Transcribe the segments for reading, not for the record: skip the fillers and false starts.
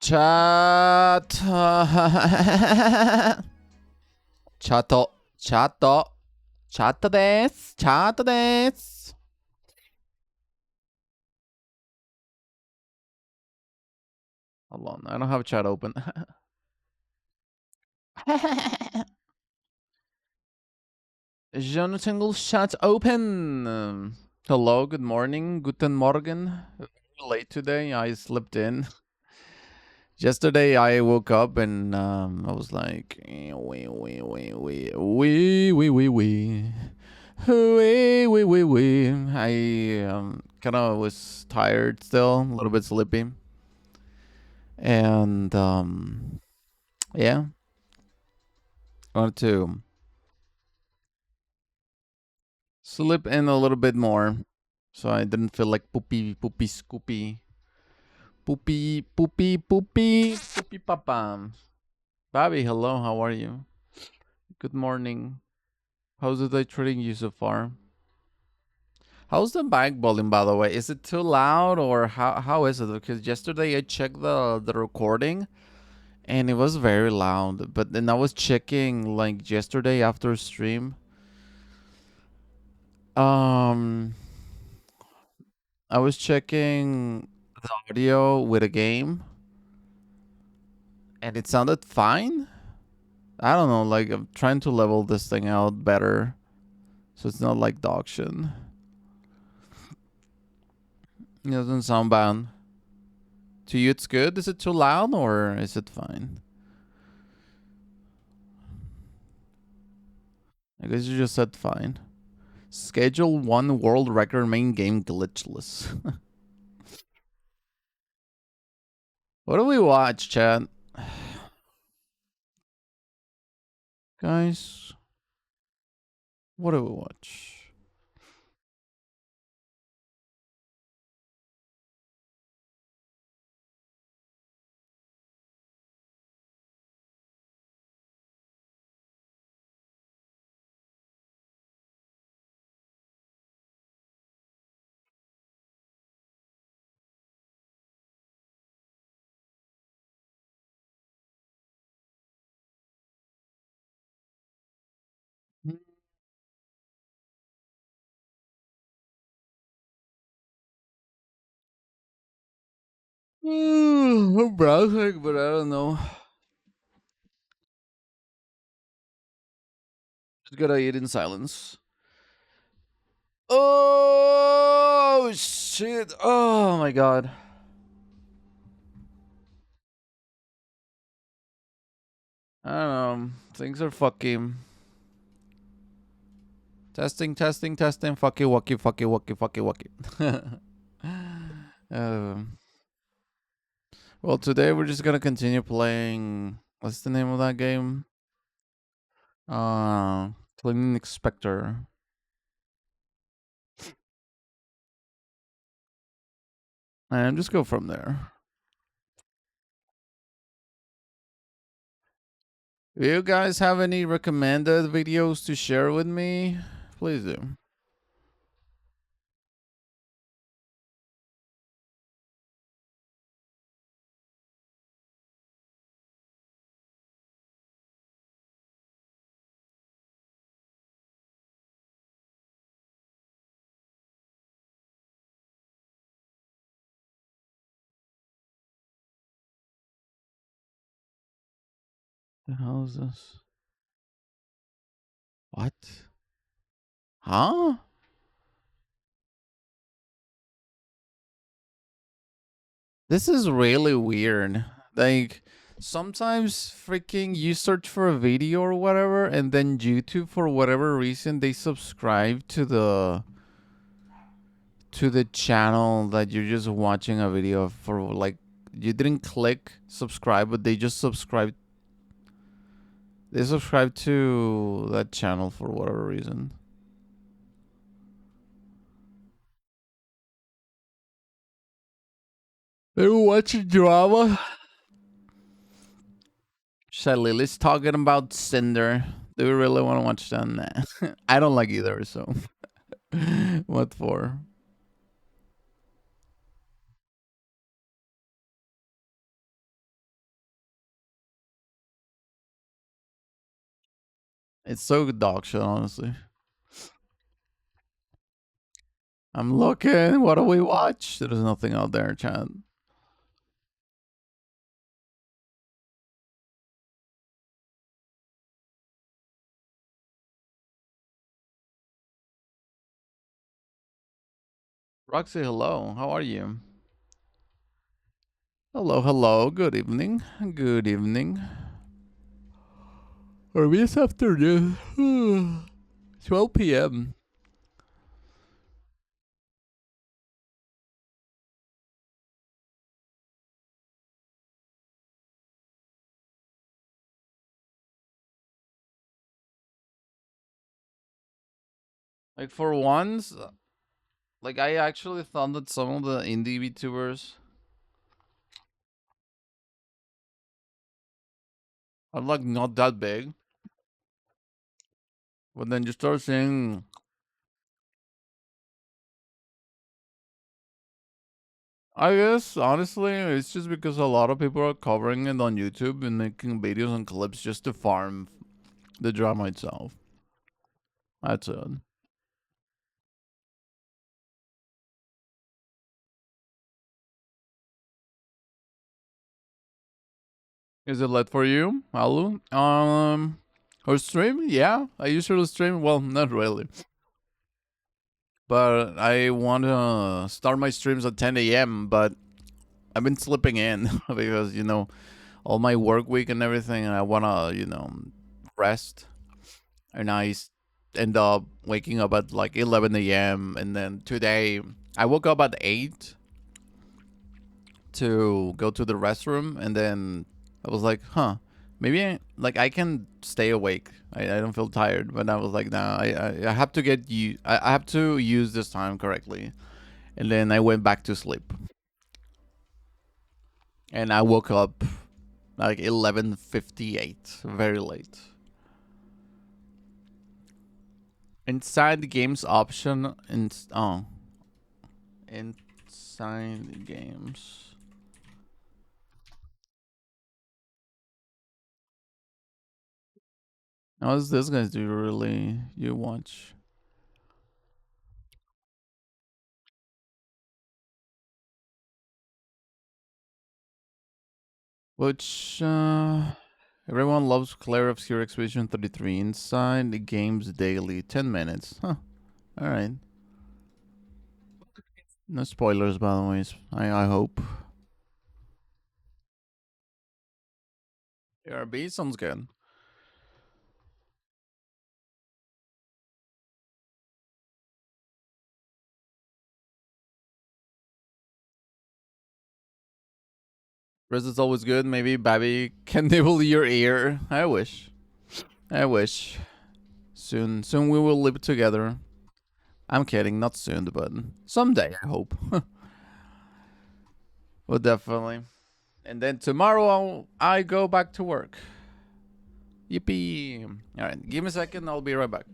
Chat. Chato. Chato. Chato des. Chato des. Hold on. I don't have chat open. Jonathan's chat open. Hello, good morning. Guten Morgen. Late today. I slept in. Yesterday I woke up and I was like, wee. I kind of was tired still, a little bit sleepy, and yeah, I wanted to sleep in a little bit more, so I didn't feel like scoopy, poopy papa. Bobby, hello, how are you? Good morning. How's the day treating you so far? How's the mic volume, by the way? Is it too loud or how is it? Because yesterday I checked the recording and it was very loud. But then I was checking like yesterday after stream. Um, I was checking the audio with a game and it sounded fine. I don't know, like I'm trying to level this thing out better so it's not like dog shit. It doesn't sound bad. To you, it's good. Is it too loud or is it fine? I guess you just said fine. Schedule 1 world record main game glitchless. What do we watch, chat? Guys, what do we watch? I'm browsing, but I don't know. Just gotta eat in silence. Oh shit! Oh my god! I don't know. Things are fucking. Testing, testing, testing. Fucky, wucky, fucky, wucky, fucky, wucky. Well, today we're just gonna continue playing. What's the name of that game? Cleaning Inspector. And just go from there. Do you guys have any recommended videos to share with me? Please do. The hell is this? What? Huh? This is really weird. Like, sometimes freaking you search for a video or whatever, and then YouTube, for whatever reason, they subscribe to the channel that you're just watching a video for. Like, you didn't click subscribe, but they just subscribe. They subscribe to that channel for whatever reason. They were watching drama. Lily's talking about Cinder. Do we really want to watch that? Nah. I don't like either, so. What for? It's so dog shit, honestly. I'm looking. What do we watch? There's nothing out there, chat. Roxy, hello. How are you? Hello, hello. Good evening. Good evening. Or this afternoon. 12 p.m. Like, for once, like, I actually thought that some of the indie VTubers are, like, not that big. But then you start seeing. I guess, honestly, it's just because a lot of people are covering it on YouTube and making videos and clips just to farm the drama itself. That's it. Is it lit for you, Alu? Or stream? Yeah, I usually stream. Well, not really, but I want to start my streams at 10 a.m. But I've been slipping in because all my work week and everything, and I want to rest. And end up waking up at like 11 a.m. And then today I woke up at 8 to go to the restroom, and then I was like, huh, maybe I can stay awake. I don't feel tired, but I was like, nah, I have to I have to use this time correctly. And then I went back to sleep, and I woke up like 11:58, very late. Inside the games option, inside the games. How is this guys do really you watch? Which everyone loves Claire of Zero Expedition 33 inside the games daily 10 minutes. Huh. All right. No spoilers by the way. I hope. ARB sounds good. Rest is always good. Maybe Babby can nibble your ear. I wish. I wish. Soon we will live together. I'm kidding, not soon, but someday I hope. Well, definitely. And then tomorrow I go back to work. Yippee! All right, give me a second. I'll be right back.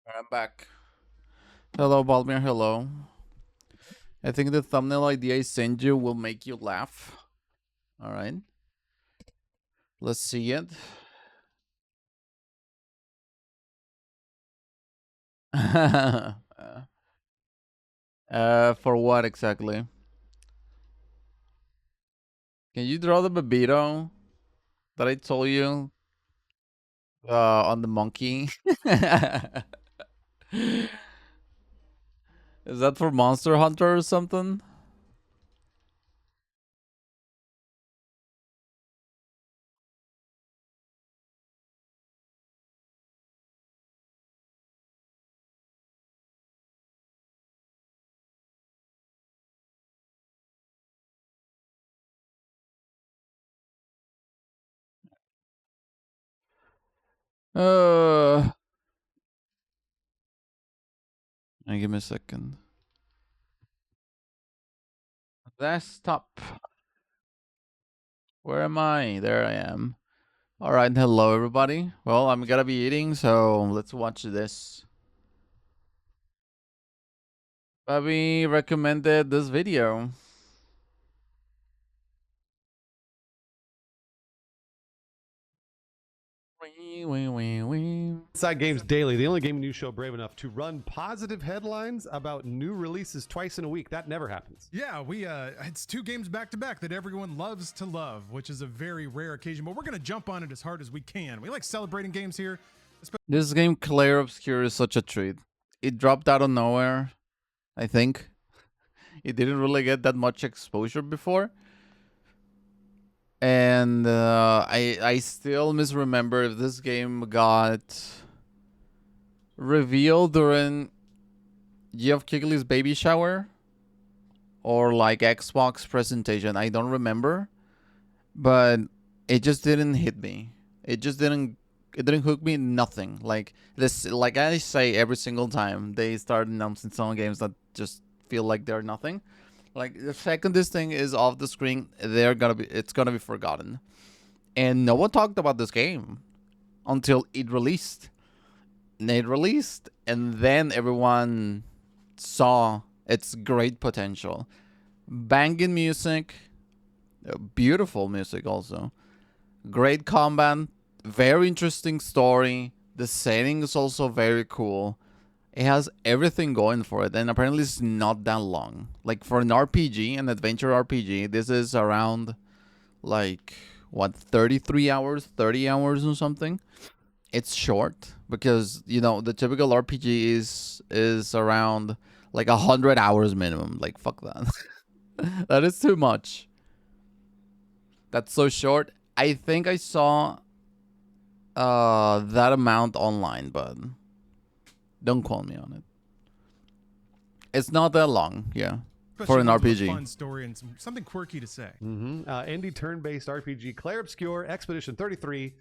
I'm back. Hello, Balmir. Hello. I think the thumbnail idea I send you will make you laugh. All right. Let's see it. For what exactly? Can you draw the Babito that I told you on the monkey? Is that for Monster Hunter or something? Uh, give me a second. Desktop. Where am I? There I am. All right, hello everybody. Well, I'm gonna be eating, so let's watch this. Bobby recommended this video. Inside Games Daily, the only gaming news show brave enough to run positive headlines about new releases twice in a week. That never happens. Yeah, it's 2 games back to back that everyone loves to love, which is a very rare occasion, but we're going to jump on it as hard as we can. We like celebrating games here. This game, Clair Obscur, is such a treat. It dropped out of nowhere, I think. It didn't really get that much exposure before. And I still misremember if this game got revealed during Geoff Keighley's baby shower or like Xbox presentation. I don't remember, but it just didn't hit me. It didn't hook me. Nothing like this. Like I say every single time they start announcing some games that just feel like they're nothing. Like the second this thing is off the screen, it's gonna be forgotten. And no one talked about this game until it released. And it released, and then everyone saw its great potential. Banging music, beautiful music also. Great combat, very interesting story. The setting is also very cool. It has everything going for it, and apparently it's not that long. Like for an RPG, an adventure RPG, this is around like what 33 hours, 30 hours or something. It's short because you know the typical RPG is around like 100 hours minimum. Like fuck that. That is too much. That's so short. I think I saw that amount online, but don't quote me on it. It's not that long, yeah. For an RPG. Fun story and something quirky to say. Indie turn-based RPG Clair Obscur Expedition 33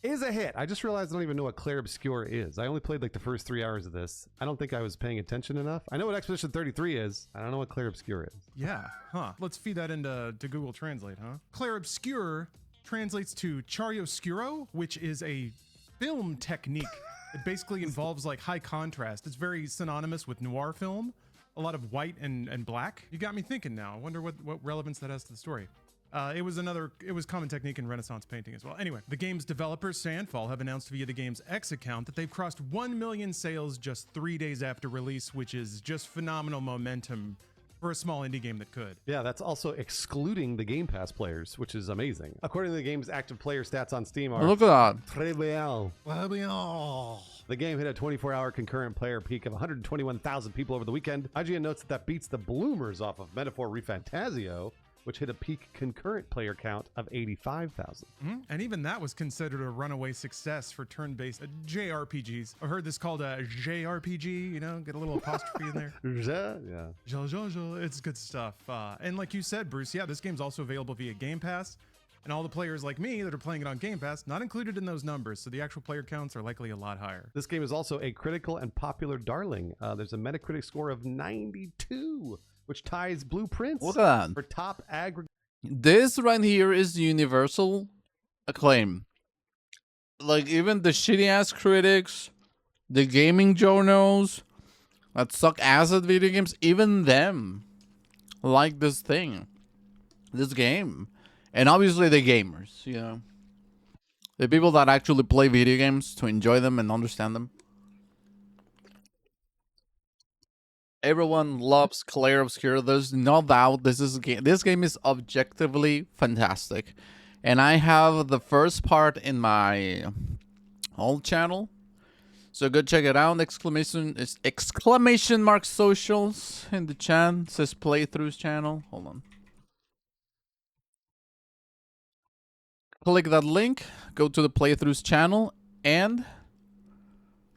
is a hit. I just realized I don't even know what Clair Obscur is. I only played like the first 3 hours of this. I don't think I was paying attention enough. I know what Expedition 33 is. I don't know what Clair Obscur is. Yeah, huh. Let's feed that into Google Translate, huh? Clair Obscur translates to chiaroscuro, which is a film technique. It basically involves like high contrast. It's very synonymous with noir film. A lot of white and black. You got me thinking now. I wonder what relevance that has to the story. It was common technique in Renaissance painting as well. Anyway, the game's developers, Sandfall, have announced via the game's X account that they've crossed 1 million sales just 3 days after release, which is just phenomenal momentum for a small indie game that could. Yeah, that's also excluding the Game Pass players, which is amazing. According to the game's active player stats on Steam are Look at that. très bien. The game hit a 24-hour concurrent player peak of 121,000 people over the weekend. IGN notes that beats the bloomers off of Metaphor ReFantazio, which hit a peak concurrent player count of 85,000. And even that was considered a runaway success for turn-based JRPGs. I heard this called a JRPG, you know, get a little apostrophe in there. Yeah. It's good stuff. And like you said, Bruce, yeah, this game's also available via Game Pass. And all the players like me that are playing it on Game Pass, not included in those numbers, so the actual player counts are likely a lot higher. This game is also a critical and popular darling. There's a Metacritic score of 92, which ties Blueprints Look at that. for top aggregate. This right here is universal acclaim. Like even the shitty ass critics the gaming journals that suck ass at video games, even them like this game. And obviously the gamers, you know. The people that actually play video games to enjoy them and understand them. Everyone loves Clair Obscur. There's no doubt this game is objectively fantastic. And I have the first part in my old channel. So go check it out. Exclamation mark socials in the chat. It says playthroughs channel. Hold on. Click that link, go to the playthroughs channel, and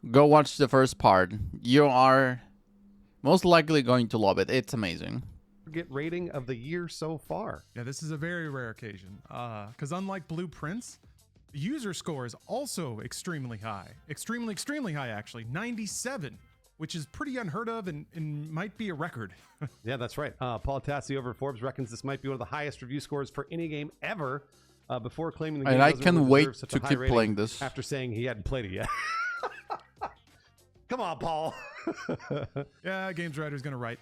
go watch the first part. You are most likely going to love it. It's amazing. Get rating of the year so far. Yeah, this is a very rare occasion. Because unlike Blueprints, the user score is also extremely high. Extremely high, actually. 97, which is pretty unheard of and might be a record. Yeah, that's right. Paul Tassi over at Forbes reckons this might be one of the highest review scores for any game ever. Before claiming the game And I doesn't can really wait deserve such to a high keep rating playing this. after saying he hadn't played it yet. Come on, Paul. Yeah, games writer's gonna write.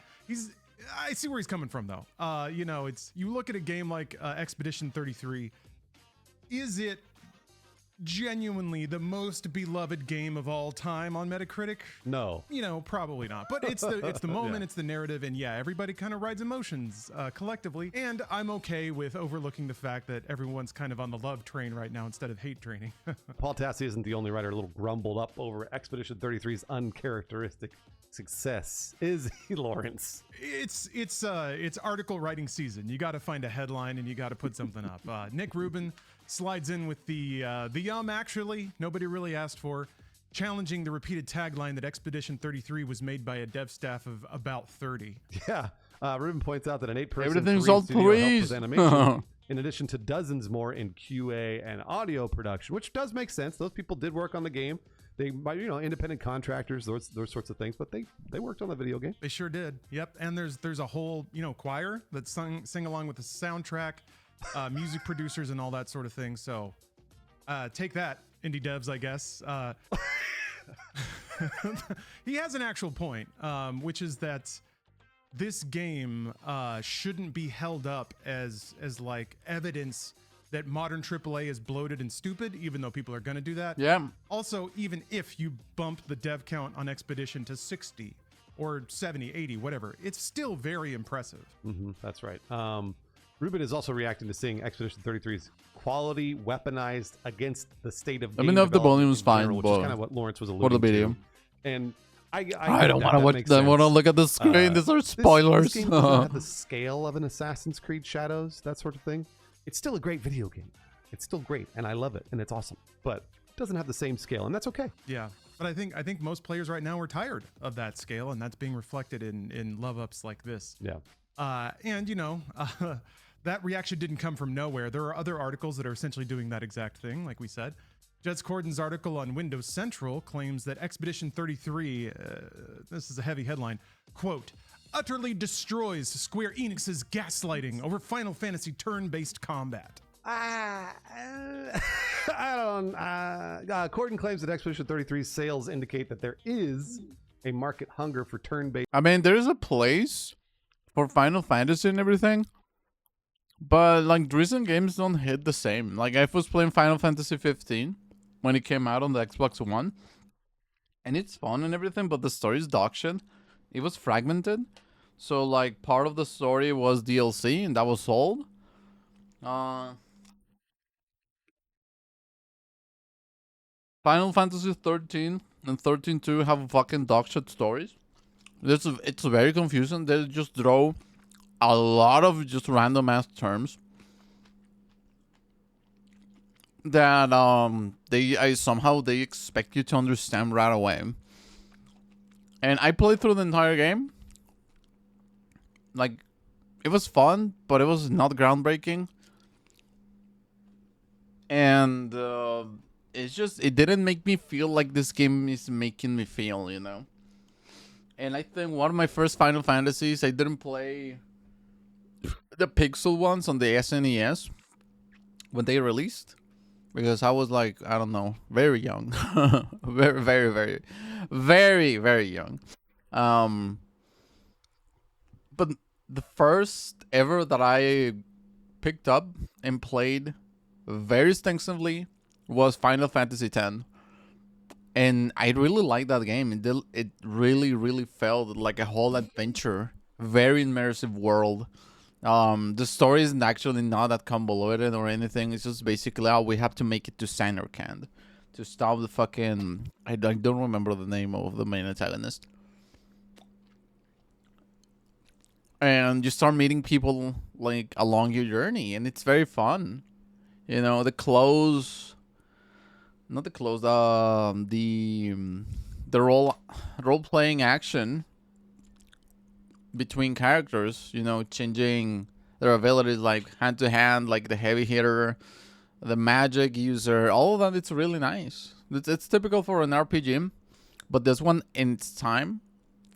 I see where he's coming from though. You know, you look at a game like Expedition 33. Is it genuinely the most beloved game of all time on Metacritic? No. You know, probably not. But it's the moment, Yeah. It's the narrative, and yeah, everybody kind of rides emotions collectively. And I'm okay with overlooking the fact that everyone's kind of on the love train right now instead of hate training. Paul Tassi isn't the only writer a little grumbled up over Expedition 33's uncharacteristic success. Is he, Lawrence? It's article writing season. You got to find a headline and you got to put something up. Nick Rubin slides in with the actually nobody really asked for, challenging the repeated tagline that Expedition 33 was made by a dev staff of about 30. Yeah. Rubin points out that an 8-person Everything's Korean all studio helped threes. with animation, in addition to dozens more in QA and audio production, which does make sense. Those people did work on the game. They might, independent contractors, those sorts of things, but they worked on the video game. They sure did. Yep. And there's a whole choir that sing along with the soundtrack, music producers and all that sort of thing. So take that, indie devs, I guess. He has an actual point, which is that this game shouldn't be held up as like evidence that modern AAA is bloated and stupid, even though people are going to do that. Yeah. Also, even if you bump the dev count on Expedition to 60 or 70, 80, whatever, it's still very impressive. That's right. Rubin is also reacting to seeing Expedition 33's quality weaponized against the state of Let me game know if the development volume's in fine, general, which but is kind of what Lawrence was for alluding the video. to. And I don't want to that watch makes them. I want to sense. look at the screen. These are spoilers. This game doesn't have the scale of an Assassin's Creed Shadows, that sort of thing. It's still a great video game. It's still great, and I love it, and it's awesome. But it doesn't have the same scale, and that's okay. Yeah. But I think most players right now are tired of that scale, and that's being reflected in love ups like this. Yeah. And that reaction didn't come from nowhere. There are other articles that are essentially doing that exact thing, like we said. Jets Corden's article on Windows Central claims that Expedition 33, this is a heavy headline, quote, utterly destroys Square Enix's gaslighting over Final Fantasy turn-based combat. I don't. Corden claims that Expedition 33's sales indicate that there is a market hunger for turn-based. I mean, there's a place for Final Fantasy and everything, but like recent games don't hit the same. Like I was playing Final Fantasy 15 when it came out on the Xbox One, and it's fun and everything, but the story is dog shit. It was fragmented, so like part of the story was DLC, and that was sold. Final Fantasy 13 and 13-2 have fucking dogshit stories. It's very confusing. They just throw a lot of just random ass terms that somehow they expect you to understand right away. And I played through the entire game. Like, it was fun, but it was not groundbreaking. And it didn't make me feel like this game is making me feel, you know. And I think one of my first Final Fantasies, I didn't play the pixel ones on the SNES when they released. because I was like, I don't know, very young, very, very, very, very, very young. Um, but the first ever that I picked up and played very extensively was Final Fantasy X, and I really liked that game. It really, really felt like a whole adventure, very immersive world. The story isn't actually not that convoluted or anything. It's just basically how we have to make it to Samarkand to stop the fucking. I don't remember the name of the main antagonist. And you start meeting people like along your journey, and it's very fun. You know, the clothes, not the clothes, the role playing action between characters, you know, changing their abilities like hand to hand, like the heavy hitter, the magic user, all of that. It's really nice. It's typical for an RPG, but this one in its time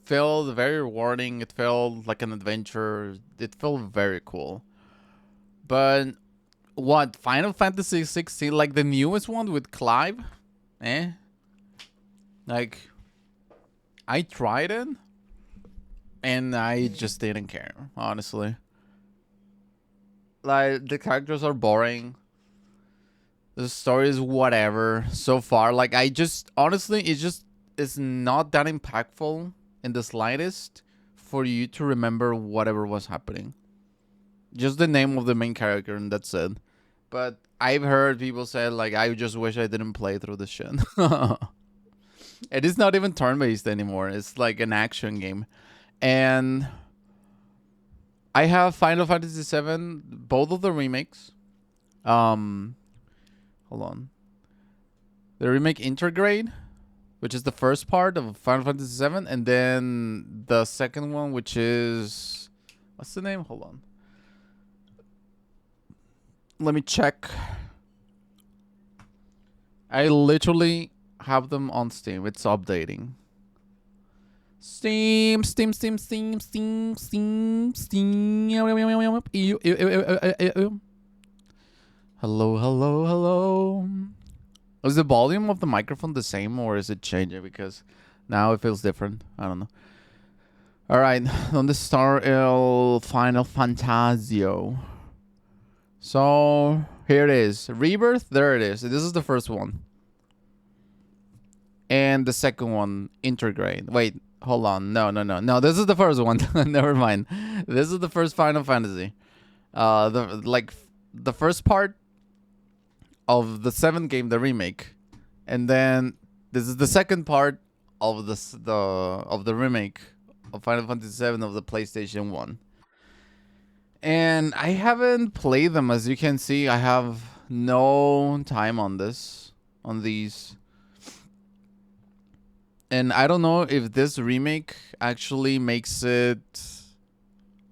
felt very rewarding. It felt like an adventure. It felt very cool. But what, Final Fantasy 16, like the newest one with Clive? Like, I tried it and I just didn't care, honestly. Like, the characters are boring. The story is whatever so far. Like, I just, honestly, it's not that impactful in the slightest for you to remember whatever was happening. Just the name of the main character, and that's it. But I've heard people say, like, I just wish I didn't play through this shit. It is not even turn-based anymore. It's like an action game. And I have Final Fantasy VII, both of the remakes. Hold on. The remake Intergrade, which is the first part of Final Fantasy VII, and then the second one, which is, what's the name? Hold on. Let me check. I literally have them on Steam. It's updating. Steam. Hello. Is the volume of the microphone the same, or is it changing? Because now it feels different. I don't know. All right, on the Star Final Fantasio. So here it is. Rebirth. There it is. This is the first one. And the second one, Intergrade. Wait, hold on. No. This is the first one. Never mind. This is the first Final Fantasy. The first part of the seventh game, the remake, and then this is the second part of the remake of Final Fantasy VII of the PlayStation 1. And I haven't played them, as you can see. I have no time on these. And I don't know if this remake actually makes it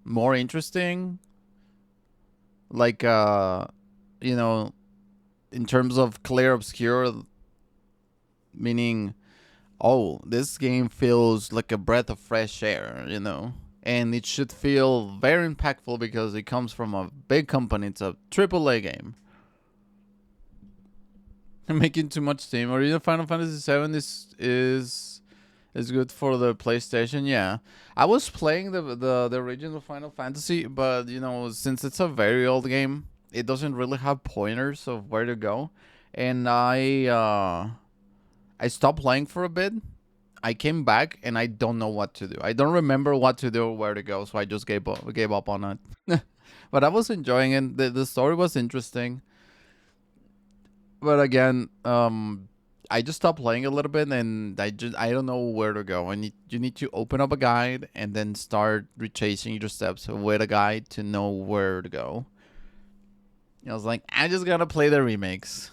more interesting. Like, you know, in terms of Clair Obscur, meaning, oh, this game feels like a breath of fresh air, you know? And it should feel very impactful because it comes from a big company. It's a AAA game. I'm making too much steam. Original Final Fantasy VII is good for the PlayStation. Yeah, I was playing the original Final Fantasy, but you know, since it's a very old game, it doesn't really have pointers of where to go, and I stopped playing for a bit. I came back and I don't know what to do. I don't remember what to do or where to go, so I just gave up on it. But I was enjoying it. The story was interesting. But again, I just stopped playing a little bit, and I don't know where to go. You need to open up a guide and then start retracing your steps with a guide to know where to go. I was like, I just gotta play the remakes.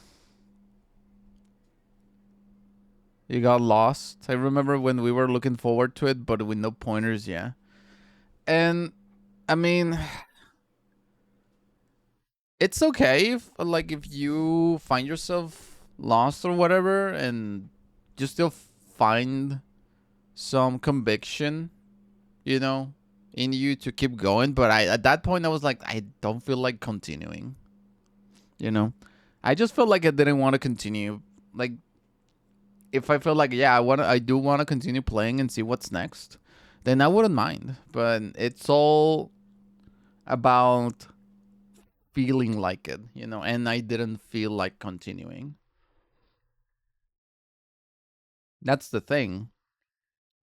You got lost. I remember when we were looking forward to it, but with no pointers, yeah. And I mean, it's okay if you find yourself lost or whatever, and you still find some conviction, you know, in you to keep going. But at that point I was like, I don't feel like continuing, you know. I just felt like I didn't want to continue. Like, if I feel like, yeah, I do want to continue playing and see what's next, then I wouldn't mind. But it's all about feeling like it, you know, and I didn't feel like continuing. That's the thing.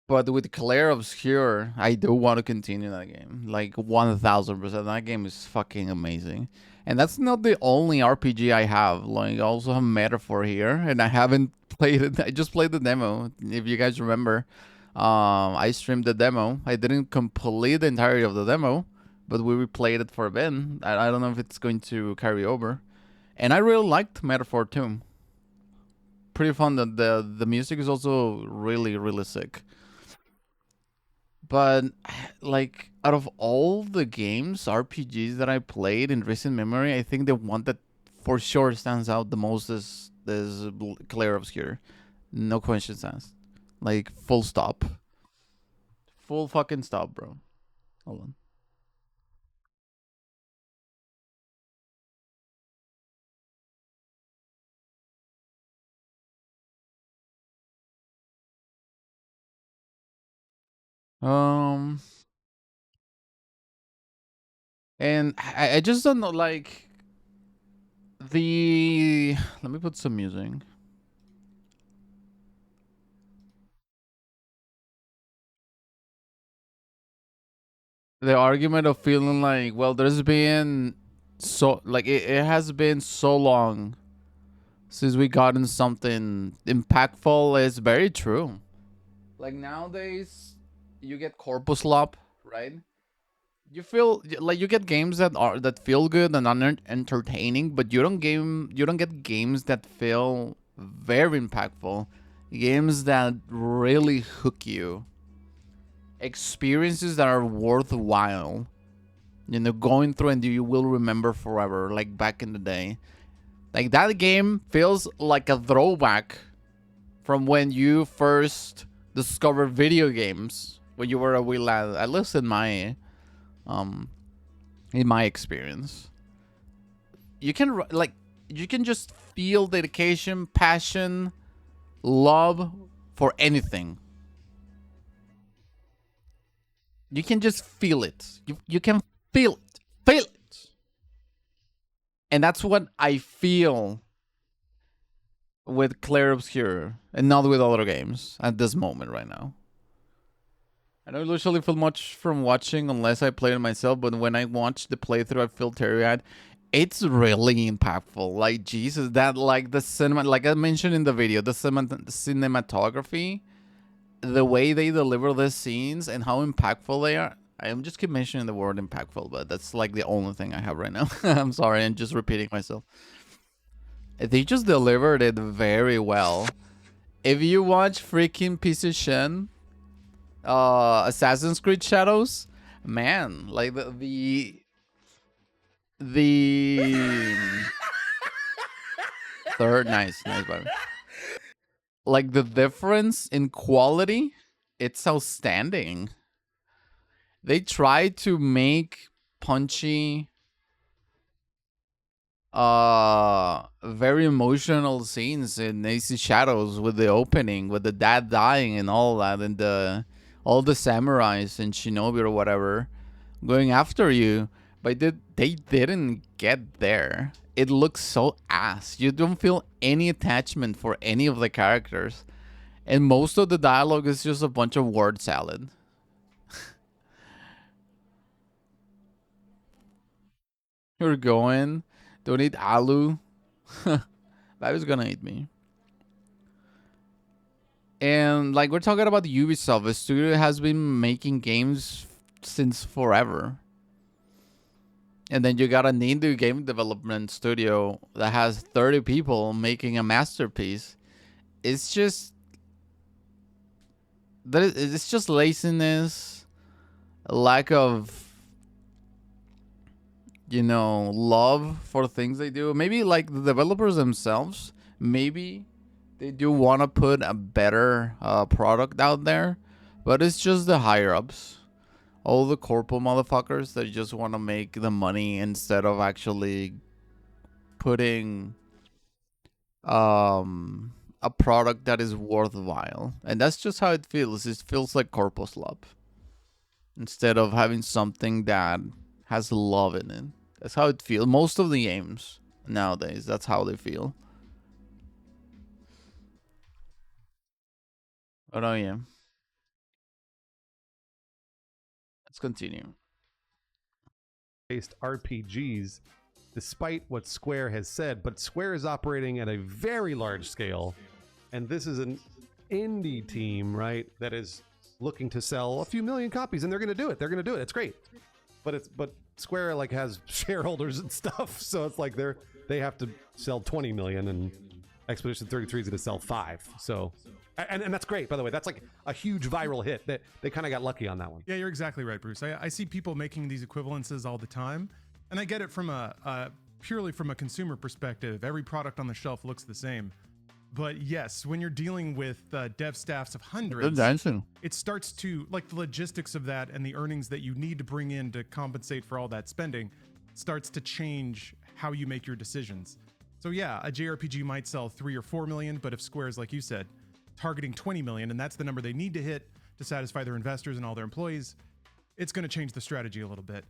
But with Claire Obscure, I do want to continue that game. Like 1000%. That game is fucking amazing. And that's not the only RPG I have. Like, I also have Metaphor here, and I haven't played it. I just played the demo. If you guys remember, I streamed the demo. I didn't complete the entirety of the demo, but we replayed it for a bit. I don't know if it's going to carry over. And I really liked Metaphor too. Pretty fun. The music is also really, really sick. But like, out of all the games, RPGs that I played in recent memory, I think the one that for sure stands out the most is Clair Obscur. No questions asked. Like, full stop. Full fucking stop, bro. Hold on. And I just don't know, like, the... Let me put some music. The argument of feeling like, well, there's been so, like, it has been so long since we gotten something impactful is very true. Like, nowadays, you get Corpus Lop, right? You feel like you get games that feel good and are entertaining, but you don't get games that feel very impactful, games that really hook you, experiences that are worthwhile, you know, going through and you will remember forever, like back in the day. Like, that game feels like a throwback from when you first discovered video games when you were a wee lad, at least in my experience. You can just feel dedication, passion, love for anything. You can just feel it. You can feel it. Feel it. And that's what I feel with Clair Obscur and not with other games at this moment right now. I don't usually feel much from watching unless I play it myself, but when I watch the playthrough, I feel teary-eyed. It's really impactful. Like, Jesus, that, like, the cinema, like I mentioned in the video, the cinematography, the way they deliver the scenes and how impactful they are. I am just keep mentioning the word impactful, but that's like the only thing I have right now. I'm sorry, I'm just repeating myself. They just delivered it very well. If you watch freaking piece of shit, Assassin's Creed Shadows, man, like the third, nice, buddy. Like, the difference in quality, it's outstanding. They try to make punchy, very emotional scenes in AC Shadows with the opening, with the dad dying and all that, and all the samurais and shinobi or whatever going after you, but they didn't get there. It looks so ass. You don't feel any attachment for any of the characters, and most of the dialogue is just a bunch of word salad. You're going, don't eat Alu. That is gonna eat me. And like, we're talking about Ubisoft, a studio has been making games since forever. And then you got an indie game development studio that has 30 people making a masterpiece. It's just laziness, lack of, you know, love for things they do. Maybe like the developers themselves, maybe they do want to put a better product out there, but it's just the higher ups, all the corpo motherfuckers that just want to make the money instead of actually putting a product that is worthwhile, and that's just how it feels. It feels like Corpus Lab instead of having something that has love in it. That's how it feels. Most of the games nowadays, that's how they feel. But oh yeah, let's continue. Based RPGs, despite what Square has said, but Square is operating at a very large scale, and this is an indie team, right, that is looking to sell a few million copies, and they're going to do it. They're going to do it. It's great, but Square like has shareholders and stuff, so it's like they have to sell 20 million, and Expedition 33 is going to sell 5. So. And that's great, by the way. That's like a huge viral hit. That they kind of got lucky on that one. Yeah, you're exactly right, Bruce. I see people making these equivalences all the time, and I get it from a purely from a consumer perspective. Every product on the shelf looks the same. But yes, when you're dealing with dev staffs of Good hundreds, dancing. it starts to, like, the logistics of that and the earnings that you need to bring in to compensate for all that spending starts to change how you make your decisions. So yeah, a JRPG might sell 3 or 4 million, but if Square's, like you said, targeting 20 million, and that's the number they need to hit to satisfy their investors and all their employees, it's going to change the strategy a little bit.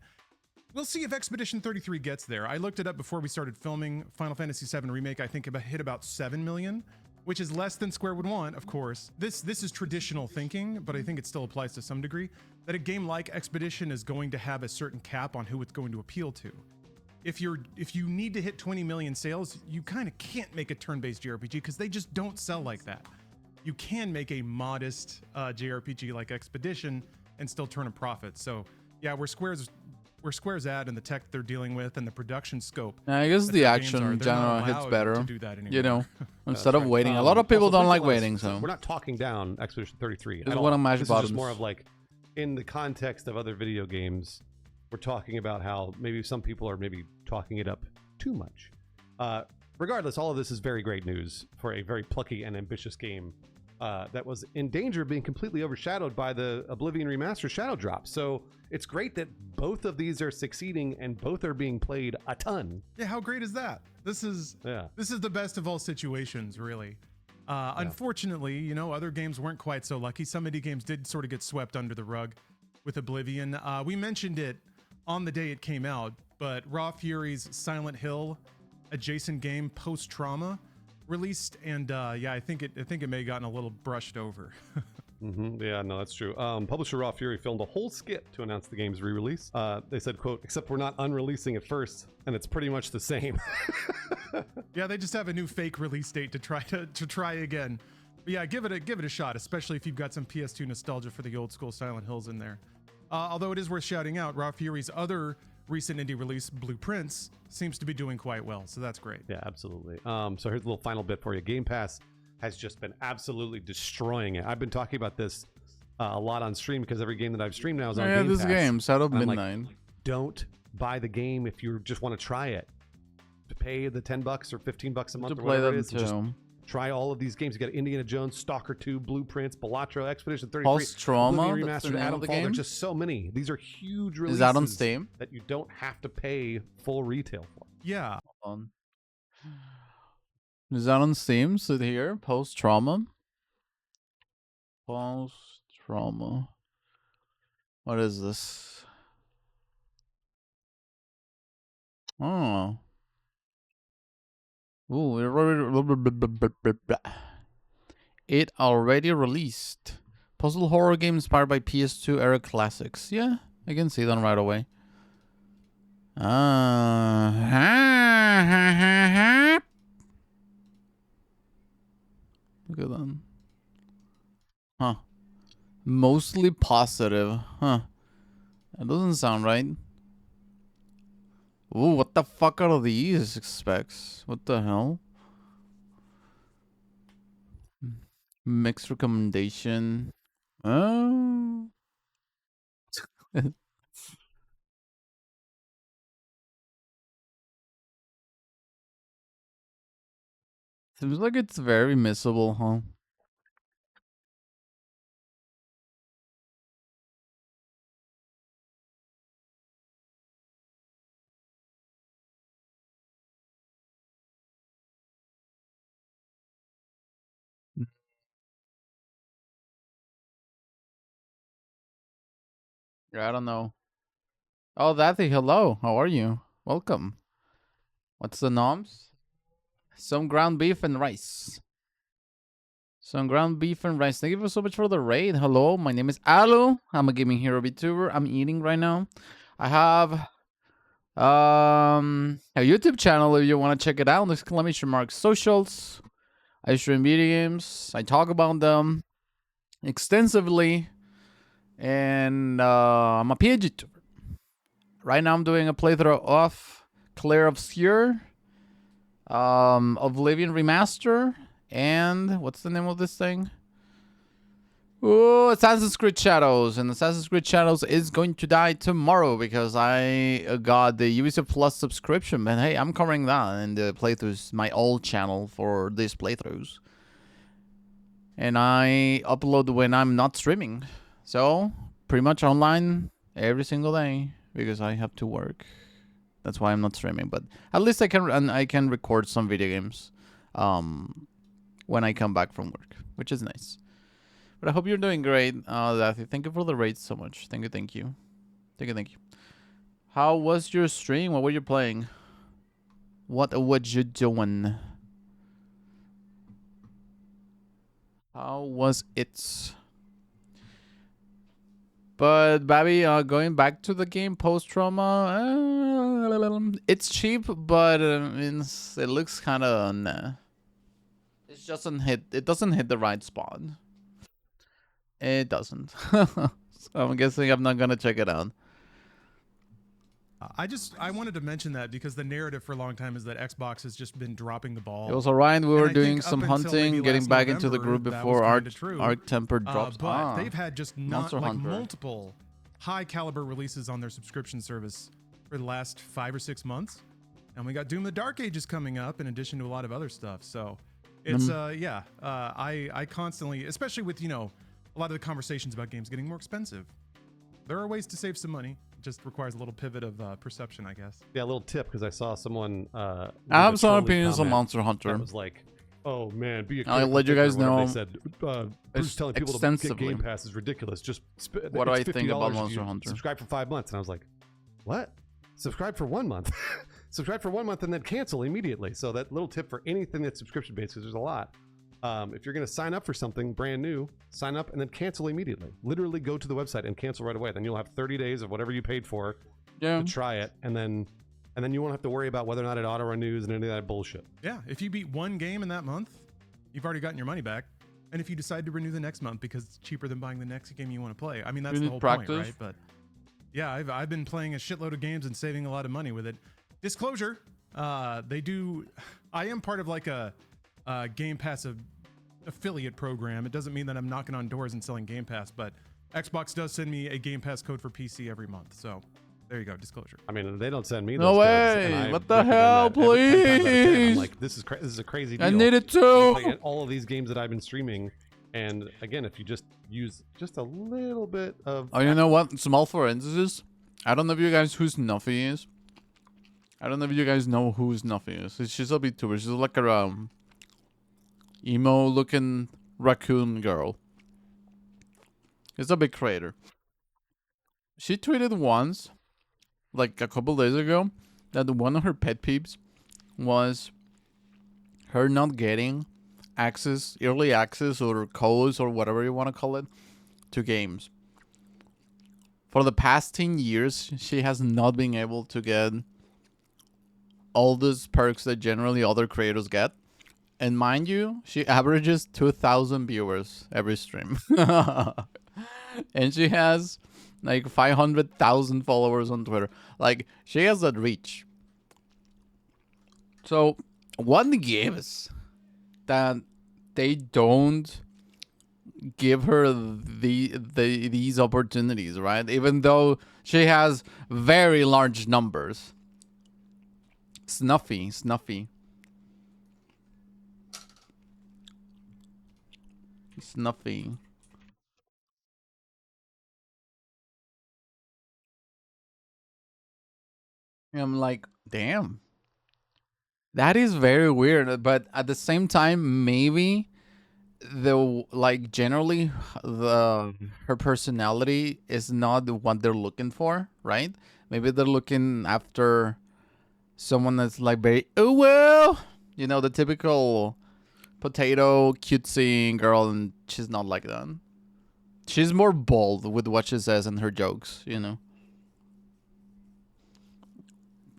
We'll see if Expedition 33 gets there. I looked it up before we started filming. Final Fantasy VII Remake, I think, hit about 7 million, which is less than Square would want, of course. This is traditional thinking, but I think it still applies to some degree, that a game like Expedition is going to have a certain cap on who it's going to appeal to. If you need to hit 20 million sales, you kind of can't make a turn-based JRPG because they just don't sell like that. You can make a modest JRPG like Expedition and still turn a profit. So yeah, where Square's at and the tech they're dealing with and the production scope. I guess that the their games action are, they're not genre hits allowed better. to do that anymore. You know, instead That's of right. waiting. A lot of people Also, don't please like realize, waiting, so we're not talking down Expedition 33 Just at all. wanna mash This is buttons. just more of like, in the context of other video games, we're talking about how maybe some people are maybe talking it up too much. Regardless, all of this is very great news for a very plucky and ambitious game that was in danger of being completely overshadowed by the Oblivion Remaster Shadow Drop. So it's great that both of these are succeeding and both are being played a ton. Yeah, how great is that? This is the best of all situations, really. Unfortunately, you know, other games weren't quite so lucky. Some indie games did sort of get swept under the rug with Oblivion. We mentioned it on the day it came out, but Raw Fury's Silent Hill adjacent game, Post Trauma, released, and yeah, I think it may have gotten a little brushed over. Yeah, no, that's true. Publisher Raw Fury filmed a whole skit to announce the game's re-release. They said, quote, "Except we're not unreleasing it first, and it's pretty much the same." Yeah, they just have a new fake release date to try again. But yeah, give it a shot, especially if you've got some PS2 nostalgia for the old school Silent Hills in there. Although it is worth shouting out, Raw Fury's other recent indie release, Blueprints, seems to be doing quite well, so that's great. Yeah, absolutely. So here's a little final bit for you. Game Pass has just been absolutely destroying it. I've been talking about this a lot on stream because every game that I've streamed now is on Game this Pass. game, Shadow of And I'm like, Midnight. don't buy the game if you just want to try it. Pay the $10 or $15 a month To or play whatever it them is. And just too. try all of these games. You got Indiana Jones, Stalker 2, Blueprints, Balatro, Expedition 33, Post Trauma. Oblivion That's the Remastered, name Adam of the Fall. game. There's just so many. These are huge releases Is that on Steam? that you don't have to pay full retail for. Yeah, Hold on. Is that on Steam? Sit here. Post Trauma. Post Trauma. What is this? Oh. Ooh, it already released. Puzzle horror game inspired by PS2 era classics. Yeah, I can see that right away. Look at that. Huh. Mostly positive. Huh. That doesn't sound right. Ooh, what the fuck are these specs? What the hell? Mixed recommendation. Oh. Seems like it's very missable, huh? I don't know. Oh, Dathy, hello. How are you? Welcome. What's the noms? Some ground beef and rice. Some ground beef and rice. Thank you so much for the raid. Hello, my name is Alu. I'm a gaming hero VTuber. I'm eating right now. I have a YouTube channel if you want to check it out. Exclamation mark socials. I stream video games. I talk about them extensively. And I'm a PhD tuber. Right now I'm doing a playthrough of Clair Obscur, Oblivion Remaster, and what's the name of this thing? Oh, Assassin's Creed Shadows. And Assassin's Creed Shadows is going to die tomorrow because I got the Ubisoft Plus subscription. And hey, I'm covering that in the playthroughs, my old channel for these playthroughs. And I upload when I'm not streaming. So, pretty much online every single day because I have to work. That's why I'm not streaming, but at least I can record some video games when I come back from work, which is nice. But I hope you're doing great, Dathy. Thank you for the raid so much. Thank you, thank you. Thank you, thank you. How was your stream? What were you playing? What were you doing? How was it? But Babby, going back to the game post-trauma, it's cheap, but it looks kind of nah. It doesn't hit the right spot. It doesn't. So I'm guessing I'm not gonna check it out. I wanted to mention that because the narrative for a long time is that Xbox has just been dropping the ball. It was alright. We were And I doing think some up until hunting, maybe getting last back into the November, group that before was kinda true. Arc Temper drops. But they've had just Monster Hunter. multiple high caliber releases on their subscription service for the last 5 or 6 months. And we got Doom the Dark Ages coming up in addition to a lot of other stuff. So it's I constantly, especially with, you know, a lot of the conversations about games getting more expensive. There are ways to save some money. It just requires a little pivot of perception, I guess. Yeah, a little tip because I saw someone. I have some opinions on comment Monster Hunter. that was like, "Oh man, be a I'll critical let you thinker," guys or whatever know They said Bruce telling people to get extensively Game Pass is ridiculous. Just what do I it's think about $50 if Monster you Hunter. Subscribe for 5 months, and I was like, "What? Subscribe for 1 month? Subscribe for 1 month and then cancel immediately." So that little tip for anything that's subscription based, because there's a lot. If you're going to sign up for something brand new, sign up and then cancel immediately. Literally go to the website and cancel right away. Then you'll have 30 days of whatever you paid for Yeah. to try it, and then you won't have to worry about whether or not it auto renews and any of that bullshit. Yeah, if you beat one game in that month, you've already gotten your money back. And if you decide to renew the next month because it's cheaper than buying the next game you want to play, I mean, that's You the need whole practice. point, right? But yeah, I've been playing a shitload of games and saving a lot of money with it. Disclosure, I am part of like a Game Pass affiliate program. It doesn't mean that I'm knocking on doors and selling Game Pass, but Xbox does send me a Game Pass code for PC every month. So there you go, disclosure. I mean, they don't send me No those codes, way. and I What the recommend hell, that every 10 times out of 10. please? I'm like, this is a crazy deal. I need it You play too. all of these games that I've been streaming, and again, if you just use just a little bit of Oh, you know what? Small forensics. I don't know if you guys who Snuffy is. I don't know if you guys know who Snuffy is. She's a VTuber. She's like a emo-looking raccoon girl. She's a big creator. She tweeted once, like a couple days ago, that one of her pet peeves was her not getting access, early access or codes or whatever you want to call it, to games. For the past 10 years, she has not been able to get all those perks that generally other creators get. And mind you, she averages 2,000 viewers every stream. And she has like 500,000 followers on Twitter. Like, she has that reach. So, what gives that they don't give her these opportunities, right? Even though she has very large numbers. Snuffy. I'm like, damn. That is very weird, but at the same time, maybe though, like generally, the her personality is not the one they're looking for, right? Maybe they're looking after someone that's like very oh well, the typical potato cutesy girl, and she's not like that. She's more bold with what she says and her jokes.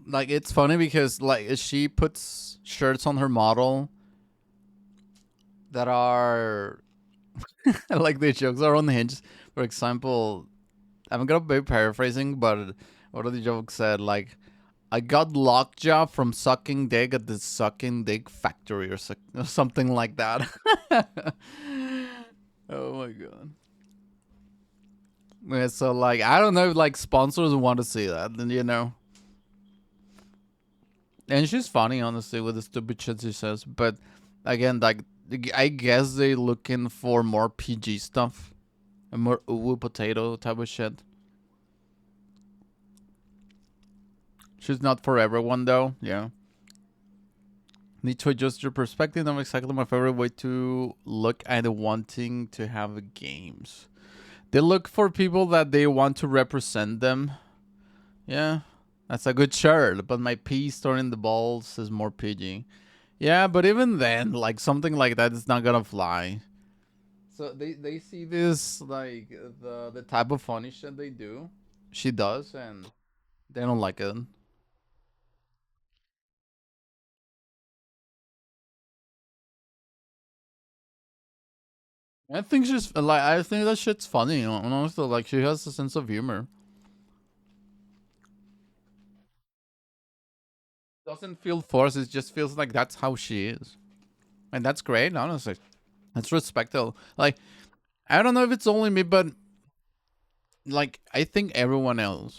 Like it's funny because like she puts shirts on her model that are like the jokes are unhinged. For example, I'm gonna be paraphrasing, but one of the jokes said like, "I got lockjaw from sucking dick at the sucking dick factory," or something like that. Oh my god. Yeah, so like I don't know if like sponsors want to see that, then. And she's funny, honestly, with the stupid shit she says. But again, like I guess they looking for more PG stuff, and more uwu potato type of shit. She's not for everyone though. Yeah. Need to adjust your perspective. Not exactly my favorite way to look at wanting to have games. They look for people that they want to represent them. Yeah. That's a good shirt, but my P storing the balls is more PG. Yeah, but even then, like something like that is not gonna fly. So they see this like the type of funny shit they do. She does, and they don't like it. I think she's like I think that shit's funny. Honestly, like she has a sense of humor. Doesn't feel forced. It just feels like that's how she is, and that's great. Honestly, that's respectful. Like I don't know if it's only me, but like I think everyone out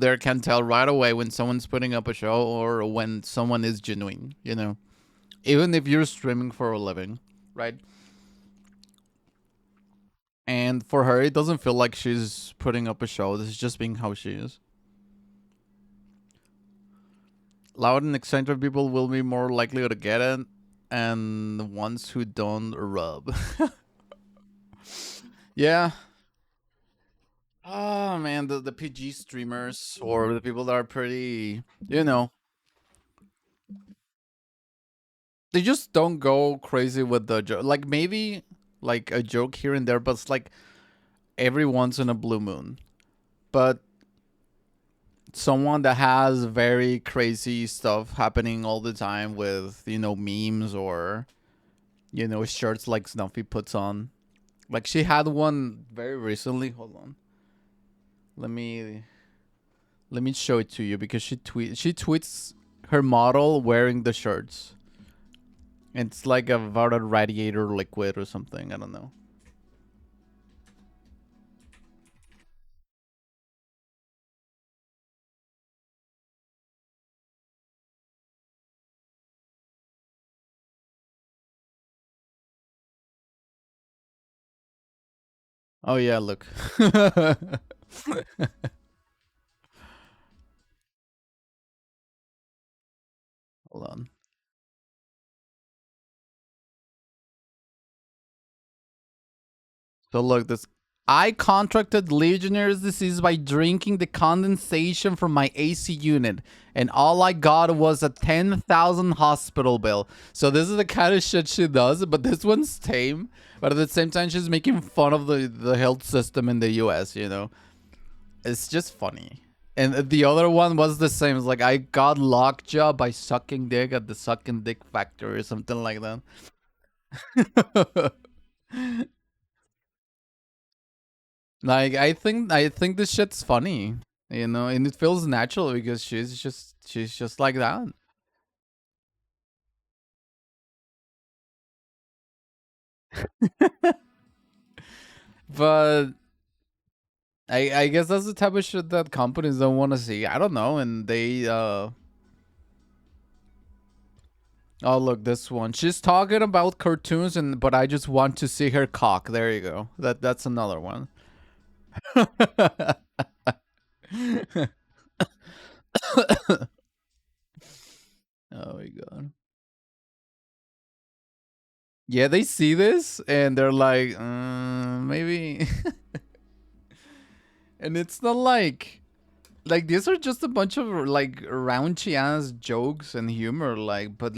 there can tell right away when someone's putting up a show or when someone is genuine. Even if you're streaming for a living, right? And for her, it doesn't feel like she's putting up a show. This is just being how she is. Loud and eccentric people will be more likely to get it, and the ones who don't rub. Yeah. Oh man, the PG streamers or the people that are pretty, they just don't go crazy with the joke. Like maybe like a joke here and there, but it's like every once in a blue moon. But someone that has very crazy stuff happening all the time with memes or shirts like Snuffy puts on. Like she had one very recently. Hold on. Let me show it to you because she tweets her model wearing the shirts. It's like a water radiator liquid or something. I don't know. Oh yeah, look. Hold on. So look, this I contracted Legionnaire's disease by drinking the condensation from my AC unit, and all I got was a 10,000 hospital bill. So this is the kind of shit she does, but this one's tame. But at the same time, she's making fun of the health system in the US. It's just funny. And the other one was the same. It's like I got lockjaw by sucking dick at the sucking dick factory or something like that. Like I think this shit's funny, and it feels natural because she's just like that. But I guess that's the type of shit that companies don't want to see. I don't know, and they oh look, this one. She's talking about cartoons but I just want to see her cock. There you go. That's another one. Oh my god. Yeah, they see this and they're like, maybe. And it's not like these are just a bunch of like raunchy ass jokes and humor, like, but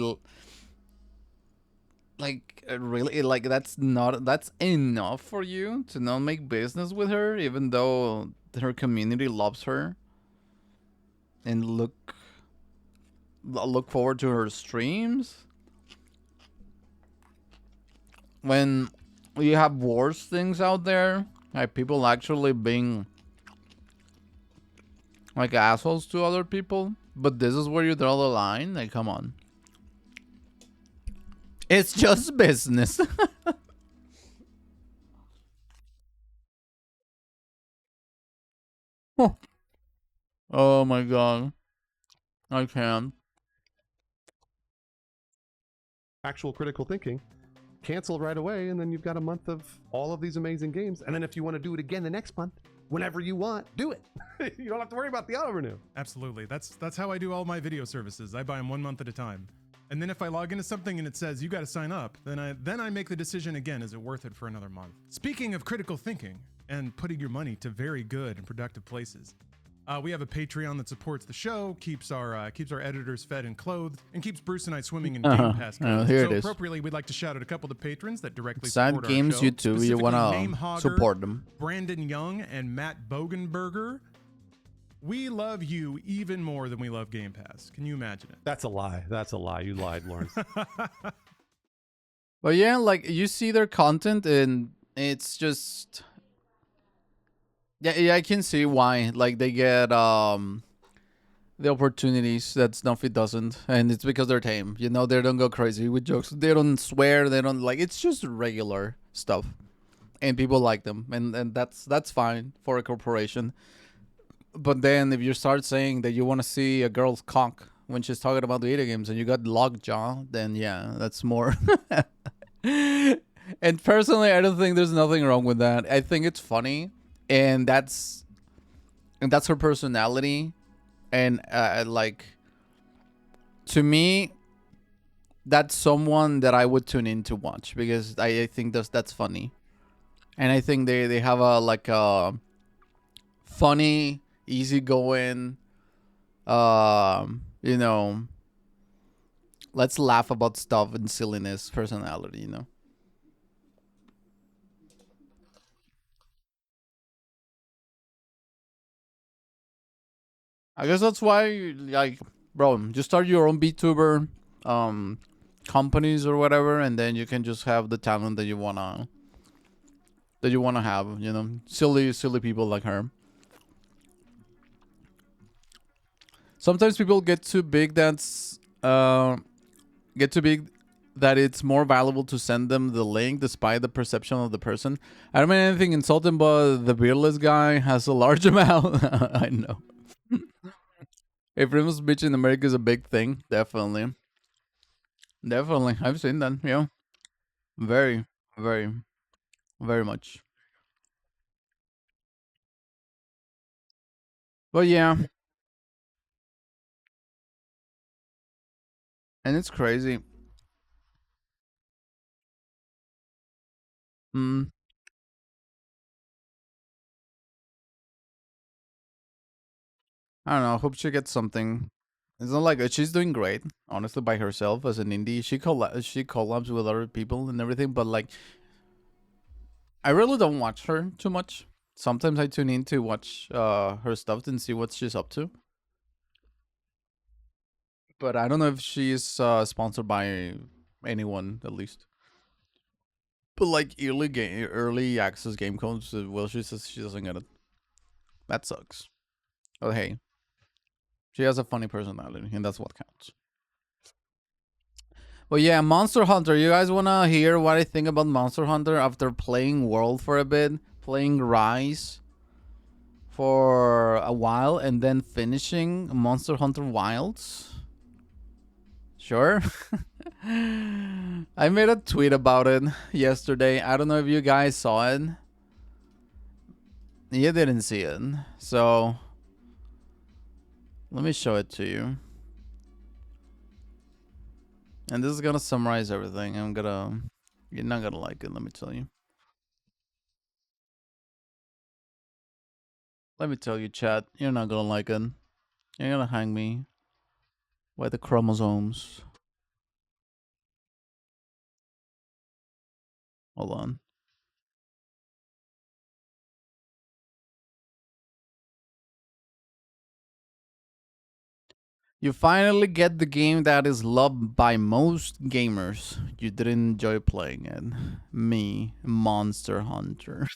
like really, like that's enough for you to not make business with her, even though her community loves her and look forward to her streams. When you have worse things out there, like people actually being like assholes to other people, but this is where you draw the line. Like, come on, it's just business. Oh my god, I can't. Actual critical thinking. Cancel right away, and then you've got a month of all of these amazing games. And then if you want to do it again the next month, whenever you want, do it. You don't have to worry about the auto renew. Absolutely. That's how I do all my video services. I buy them 1 month at a time. And then if I log into something and it says you got to sign up, then I make the decision again, is it worth it for another month? Speaking of critical thinking and putting your money to very good and productive places, we have a Patreon that supports the show, keeps our editors fed and clothed, and keeps Bruce and I swimming in Game Pass codes. Here So it is. appropriately, we'd like to shout out a couple of the patrons that directly Sad support Games our show. YouTube, you Specifically wanna Name Hogger, support them. Brandon Young, and Matt Bogenberger. We love you even more than we love Game Pass. Can you imagine it? That's a lie. That's a lie. You lied, Lawrence. But yeah, like you see their content and it's just yeah, I can see why. Like they get the opportunities that Snuffy doesn't, and it's because they're tame. You know, they don't go crazy with jokes. They don't swear. They don't like. It's just regular stuff, and people like them, and that's fine for a corporation. But then if you start saying that you want to see a girl's cock when she's talking about video games, and you got lockjaw, then yeah, that's more. And personally, I don't think there's nothing wrong with that. I think it's funny, and that's her personality, and like to me, that's someone that I would tune in to watch because I think that's funny, and I think they have a like a funny, easygoing, you know, let's laugh about stuff and silliness personality, you know. I guess that's why, like, bro, just start your own VTuber, companies or whatever, and then you can just have the talent that you wanna have. You know, silly people like her. Sometimes people get too big. Get too big that it's more valuable to send them the link despite the perception of the person. I don't mean anything insulting, but the beardless guy has a large amount. I know. A famous bitch in America is a big thing. Definitely. Definitely. I've seen that. Yeah. Very, very, very much. But yeah. And it's crazy. Mm, I don't know. I hope she gets something. It's not like she's doing great, honestly, by herself as an indie. She collabs with other people and everything, but like, I really don't watch her too much. Sometimes I tune in to watch her stuff and see what she's up to. But I don't know if she's sponsored by anyone, at least. But like early access game codes, well, she says she doesn't get it. That sucks. Oh hey, she has a funny personality, and that's what counts. But yeah, Monster Hunter. You guys wanna hear what I think about Monster Hunter after playing World for a bit, playing Rise for a while, and then finishing Monster Hunter Wilds? Sure. I made a tweet about it yesterday. I don't know if you guys saw it. You didn't see it. So let me show it to you. And this is gonna summarize everything. I'm gonna You're not gonna like it, let me tell you. Let me tell you, chat, you're not gonna like it. You're gonna hang me by the chromosomes. Hold on. You finally get the game that is loved by most gamers. You didn't enjoy playing it. Me, Monster Hunter.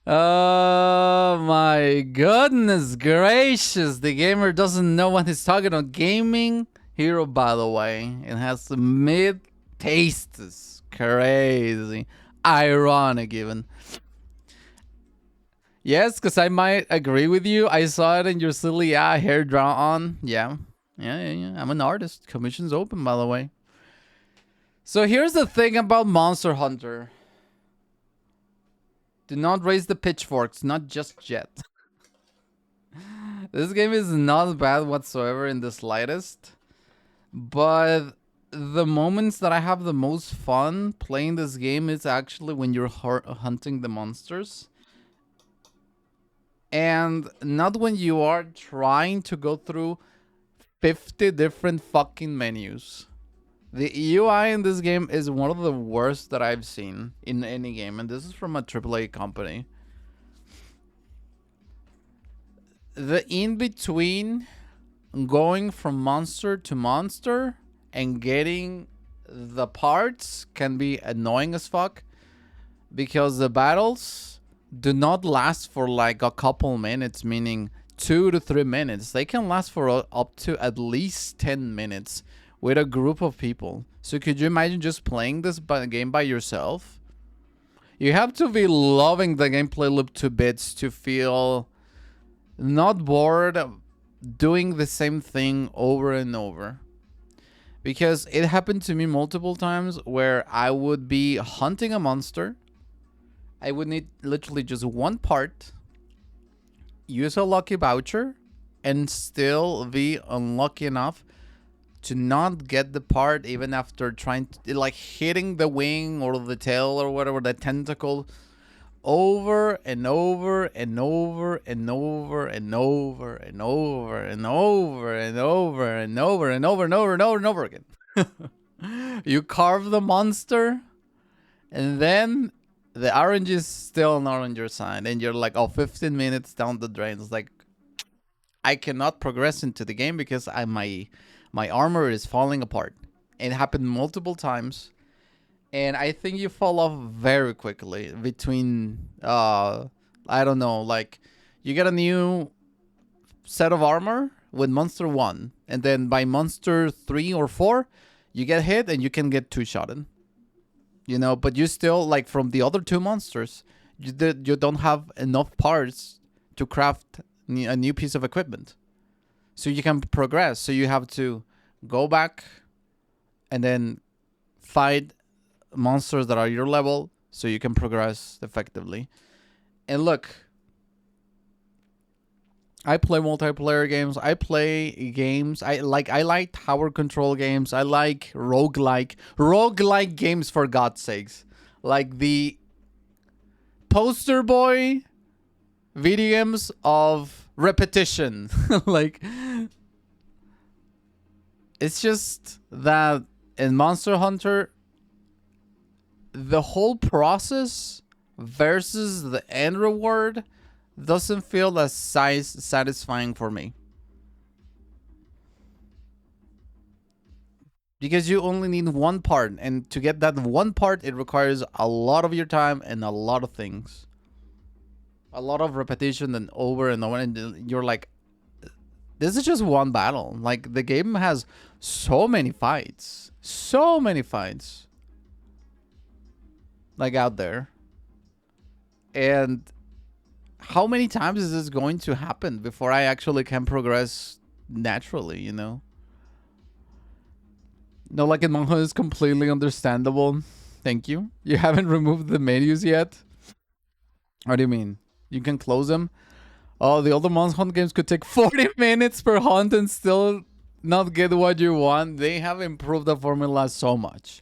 Oh my goodness gracious. The gamer doesn't know what he's talking about. Gaming Hero, by the way. It has the mid tastes. Crazy. Ironic even. Yes, because I might agree with you. I saw it in your silly hair draw on. Yeah. I'm an artist. Commission's open, by the way. So here's the thing about Monster Hunter. Do not raise the pitchforks, not just yet. This game is not bad whatsoever in the slightest. But the moments that I have the most fun playing this game is actually when you're hunting the monsters. And not when you are trying to go through 50 different fucking menus. The UI in this game is one of the worst that I've seen in any game. And this is from a AAA company. The in-between going from monster to monster and getting the parts can be annoying as fuck. Because the battles do not last for like a couple minutes, meaning 2 to 3 minutes. They can last for up to at least 10 minutes with a group of people. So could you imagine just playing this game by yourself? You have to be loving the gameplay loop to bits to feel not bored doing the same thing over and over. Because it happened to me multiple times where I would be hunting a monster. I would need literally just one part, use a lucky voucher, and still be unlucky enough to not get the part even after trying to, like, hitting the wing or the tail or whatever, the tentacle, over and over and over and over and over and over and over and over and over and over and over and over and over again. You carve the monster, and then the orange is still not on your side, and you're like, oh, 15 minutes down the drain. It's like, I cannot progress into the game because my armor is falling apart. It happened multiple times, and I think you fall off very quickly between, I don't know, like, you get a new set of armor with monster 1, and then by monster 3 or 4, you get hit and you can get 2-shotted. You know, but you still, like, from the other 2 monsters, you don't have enough parts to craft a new piece of equipment. So you can progress. So you have to go back and then fight monsters that are your level so you can progress effectively. And look, I play multiplayer games. I play games. I like tower control games. I like roguelike games, for God's sakes. Like the poster boy video games of repetition. Like, it's just that in Monster Hunter, the whole process versus the end reward doesn't feel as satisfying for me. Because you only need one part, and to get that one part, it requires a lot of your time and a lot of things. A lot of repetition and over, and you're like, this is just one battle. Like, the game has so many fights. So many fights. Like, out there. And how many times is this going to happen before I actually can progress naturally, you know? No, like, in Monster is completely understandable. Thank you. You haven't removed the menus yet? What do you mean? You can close them? Oh, the older Monster Hunter games could take 40 minutes per hunt and still not get what you want. They have improved the formula so much.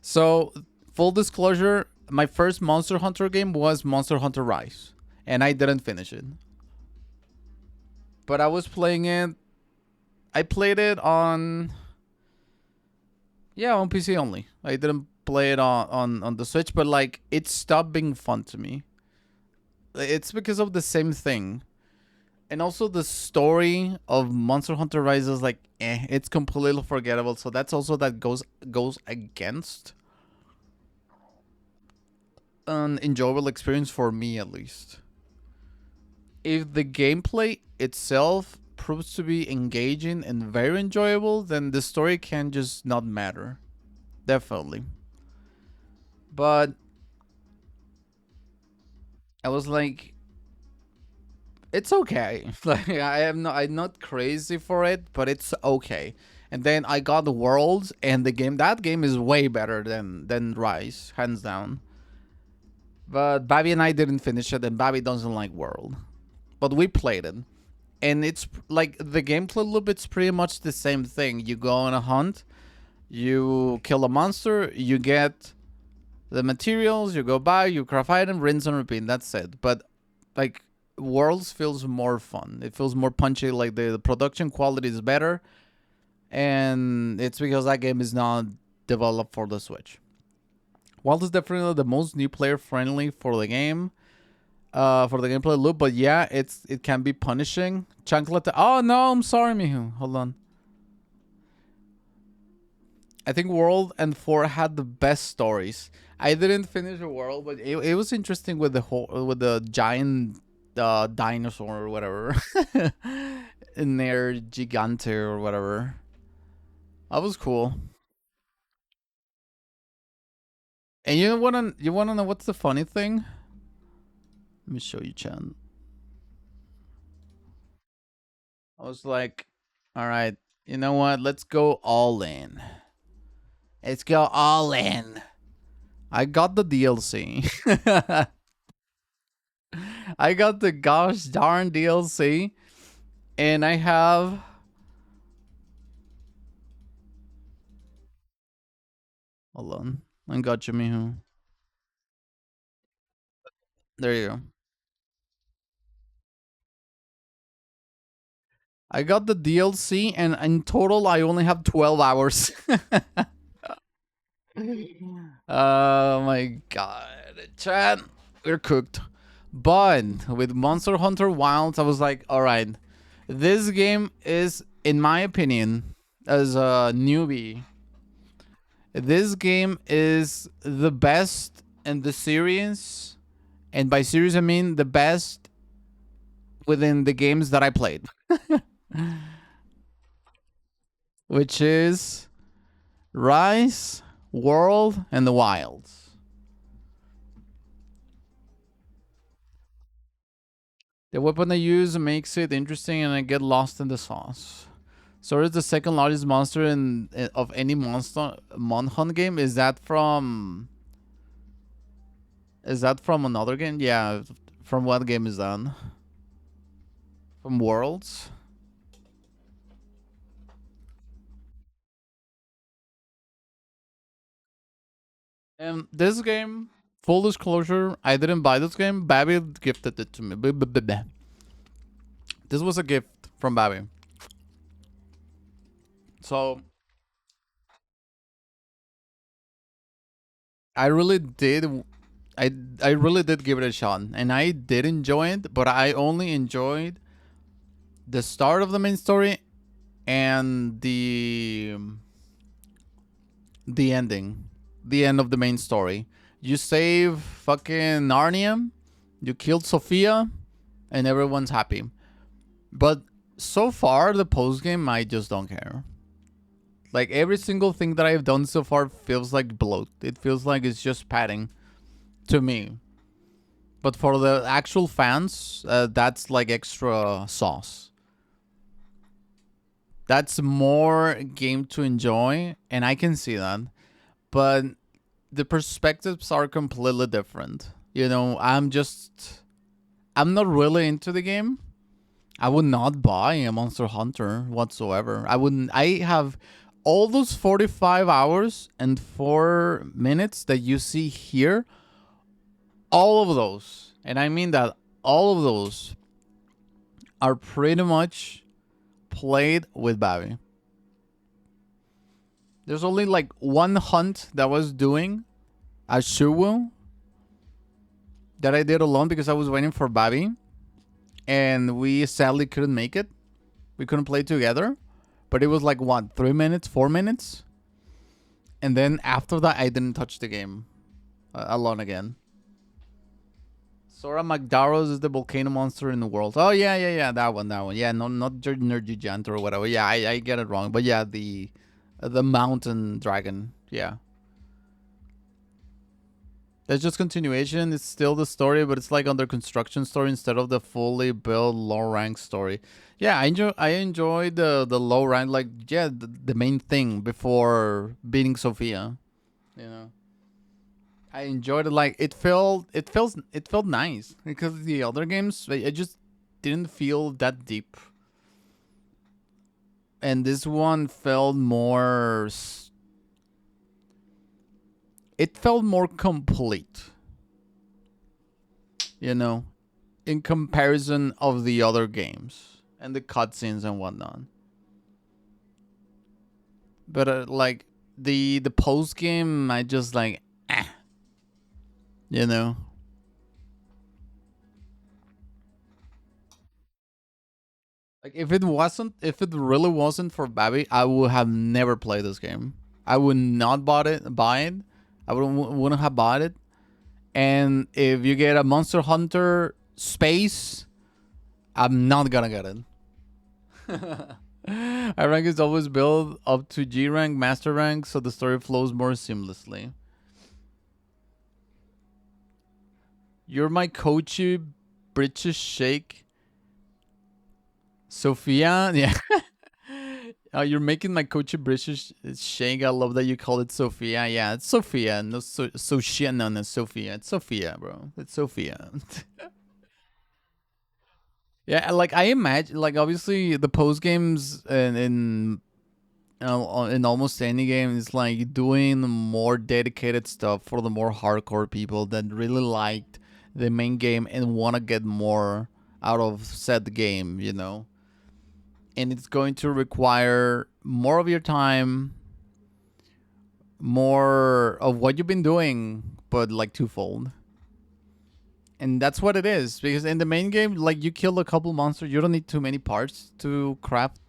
So, full disclosure, my first Monster Hunter game was Monster Hunter Rise, and I didn't finish it. But I was playing it. I played it on PC only. I didn't play it on the Switch, but like it stopped being fun to me. It's because of the same thing. And also the story of Monster Hunter Rise is like it's completely forgettable. So that's also that goes against an enjoyable experience for me, at least. If the gameplay itself proves to be engaging and very enjoyable, then the story can just not matter. Definitely. But I was like, it's okay. Like I'm not crazy for it, but it's okay. And then I got the Worlds, and that game is way better than Rise, hands down. But Babby and I didn't finish it, and Babby doesn't like World. But we played it. And it's like the gameplay loop, it's pretty much the same thing. You go on a hunt, you kill a monster, you get the materials, you go by, you craft item, rinse and repeat. That's it. But like Worlds feels more fun. It feels more punchy. Like the production quality is better, and it's because that game is not developed for the Switch. Worlds is definitely the most new player friendly for the game, for the gameplay loop. But yeah, it can be punishing. Chanclet. Oh no, I'm sorry, Mihu. Hold on. I think World and 4 had the best stories. I didn't finish the World, but it was interesting with the giant dinosaur or whatever. In there, Gigante or whatever. That was cool. And you wanna know what's the funny thing? Let me show you, Chan. I was like, all right, you know what? Let's go all in. Let's go all in. I got the DLC. I got the gosh darn DLC. And I have... Hold on. I got you, Mihu. There you go. I got the DLC, and in total, I only have 12 hours. Oh my god. Chat, we're cooked. But with Monster Hunter Wilds, I was like, alright, this game is, in my opinion, as a newbie, this game is the best in the series. And by series, I mean the best within the games that I played. Which is Rise, World, and the Wilds. The weapon I use makes it interesting, and I get lost in the sauce. Sora is the second largest monster of any Monhunt game. Is that from another game? Yeah. From what game is that? From Worlds? And this game, full disclosure, I didn't buy this game. Babby gifted it to me. This was a gift from Babby. So I really did. I really did give it a shot, and I did enjoy it. But I only enjoyed the start of the main story and the ending, the end of the main story. You save fucking Narnia, you killed Sophia, and everyone's happy. But so far, the post game, I just don't care. Like every single thing that I've done so far feels like bloat. It feels like it's just padding to me. But for the actual fans, that's like extra sauce. That's more game to enjoy, and I can see that. But the perspectives are completely different. You know, I'm not really into the game. I would not buy a Monster Hunter whatsoever. I wouldn't. I have all those 45 hours and 4 minutes that you see here. All of those, and I mean that all of those are pretty much played with Babby. There's only like one hunt that I was doing at Shuwu that I did alone because I was waiting for Babby. And we sadly couldn't make it. We couldn't play together. But it was like, what, 3 minutes, 4 minutes? And then after that, I didn't touch the game alone again. Sora Magdaros is the volcano monster in the world. Oh, yeah. That one. Yeah, no, not Nergigant or whatever. Yeah, I get it wrong. But yeah, the mountain dragon. Yeah. That's just continuation. It's still the story, but it's like under construction story instead of the fully built low rank story. Yeah, I enjoyed the low rank, like, yeah, the main thing before beating Sophia. You know, I enjoyed it. Like it felt nice because the other games I just didn't feel that deep, and this one felt more. It felt more complete, you know, in comparison of the other games and the cutscenes and whatnot. But like the post game, I just like, you know. Like if it really wasn't for Babby, I would have never played this game. I would not buy it. I wouldn't have bought it. And if you get a Monster Hunter space, I'm not gonna get it. I rank is always built up to G rank, master rank, so the story flows more seamlessly. You're my Kochi British Shake. Sophia, yeah. You're making my Kochi British Shake. I love that you call it Sophia. Yeah, it's Sophia. No, Sophia. No, Sophia. It's Sophia, bro. It's Sophia. Yeah, like I imagine, like obviously the post games in almost any game is like doing more dedicated stuff for the more hardcore people that really liked the main game and want to get more out of said game, you know. And it's going to require more of your time, more of what you've been doing, but like twofold. And that's what it is, because in the main game, like you kill a couple monsters, you don't need too many parts to craft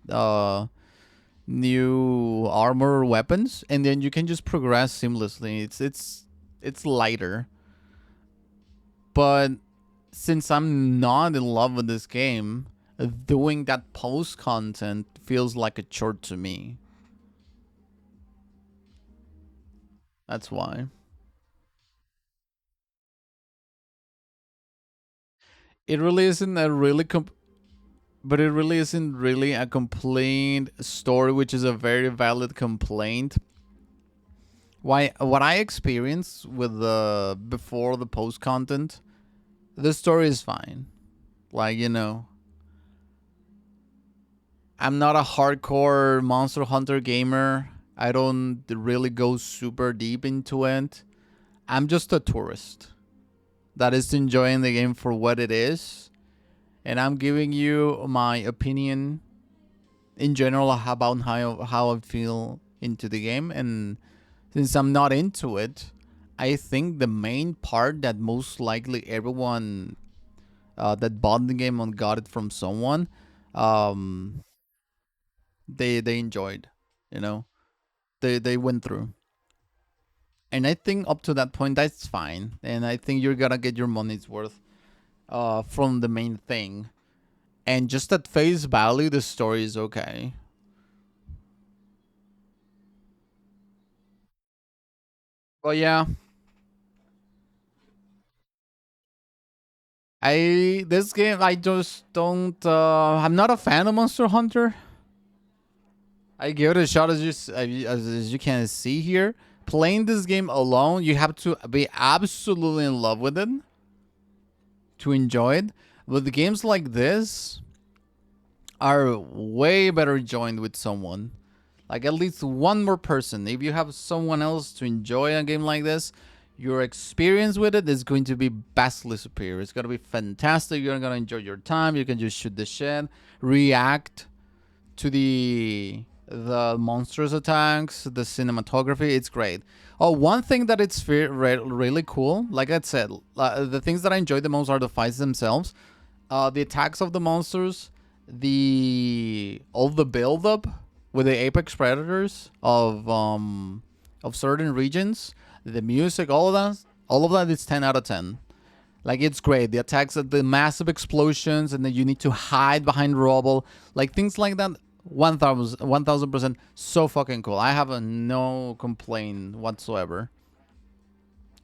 new armor or weapons, and then you can just progress seamlessly. It's lighter. But since I'm not in love with this game, doing that post content feels like a chore to me. That's why. It really isn't a really but it really isn't really a complaint story, which is a very valid complaint. Why? What I experienced with the before the post content, the story is fine. Like, you know, I'm not a hardcore Monster Hunter gamer. I don't really go super deep into it. I'm just a tourist that is enjoying the game for what it is. And I'm giving you my opinion in general about how I feel into the game. And since I'm not into it, I think the main part that most likely everyone that bought the game and got it from someone, they enjoyed, you know, they went through. And I think up to that point, that's fine. And I think you're gonna get your money's worth from the main thing. And just at face value, the story is okay. But yeah, this game I just don't. I'm not a fan of Monster Hunter. I give it a shot as you can see here. Playing this game alone, you have to be absolutely in love with it to enjoy it. With games like this, are way better joined with someone. Like at least one more person. If you have someone else to enjoy a game like this, your experience with it is going to be vastly superior. It's going to be fantastic. You're going to enjoy your time. You can just shoot the shit, react to the monsters attacks, the cinematography. It's great. Oh, one thing that it's really cool, like I said, the things that I enjoy the most are the fights themselves, the attacks of the monsters, all the build up with the apex predators of certain regions, the music, all of that is 10 out of 10. Like, it's great. The attacks, the massive explosions, and then you need to hide behind rubble, like things like that. 1000% so fucking cool. I have no complaint whatsoever.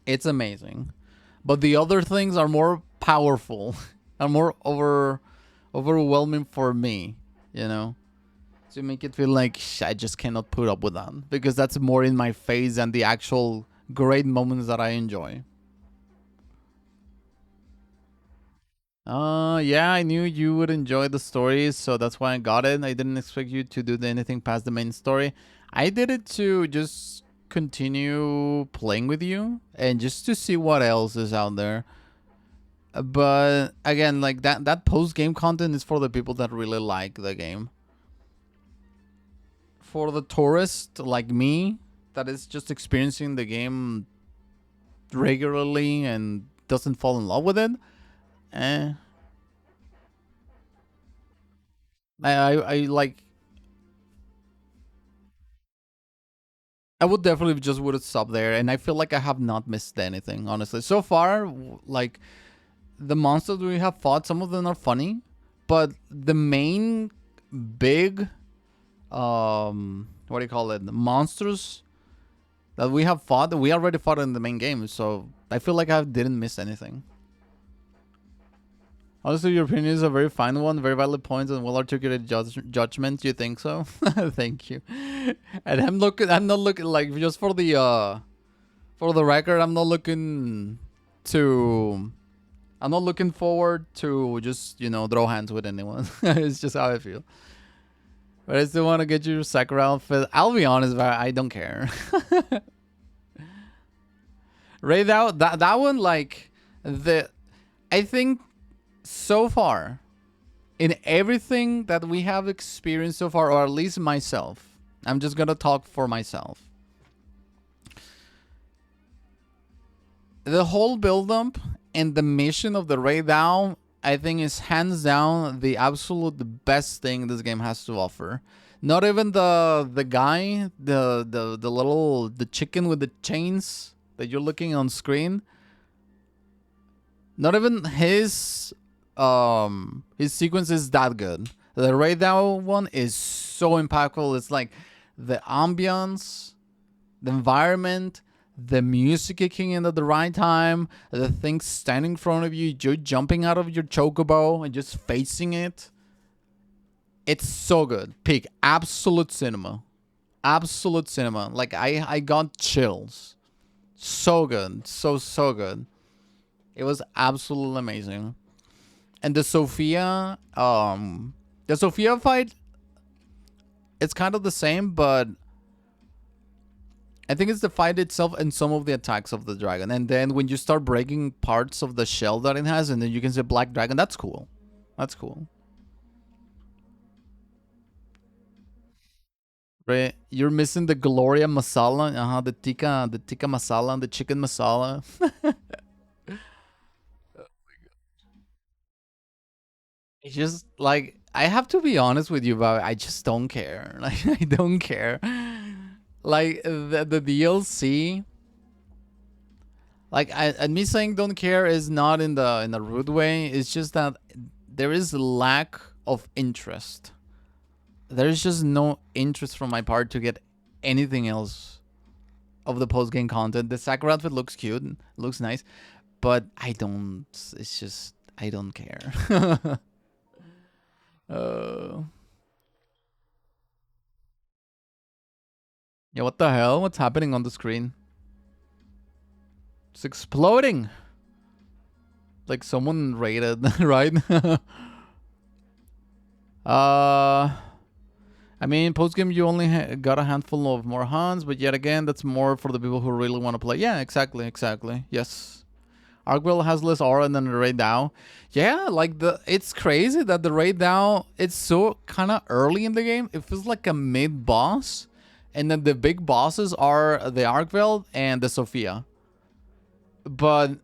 It's amazing. But the other things are more powerful and more overwhelming for me, you know, to make it feel like I just cannot put up with that, because that's more in my face than the actual great moments that I enjoy. Yeah, I knew you would enjoy the stories, so that's why I got it. I didn't expect you to do anything past the main story. I did it to just continue playing with you and just to see what else is out there. But again, like that post-game content is for the people that really like the game. For the tourist like me that is just experiencing the game regularly and doesn't fall in love with it, I like. I would definitely just would have stopped there, and I feel like I have not missed anything, honestly. So far, like the monsters we have fought, some of them are funny, but the main big what do you call it? Monsters that we have fought, we already fought in the main game, so I feel like I didn't miss anything. Honestly, your opinion is a very fine one, very valid points and well-articulated judgment. You think so? Thank you. And I'm not looking like, just for the record, I'm not looking forward to just, you know, throw hands with anyone. It's just how I feel. But I still want to get your Sakura outfit. I'll be honest, I don't care. Right now, that one, like, I think so far, in everything that we have experienced so far, or at least myself, I'm just gonna talk for myself. The whole build-up and the mission of the Raid Down, I think, is hands down the absolute best thing this game has to offer. Not even the guy, the chicken with the chains that you're looking on screen. Not even his sequence is that good. The Raid Down one is so impactful. It's like the ambience, the environment, the music kicking in at the right time, the thing standing in front of you, you're jumping out of your chocobo and just facing it. It's so good. Peak. Absolute cinema. Absolute cinema. Like, I got chills. So good. So good. It was absolutely amazing. And the Sophia fight, it's kind of the same, but I think it's the fight itself and some of the attacks of the dragon. And then when you start breaking parts of the shell that it has, and then you can see Black Dragon, that's cool. That's cool. Right? You're missing the Gloria masala, the tikka masala, the chicken masala. It's just like, I have to be honest with you, but I just don't care. Like, I don't care. Like the DLC. Like, and me saying don't care is not in a rude way. It's just that there is lack of interest. There's just no interest from my part to get anything else of the post game content. The Sakura outfit looks cute, looks nice, but I don't. It's just, I don't care. Yeah, what the hell? What's happening on the screen? It's exploding. Like someone raided, right? Uh, I mean, post game you only got a handful of more hunts, but yet again, that's more for the people who really want to play. Yeah, exactly. Yes. Argwell has less aura than the Raid Dow. Yeah, like it's crazy that the Raid Dow, it's so kind of early in the game. It feels like a mid boss, and then the big bosses are the Argwell and the Sophia. But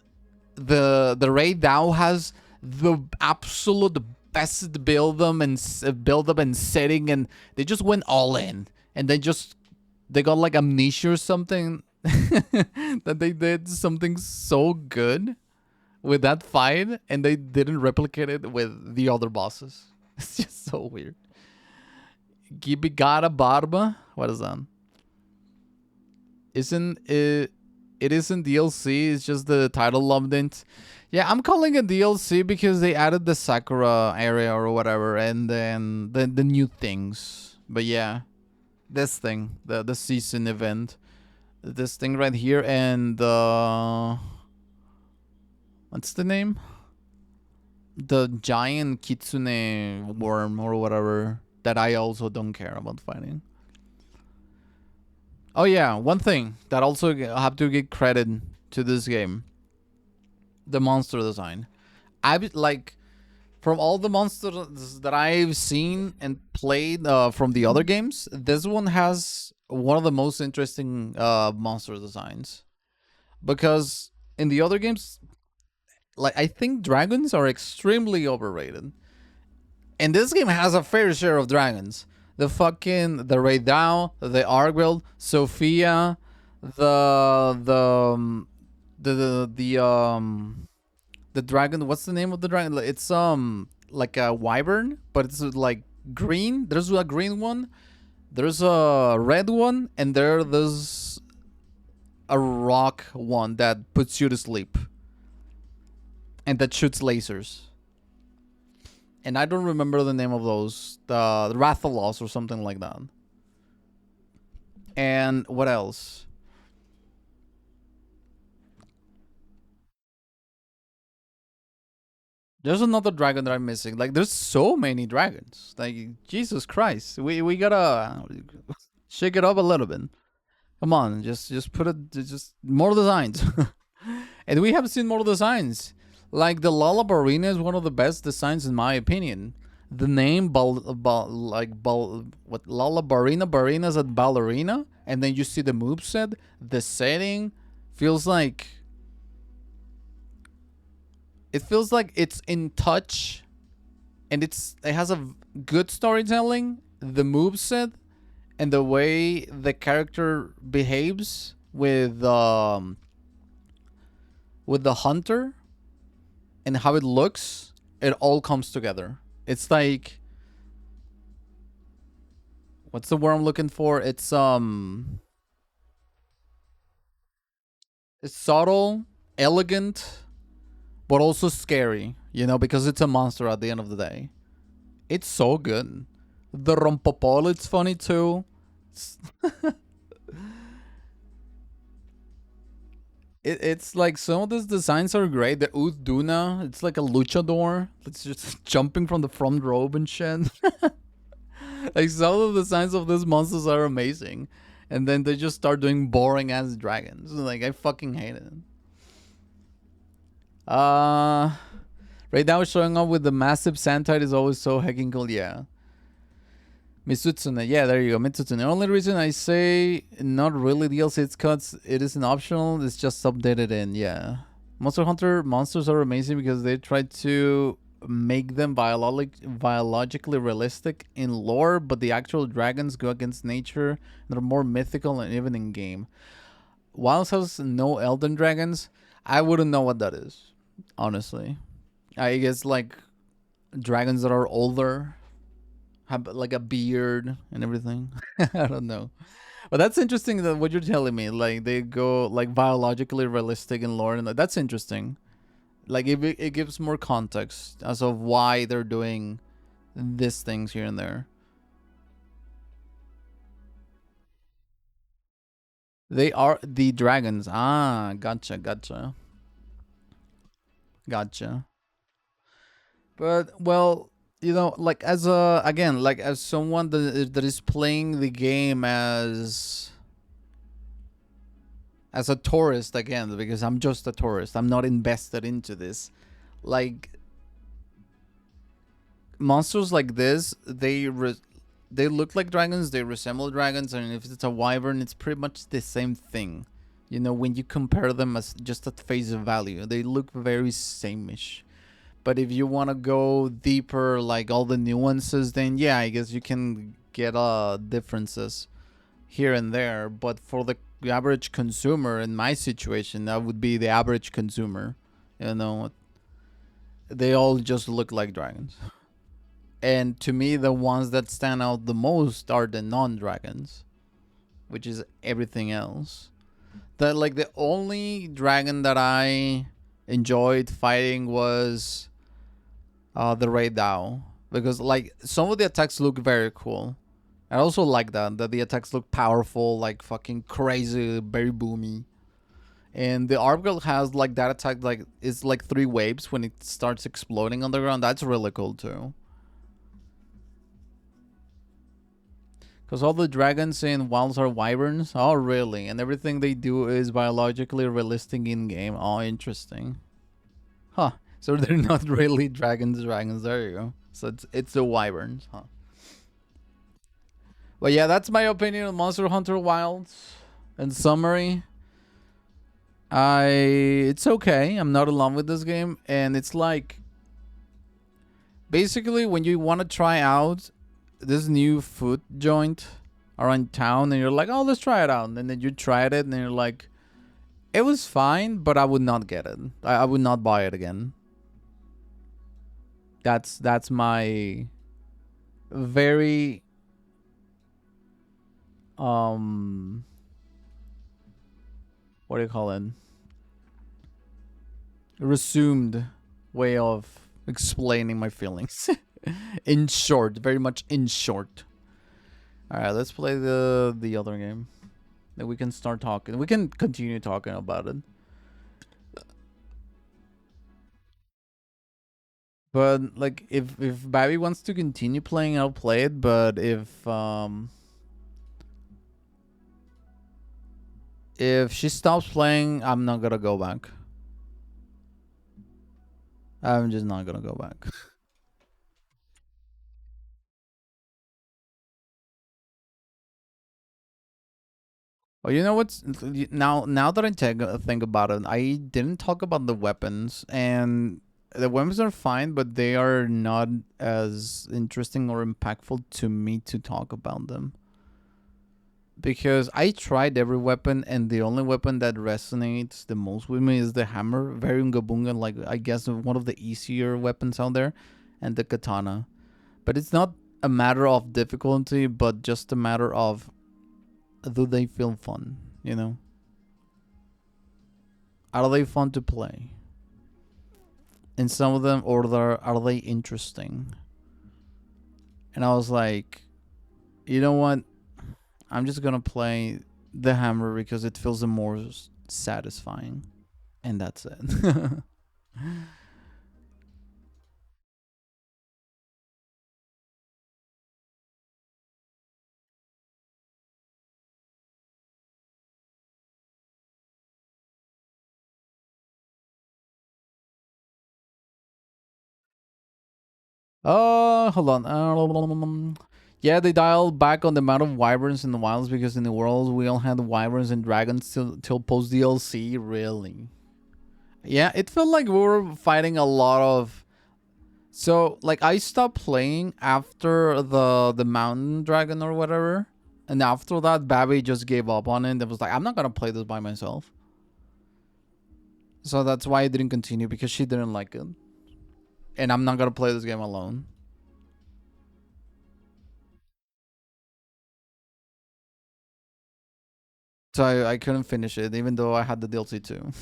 the Raid Dow has the absolute best build up and setting, and they just went all in, and they got like amnesia or something. That they did something so good with that fight, and they didn't replicate it with the other bosses. It's just so weird. Gibigata Barba? What is that? Isn't it? It isn't DLC. It's just the title loved it. Yeah, I'm calling it DLC because they added the Sakura area or whatever, and then the new things. But yeah, this thing, the season event. This thing right here, and what's the name? The giant kitsune worm or whatever that I also don't care about fighting. Oh yeah, one thing that also I have to give credit to this game. The monster design. I've like, from all the monsters that I've seen and played from the other games, this one has one of the most interesting monster designs, because in the other games, like, I think dragons are extremely overrated, and this game has a fair share of dragons. The Raid Dow, the Argwell, Sophia, the dragon. What's the name of the dragon? It's like a wyvern, but it's like green. There's a green one. There's a red one, and there's a rock one that puts you to sleep, and that shoots lasers. And I don't remember the name of those. The Rathalos or something like that. And what else? There's another dragon that I'm missing. Like, there's so many dragons. Like, Jesus Christ. We gotta shake it up a little bit. Come on, just put it, just more designs. And we have seen more designs. Like, the Lullabarina is one of the best designs in my opinion. The name Lullabarina, Barina is a ballerina, and then you see the moveset, the setting feels like, it feels like it's in touch, and it has a good storytelling, the moveset, and the way the character behaves with the hunter, and how it looks, it all comes together. It's like, what's the word I'm looking for? It's subtle, elegant, but also scary, you know, because it's a monster at the end of the day. It's so good. The Rompopol, it's funny too. It's like, some of these designs are great. The Uduna, it's like a luchador. It's just jumping from the front row and shit. Like, some of the designs of these monsters are amazing. And then they just start doing boring ass dragons. Like, I fucking hate it. Right now showing up with the massive Sandtide is always so hecking cool, yeah. Mitsutsune, yeah, there you go, Mitsutsune. The only reason I say not really DLC, it's cuts, it isn't optional, it's just updated in, yeah. Monster Hunter monsters are amazing because they try to make them biologically realistic in lore, but the actual dragons go against nature. They're more mythical and even in game. Wilds has no Elden Dragons. I wouldn't know what that is, honestly. I guess like dragons that are older, have like a beard and everything. I don't know. But that's interesting that what you're telling me. Like, they go like biologically realistic in lore, and that's interesting. Like, it gives more context as of why they're doing these things here and there. They are the dragons. Ah, gotcha. But, well, you know, like as a again, like as someone that is playing the game as a tourist again, because I'm just a tourist. I'm not invested into this. Like monsters like this, they look like dragons, they resemble dragons, and if it's a wyvern, it's pretty much the same thing. You know, when you compare them as just at face value, they look very sameish. But if you want to go deeper, like all the nuances, then yeah, I guess you can get differences here and there. But for the average consumer, in my situation, that would be the average consumer. You know, they all just look like dragons. And to me, the ones that stand out the most are the non-dragons, which is everything else. The only dragon that I enjoyed fighting was the Ray Dao, because like some of the attacks look very cool. I also like that the attacks look powerful, like fucking crazy, very boomy. And the Argyle has like that attack, like it's like 3 waves when it starts exploding on the ground. That's really cool too. Because all the dragons in Wilds are wyverns. Oh, really? And everything they do is biologically realistic in game. Oh, interesting. Huh. So they're not really dragons. There you go. So it's the wyverns, huh? But yeah, that's my opinion on Monster Hunter Wilds. In summary, it's okay. I'm not in love with this game, and it's like basically when you want to try out this new food joint around town, and you're like, oh, let's try it out, and then you tried it, and you're like, it was fine, but I would not get it. I would not buy it again. That's my very what do you call it? Resumed way of explaining my feelings. In short, very much in short. All right, let's play the other game. Then we can start talking. We can continue talking about it. But like, if Babby wants to continue playing, I'll play it. But if she stops playing, I'm not gonna go back. I'm just not gonna go back. Oh, you know what's now that I think about it, I didn't talk about the weapons, and the weapons are fine, but they are not as interesting or impactful to me to talk about them. Because I tried every weapon, and the only weapon that resonates the most with me is the hammer. Very Unga Bunga, like I guess one of the easier weapons out there, and the katana. But it's not a matter of difficulty, but just a matter of, do they feel fun, you know? Are they fun to play? And some of them, or are they interesting? And I was like, you know what? I'm just gonna play the hammer because it feels the more satisfying. And that's it. Hold on. Yeah, they dialed back on the amount of wyverns in the wilds because in the world we all had wyverns and dragons till post DLC. Really? Yeah, it felt like we were fighting a lot of. So like I stopped playing after the mountain dragon or whatever, and after that, Babby just gave up on it. It was like, I'm not gonna play this by myself. So that's why I didn't continue, because she didn't like it, and I'm not gonna play this game alone. So I couldn't finish it, even though I had the DLC too.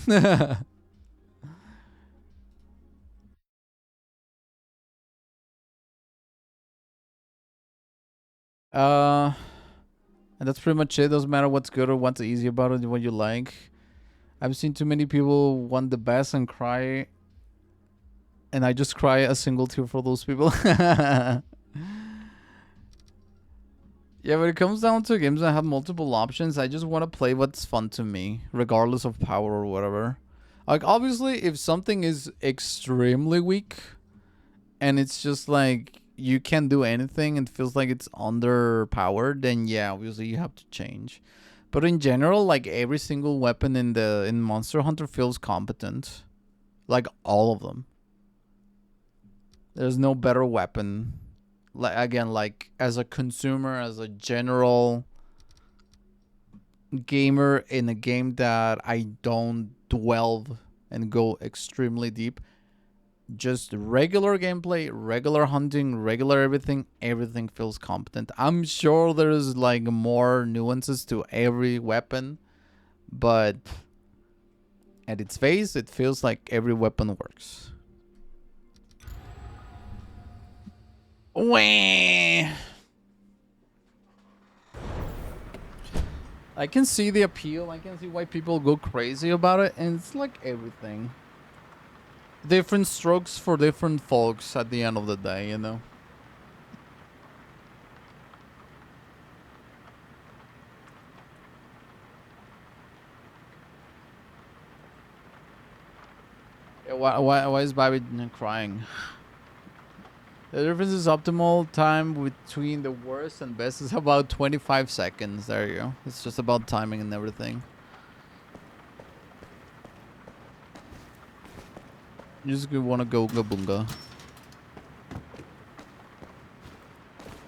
And that's pretty much it. Doesn't matter what's good or what's easy about it, what you like. I've seen too many people want the best and cry and I just cry a single tear for those people. Yeah, when it comes down to games that have multiple options, I just want to play what's fun to me, regardless of power or whatever. Like, obviously, if something is extremely weak, and it's just like, you can't do anything and feels like it's underpowered, then yeah, obviously you have to change. But in general, like, every single weapon in Monster Hunter feels competent. Like, all of them. There's no better weapon. Like, again, like, as a consumer, as a general gamer in a game that I don't delve and go extremely deep, just regular gameplay, regular hunting, regular everything feels competent. I'm sure there's like more nuances to every weapon, but at its face, it feels like every weapon works. Wah! I can see the appeal. I can see why people go crazy about it, and it's like everything. Different strokes for different folks at the end of the day, you know? Yeah, why is Bobby crying? The difference is optimal time between the worst and best is about 25 seconds. There you go. It's just about timing and everything. You just want to go Bunga.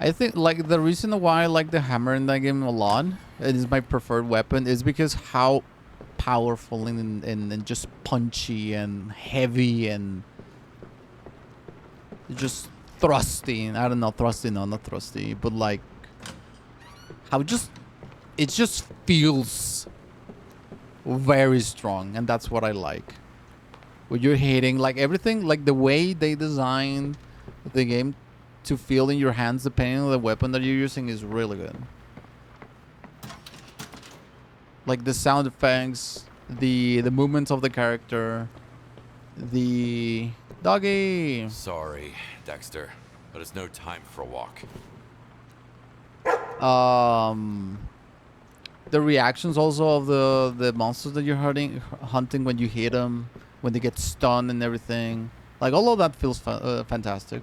I think like the reason why I like the hammer in that game a lot, it is my preferred weapon, is because how powerful and just punchy and heavy and just thrusty. I don't know, thrusty, no, not thrusty, but like how it just feels very strong, and that's what I like. When you're hitting, like everything, like the way they designed the game to feel in your hands depending on the weapon that you're using is really good. Like the sound effects, the movements of the character, the doggy. Sorry, Dexter, but it's no time for a walk. The reactions also of the monsters that you're hunting when you hit them, when they get stunned and everything. Like all of that feels fantastic.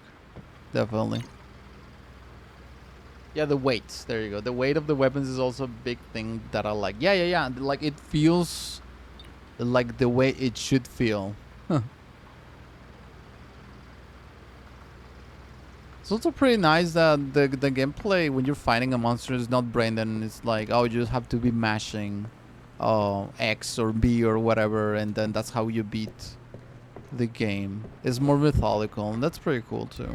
Definitely. Yeah, the weight. There you go. The weight of the weapons is also a big thing that I like. Yeah. Like it feels like the way it should feel. It's also pretty nice that the gameplay when you're fighting a monster is not brain dead, and it's like, oh, you just have to be mashing X or B or whatever, and then that's how you beat the game. It's more methodical, and that's pretty cool too.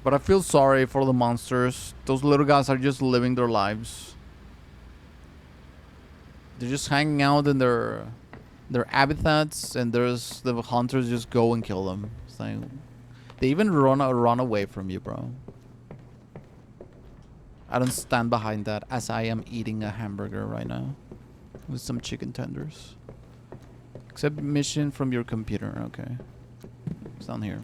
But I feel sorry for the monsters. Those little guys are just living their lives. They're just hanging out in their habitats, and there's the hunters just go and kill them. It's like, they even run away from you, bro. I don't stand behind that, as I am eating a hamburger right now with some chicken tenders. Accept mission from your computer. Okay, it's down here.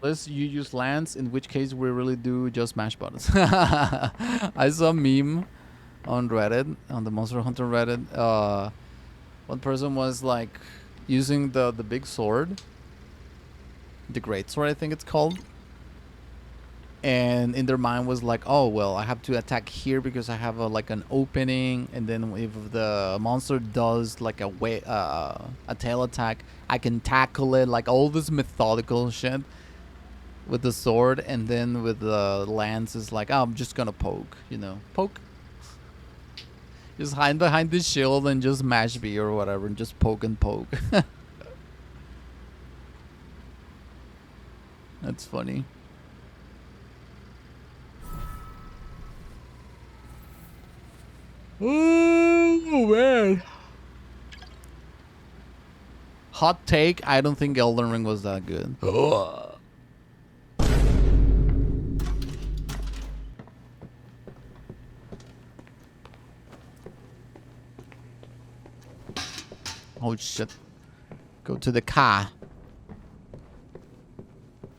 Unless you use Lance, in which case we really do just mash buttons. I saw a meme on Reddit, on the Monster Hunter Reddit. One person was like using the big sword, the great sword, I think it's called, and in their mind was like, oh well, I have to attack here because I have like an opening, and then if the monster does like a tail attack, I can tackle it. Like all this methodical shit with the sword, and then with the lance is like, oh, I'm just gonna poke, you know, poke. Just hide behind the shield and just mash B or whatever, and just poke and poke. That's funny. Oh man. Hot take, I don't think Elden Ring was that good. Oh shit. Go to the car.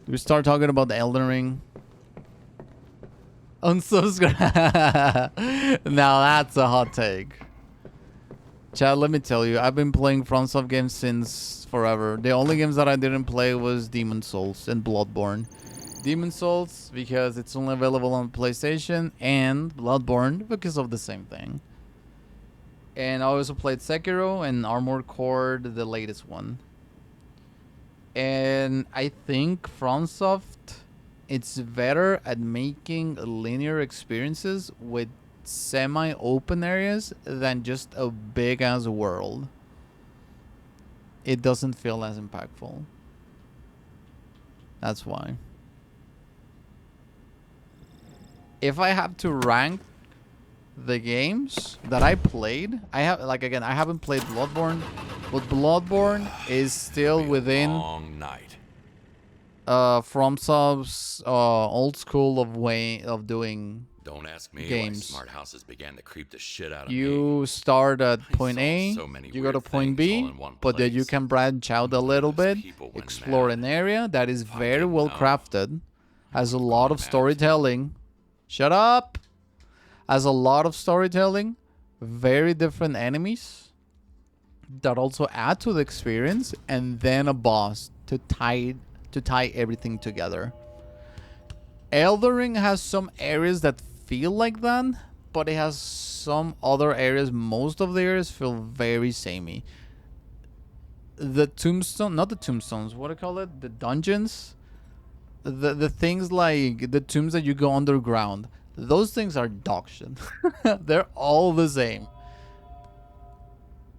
Do we start talking about the Elden Ring? Unsubscribe. Now that's a hot take. Chad, let me tell you, I've been playing FromSoft games since forever. The only games that I didn't play was Demon Souls and Bloodborne. Demon Souls because it's only available on PlayStation, and Bloodborne because of the same thing. And I also played Sekiro and Armored Core, the latest one. And I think FromSoft, it's better at making linear experiences with semi-open areas than just a big-ass world. It doesn't feel as impactful. That's why. If I have to rank the games that I played, I haven't played Bloodborne, but Bloodborne is still within Long night. FromSoft's old school of way of doing. Don't ask me games. why smart houses began to creep the shit out of me. You start at point saw A, so many you go to weird point things B, all in one but then you place. can branch out a little Those bit, people went explore mad. an area that is If I very didn't well know, crafted, has a lot of mad too. storytelling. Shut up! Has a lot of storytelling, very different enemies that also add to the experience, and then a boss to tie everything together. Elden Ring has some areas that feel like that, but it has some other areas. Most of the areas feel very samey. The tombstone, not the tombstones, what do you call it? The dungeons, the things like the tombs that you go underground. Those things are dog shit. They're all the same.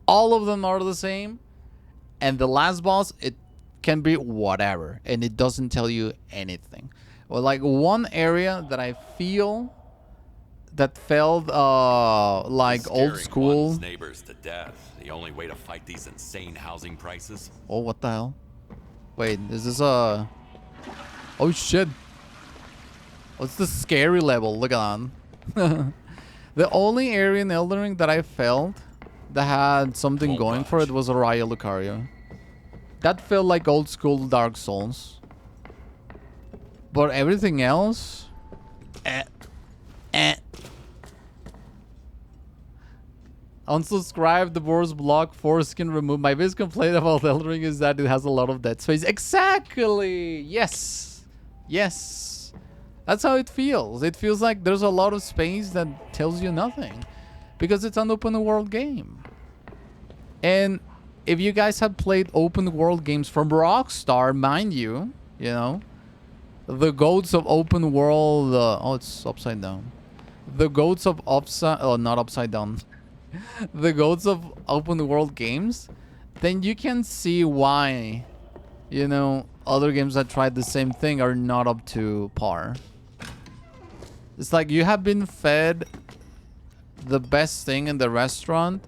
All of them are the same. And the last boss, it can be whatever. And it doesn't tell you anything. Well, like one area that I feel that felt like old Scaring school. one's neighbors to death. The only way to fight these insane housing prices. Oh, what the hell? Wait, is this a... Oh, shit. What's the scary level? Look on. The only area in Elden Ring that I felt that had something Won't going for budge. it was Araya Lucario. That felt like old school Dark Souls. But everything else... Unsubscribe, divorce, block, foreskin, remove. My biggest complaint about Elden Ring is that it has a lot of dead space. Exactly! Yes! Yes! That's how it feels. It feels like there's a lot of space that tells you nothing. Because it's an open world game. And if you guys have played open world games from Rockstar, mind you, you know, the goats of open world... oh, it's upside down. The goats of upside... Oh, not upside down. The goats of open world games, then you can see why, you know, other games that tried the same thing are not up to par. It's like you have been fed the best thing in the restaurant,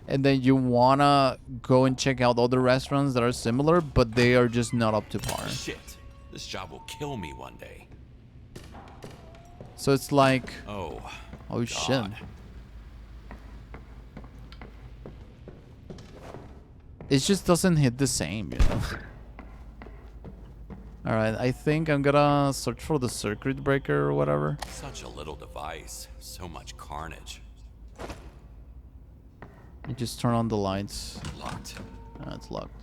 and then you wanna go and check out other restaurants that are similar, but they are just not up to par. Shit. This job will kill me one day. So it's like, Oh shit. God. It just doesn't hit the same, you know. Alright, I think I'm gonna search for the circuit breaker or whatever. Such a little device. So much carnage. You just turn on the lights. Locked. It's locked.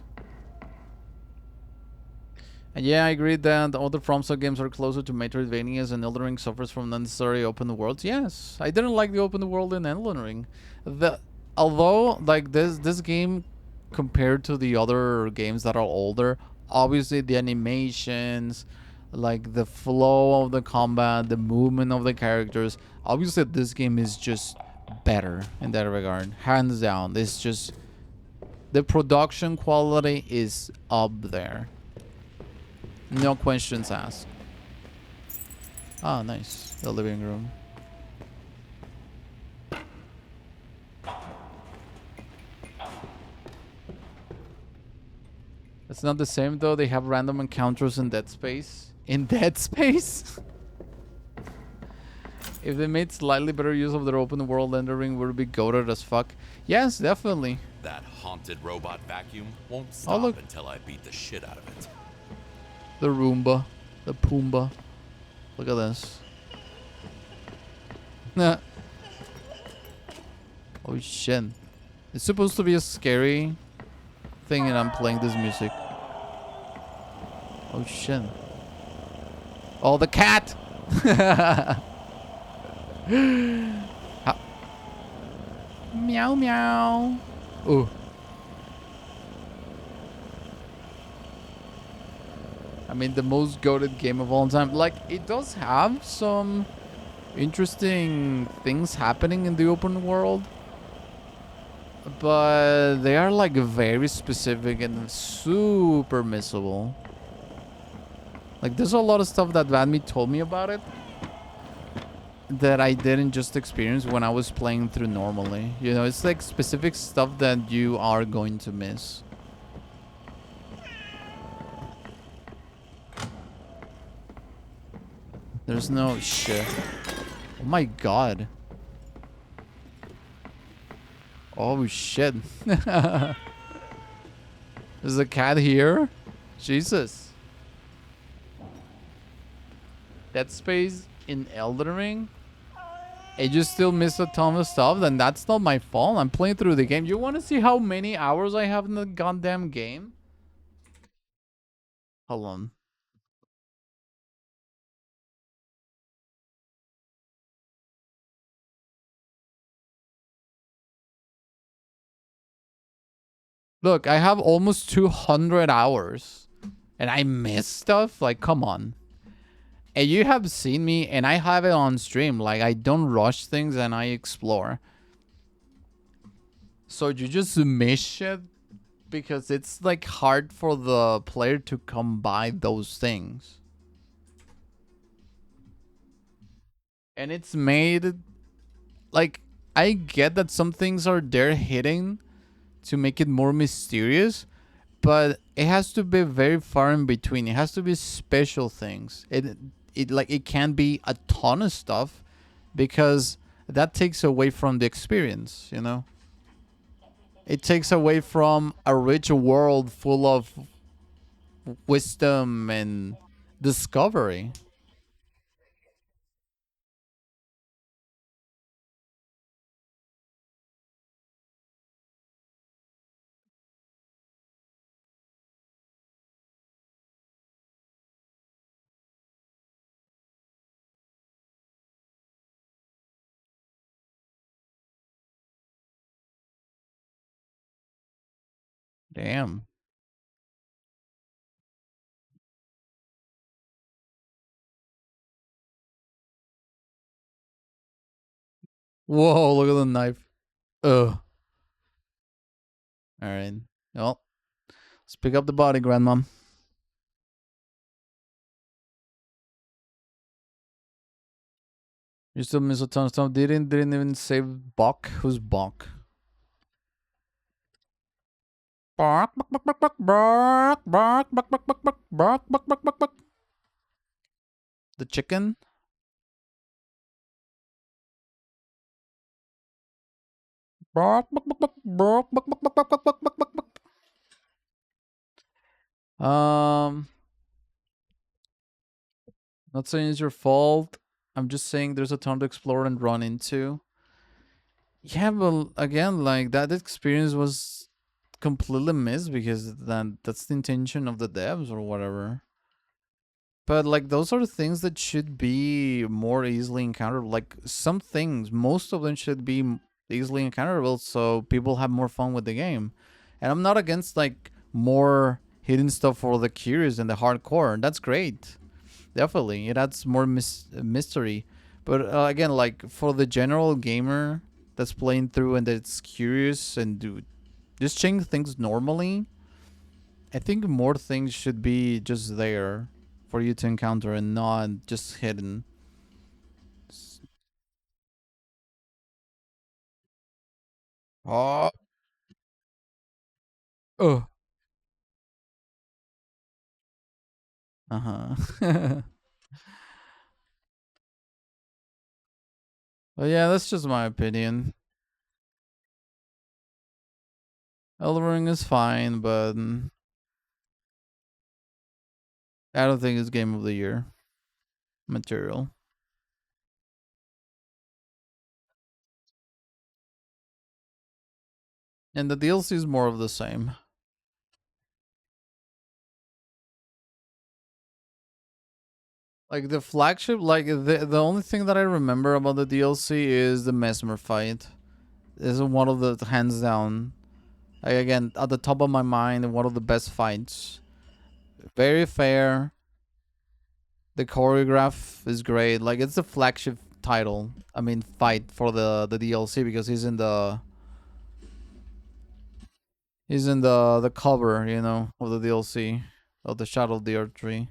And yeah, I agree that the other FromSoft games are closer to Metroidvanias, and Elden Ring suffers from unnecessary open worlds. Yes, I didn't like the open world in Elden Ring. Although like this game, compared to the other games that are older, obviously the animations, like the flow of the combat, the movement of the characters, obviously this game is just better in that regard, hands down. It's just the production quality is up there, no questions asked. Ah, nice, the living room. It's not the same though. They have random encounters in Dead Space. In Dead Space? If they made slightly better use of their open world, Elden Ring would be goated as fuck. Yes, definitely. That haunted robot vacuum won't Oh, stop look. until I beat the shit out of it. The Roomba. The Pumbaa. Look at this. Nah. Oh shit. It's supposed to be a scary thing and I'm playing this music. Oh shit. Oh, the cat! Ha- Meow meow. Ooh. I mean, the most goated game of all time. Like, it does have some interesting things happening in the open world, but they are like very specific and super missable. Like, there's a lot of stuff that Vadme told me about it that I didn't just experience when I was playing through normally. You know, it's like specific stuff that you are going to miss. There's no shit. Oh my god. Oh shit. There's a cat here? Jesus. Dead Space in Elden Ring? And you still miss a ton of stuff? Then that's not my fault. I'm playing through the game. You want to see how many hours I have in the goddamn game? Hold on. Look, I have almost 200 hours. And I miss stuff? Like, come on. And you have seen me, and I have it on stream. Like, I don't rush things and I explore. So you just miss shit because it's like hard for the player to come by those things. And it's made like, I get that some things are there hidden to make it more mysterious, but it has to be very far in between. It has to be special things. It can't be a ton of stuff because that takes away from the experience, you know? It takes away from a rich world full of wisdom and discovery. Damn. Whoa, look at the knife. Ugh. Alright. Well, let's pick up the body, Grandmom. You still miss a ton of stuff. Didn't even save Bok. Who's Bok? Bark, bark, bark, bark, bark, bark, bark, bark, bark, bark, bark, bark, bark, bark, bark. The chicken? Bark, bark, bark, bark, bark, bark, bark, bark, bark, bark, bark, bark, bark. Not saying it's your fault. I'm just saying there's a ton to explore and run into. Yeah, but again, like that experience was completely missed because that's the intention of the devs or whatever. But like those are things that should be more easily encountered. Like some things, most of them should be easily encounterable so people have more fun with the game. And I'm not against like more hidden stuff for the curious and the hardcore. That's great. Definitely, it adds more mystery. But again, like for the general gamer that's playing through and that's curious and just change things normally, I think more things should be just there for you to encounter and not just hidden. Oh. Oh. Uh-huh. But yeah, that's just my opinion. Elden Ring is fine, but I don't think it's Game of the Year material. And the DLC is more of the same. Like the flagship, like the only thing that I remember about the DLC is the Mesmer fight. This is one of the hands down. Like again, at the top of my mind, one of the best fights. Very fair. The choreograph is great. Like it's the flagship title. I mean, fight for the DLC because he's in the cover, you know, of the DLC of the Shadow of the Erdtree.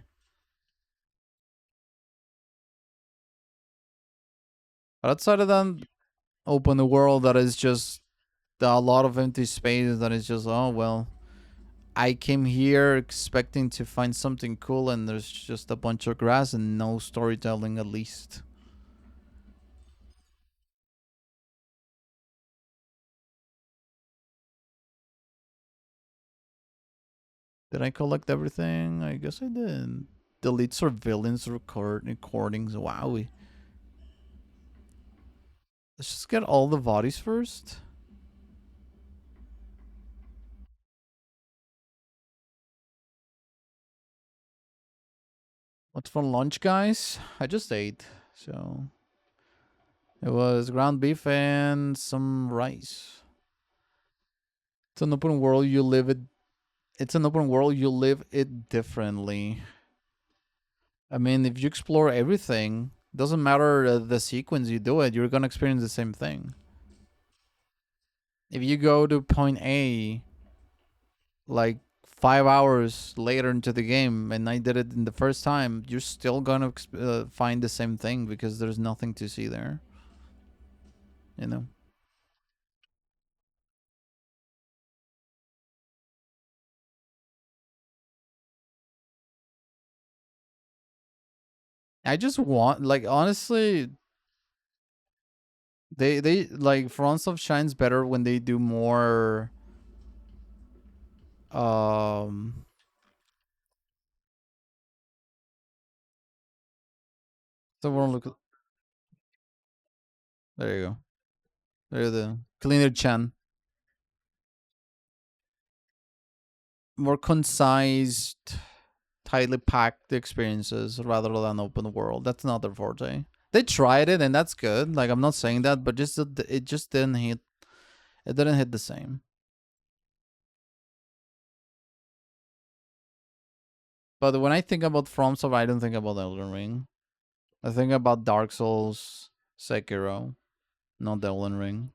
But outside of that, open the world that is just a lot of empty space that is just, oh well, I came here expecting to find something cool and there's just a bunch of grass and no storytelling at least. Did I collect everything? I guess I did. Delete surveillance recordings. Wow. Let's just get all the bodies first. What's for lunch, guys? I just ate, so it was ground beef and some rice. It's an open world. You live it. It's an open world. You live it differently. I mean, if you explore everything, doesn't matter the sequence you do it. You're gonna experience the same thing. If you go to point A, like 5 hours later into the game, and I did it in the first time, you're still gonna find the same thing because there's nothing to see there. You know. I just want, like, honestly, they like FromSoft shines better when they do more so we'll look. There you go. There the cleaner chan. More concise, tightly packed experiences rather than open world. That's not their forte. They tried it and that's good. Like I'm not saying that, but just it just didn't hit. It didn't hit the same. But when I think about FromSoft, I don't think about Elden Ring. I think about Dark Souls, Sekiro, not Elden Ring.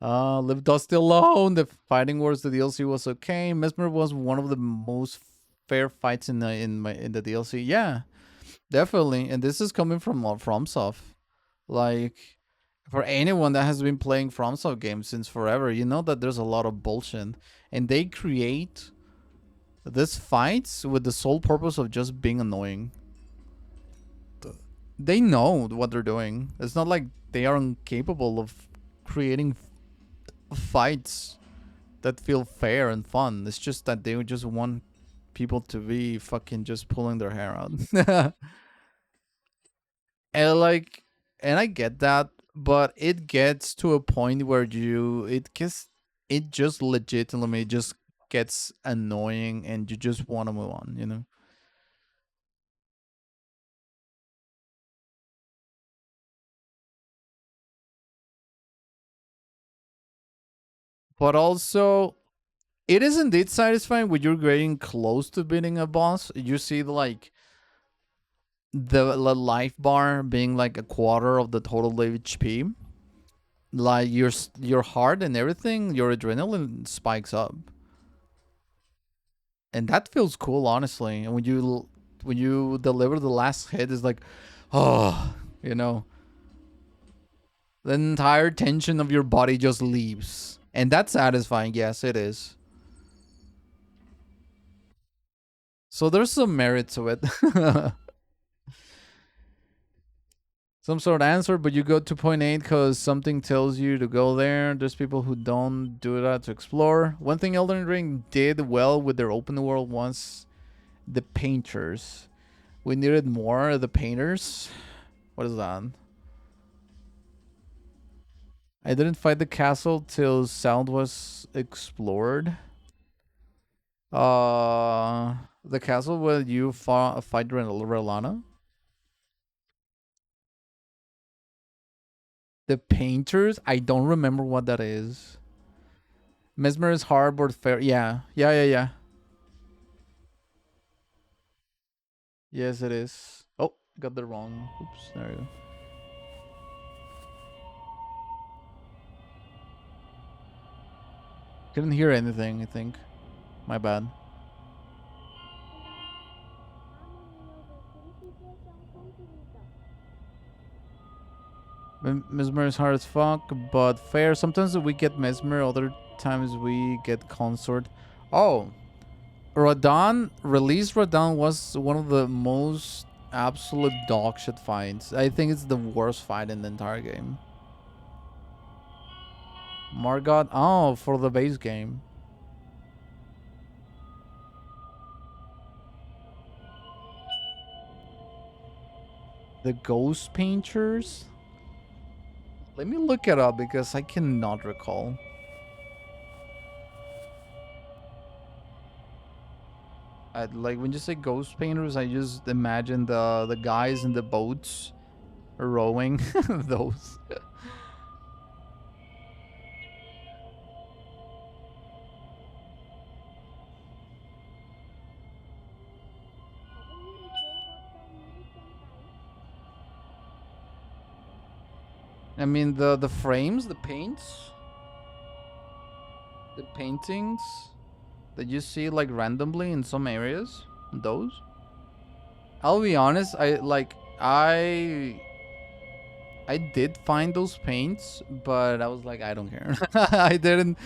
Live Dusty Alone. The fighting wars, the DLC was okay. Mesmer was one of the most fair fights in the DLC. Yeah, definitely. And this is coming from FromSoft. Like for anyone that has been playing FromSoft games since forever, you know that there's a lot of bullshit, and they create these fights with the sole purpose of just being annoying. They know what they're doing. It's not like they are incapable of creating fights that feel fair and fun. It's just that they just want people to be fucking just pulling their hair out. and like, and I get that, but it gets to a point where it just legitimately just gets annoying and you just want to move on, you know? But also, it is indeed satisfying when you're getting close to beating a boss. You see, like, the life bar being like a quarter of the total HP. Like, your heart and everything, your adrenaline spikes up. And that feels cool, honestly. And when you deliver the last hit, it's like, oh, you know. The entire tension of your body just leaves. And that's satisfying. Yes, it is. So there's some merit to it. Some sort of answer, but you go to point 8 because something tells you to go there. There's people who don't do that to explore. One thing Elden Ring did well with their open world was the painters. We needed more of the painters. What is that? I didn't fight the castle till Sound was explored. The castle where you fight Relana. The painters? I don't remember what that is. Mesmer is hardboard fair. Yeah. Yeah. Yes, it is. Oh, got the wrong. Oops, there you go. Couldn't hear anything, I think. My bad. Mesmer is hard as fuck, but fair. Sometimes we get Mesmer, other times we get Consort. Oh, Radahn, release Radahn was one of the most absolute dog shit fights. I think it's the worst fight in the entire game. Margot, oh, for the base game. The Ghost Painters? Let me look it up because I cannot recall. Like when you say Ghost Painters, I just imagine the guys in the boats rowing. Those. I mean the frames, the paints, the paintings that you see like randomly in some areas, those. I'll be honest, I did find those paints, but I was like, I don't care. I didn't.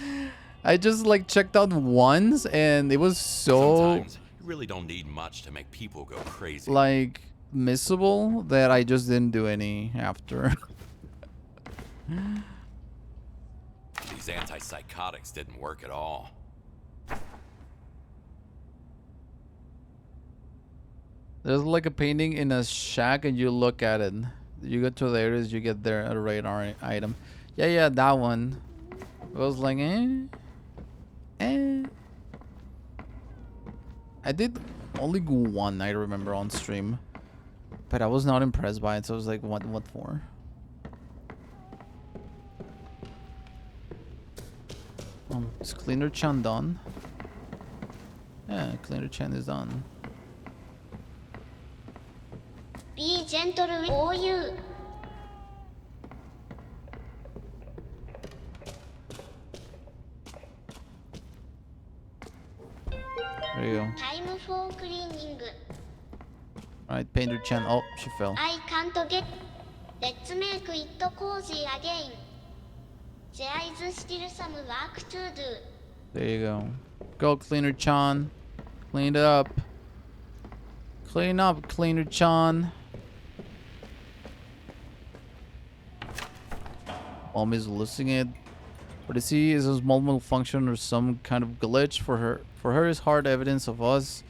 I just like checked out once, and it was so Sometimes you really don't need much to make people go crazy. like missable that I just didn't do any after. These antipsychotics didn't work at all. There's like a painting in a shack, and you look at it. You go to the areas, you get there a radar item. Yeah, that one. I was like, eh. I did only one, I remember, on stream, but I was not impressed by it. So I was like, what for? Is Cleaner Chan done? Yeah, Cleaner Chan is done. Be gentle with all you. There you go. Time for cleaning. Alright, Painter Chan. Oh, she fell. I can't get. Let's make it cozy again. There is still some work to do. There you go. Go, Cleaner Chan. Clean it up. Clean up, Cleaner Chan. Mom is listening it. What I see is a small malfunction or some kind of glitch for her. For her is hard evidence of us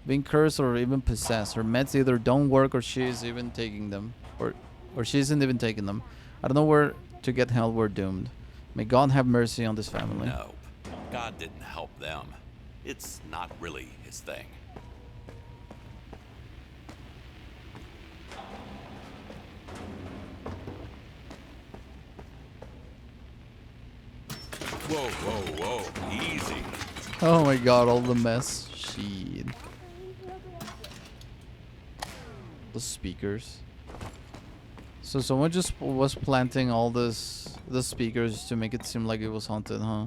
being cursed or even possessed. Her meds either don't work or she is even taking them. Or she isn't even taking them. I don't know where to get help. We're doomed. May God have mercy on this family. No, God didn't help them. It's not really his thing. Whoa, easy. Oh my god, all the mess. Shit. The speakers. So someone just was planting all the speakers to make it seem like it was haunted, huh?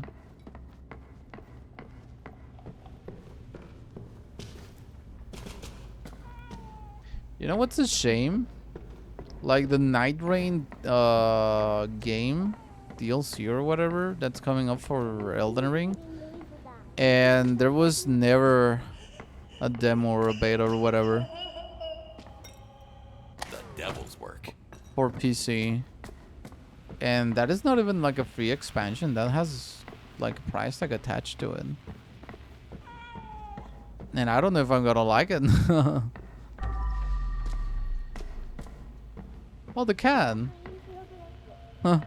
You know what's a shame? like the Night Rain game DLC or whatever that's coming up for Elden Ring, and there was never a demo or a beta or whatever The devil's work. for PC, and that is not even like a free expansion. That has like a price tag attached to it, and I don't know if I'm gonna like it. Oh, the cat. Huh.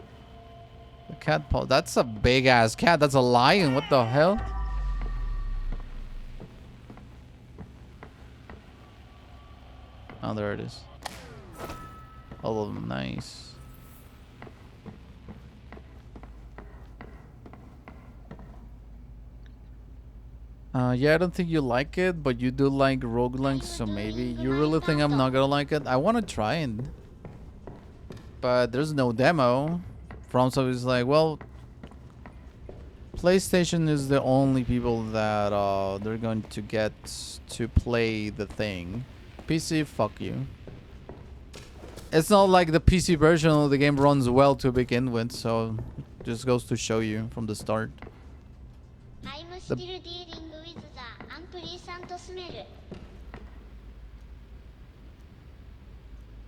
The cat paw. That's a big ass cat. That's a lion. What the hell? Oh, there it is. All of them nice. Yeah, I don't think you like it, but you do like roguelikes, so maybe you really think I'm not gonna like it. I want to try it, but there's no demo. FromSoft is like, well, PlayStation is the only people that they're going to get to play the thing. PC, fuck you. It's not like the PC version of the game runs well to begin with, so just goes to show you from the start. I'm still dealing with the unpleasant smell.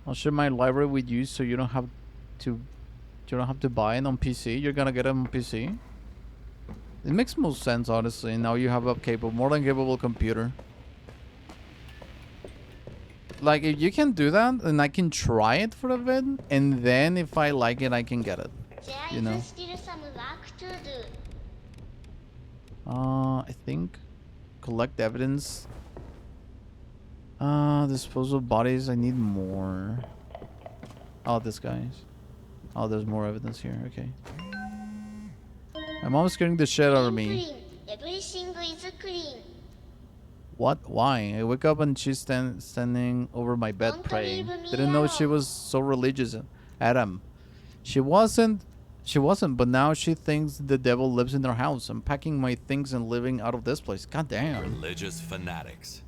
I'll share my library with you, so you don't have to buy it on PC. You're gonna get it on PC. It makes most sense, honestly. Now you have a more than capable computer. Like, if you can do that, then I can try it for a bit, and then if I like it, I can get it. There You know. is still some work to do. I think collect evidence. Dispose of bodies. I need more. Oh, this guy's. Oh, there's more evidence here. Okay. My mom's scaring the shit out of me. Clean. Everything is clean. What? Why? I wake up and she's standing over my bed Don't praying. leave me Didn't know she alone. was so religious. Adam. She wasn't, but now she thinks the devil lives in her house. I'm packing my things and living out of this place. God damn. Religious fanatics.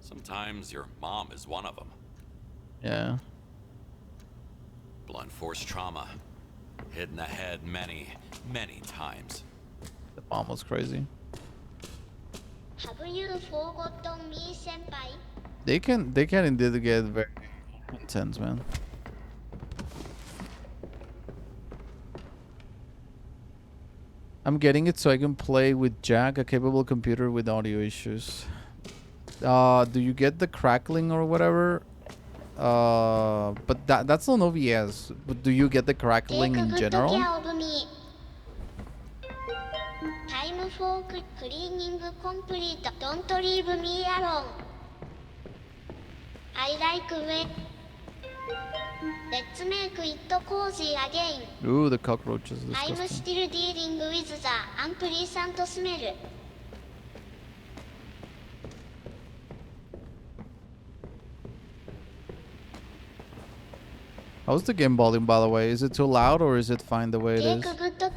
Sometimes your mom is one of them. Yeah. Blunt force trauma. Hit in the head many, many times. The mom was crazy. Have you forgotten me, senpai? They can indeed get very intense, man. I'm getting it so I can play with Jack, a capable computer with audio issues. Do you get the crackling or whatever? But that's on OBS. But do you get the crackling Take in good general? care of me. Time for cleaning complete. Don't leave me alone. I like when. Let's make it cozy again. Ooh, the cockroach is I'm disgusting. still dealing with the unpleasant smell. How's the game volume, by the way? Is it too loud or is it fine the way it Take is? good.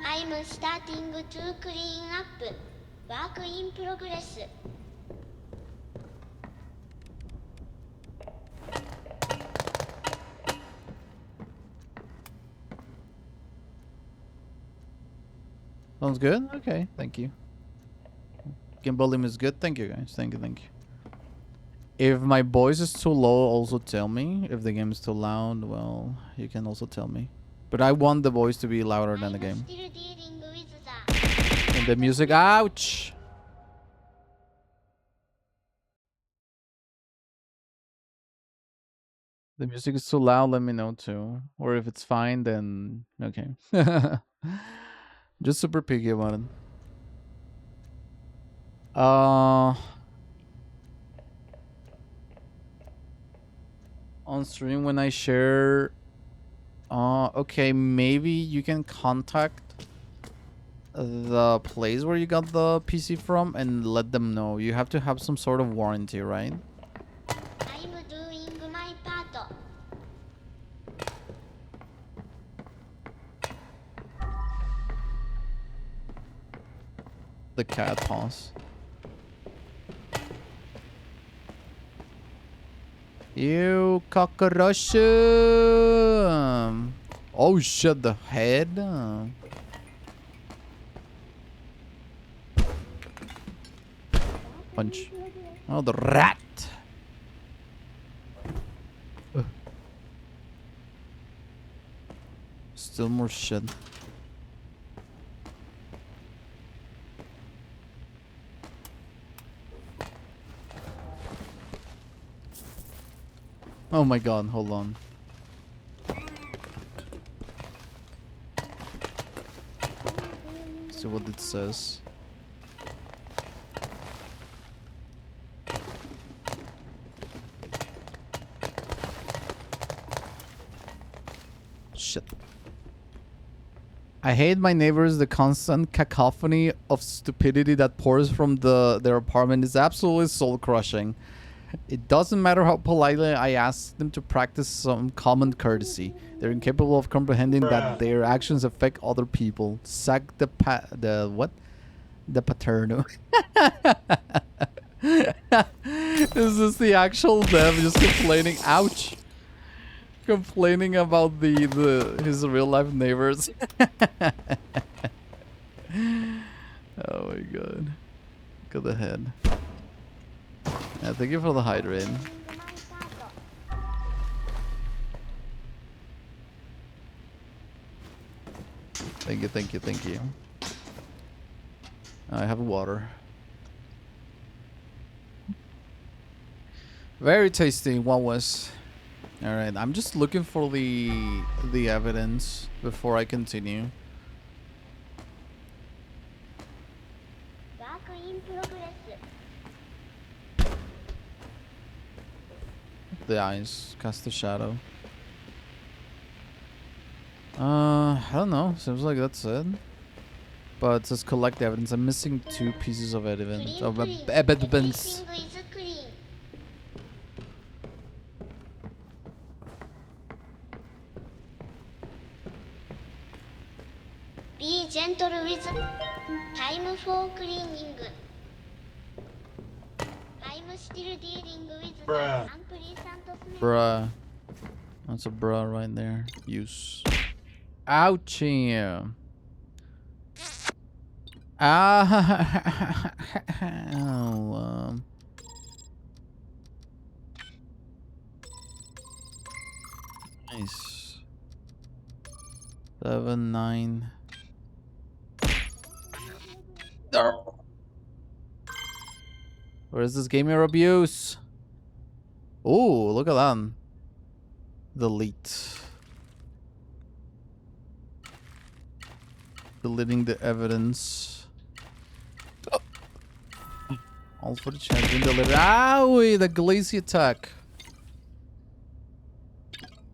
I'm starting to clean up. Work in progress. Sounds good? Okay, thank you. Game volume is good. Thank you, guys. Thank you, thank you. If my voice is too low, also tell me. If the game is too loud, well, you can also tell me. But I want the voice to be louder than the game. Still dealing with the. And the music, ouch! The music is too loud, let me know too. Or if it's fine, then okay. Just super picky about it. On stream when I share, okay, maybe you can contact the place where you got the PC from and let them know. You have to have some sort of warranty, right? I'm doing my part. The cat paws. You cockroach. Oh shit, the head. Punch. Oh, the rat. Still more shit. Oh my god, hold on. See what it says. Shit. I hate my neighbors. The constant cacophony of stupidity that pours from their apartment is absolutely soul-crushing. It doesn't matter how politely I ask them to practice some common courtesy. They're incapable of comprehending that their actions affect other people. Sack the paterno. This is the actual dev just complaining. Ouch. Complaining about his real life neighbors. Oh my god. Look at the head. Yeah, thank you for the hydrate. Thank you, thank you, thank you. I have water. Very tasty. What was? All right, I'm just looking for the evidence before I continue. Work in progress. The eyes cast a shadow. I don't know. Seems like that's it. But it says collect evidence. I'm missing 2 pieces of evidence. Of evidence. Everything is clean. Be gentle with time for cleaning. I'm still dealing with the unpleasant smell. Bruh. That's a bruh right there. Use. Ouchie. Ah. Oh, nice. 7, 9. Where is this gamer abuse? Oh, look at that. Delete. Deleting the evidence. Oh. All footage has been deleted. Owie, the glacy attack.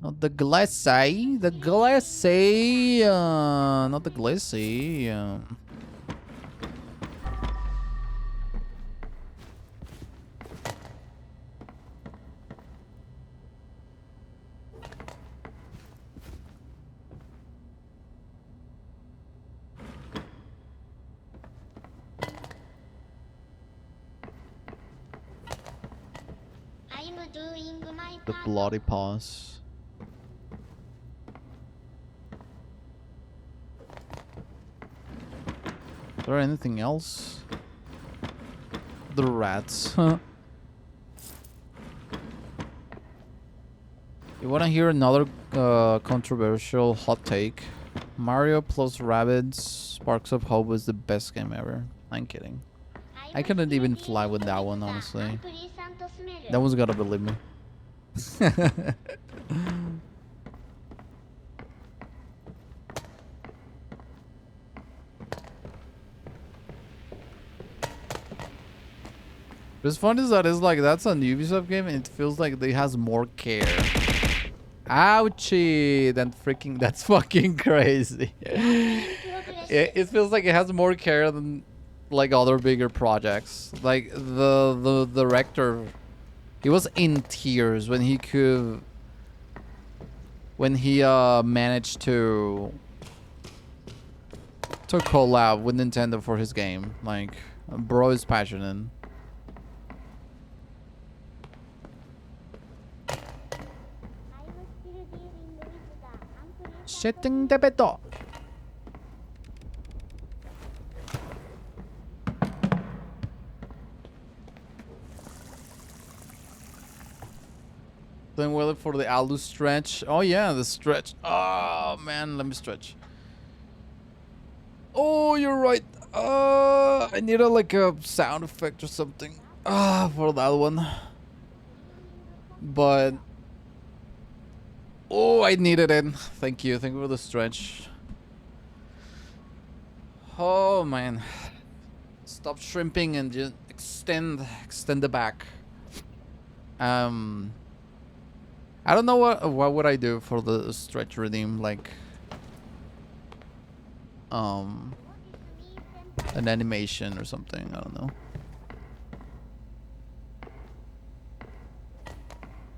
Not the glacy. The glacy. Not the glacy. I'm doing my The part. bloody paws. Is there anything else? The rats. You wanna hear another controversial hot take? Mario plus Rabbids Sparks of Hope was the best game ever. I'm kidding. I couldn't even fly with that one, honestly. That one's gotta believe me. What's fun is that it's like that's a Ubisoft game and it feels like they has more care. Ouchie! Than freaking that's fucking crazy. It feels like it has more care than like other bigger projects. Like the director, he was in tears when he managed to collab with Nintendo for his game. Like, bro is passionate. Shitting the bed. Then waiting for the Alu stretch. Oh yeah, the stretch. Oh man, let me stretch. Oh, you're right. I need like a sound effect or something. For that one. But oh, I needed it. Thank you for the stretch. Oh man, stop shrimping and just extend the back. I don't know what would I do for the stretch redeem, like an animation or something. I don't know.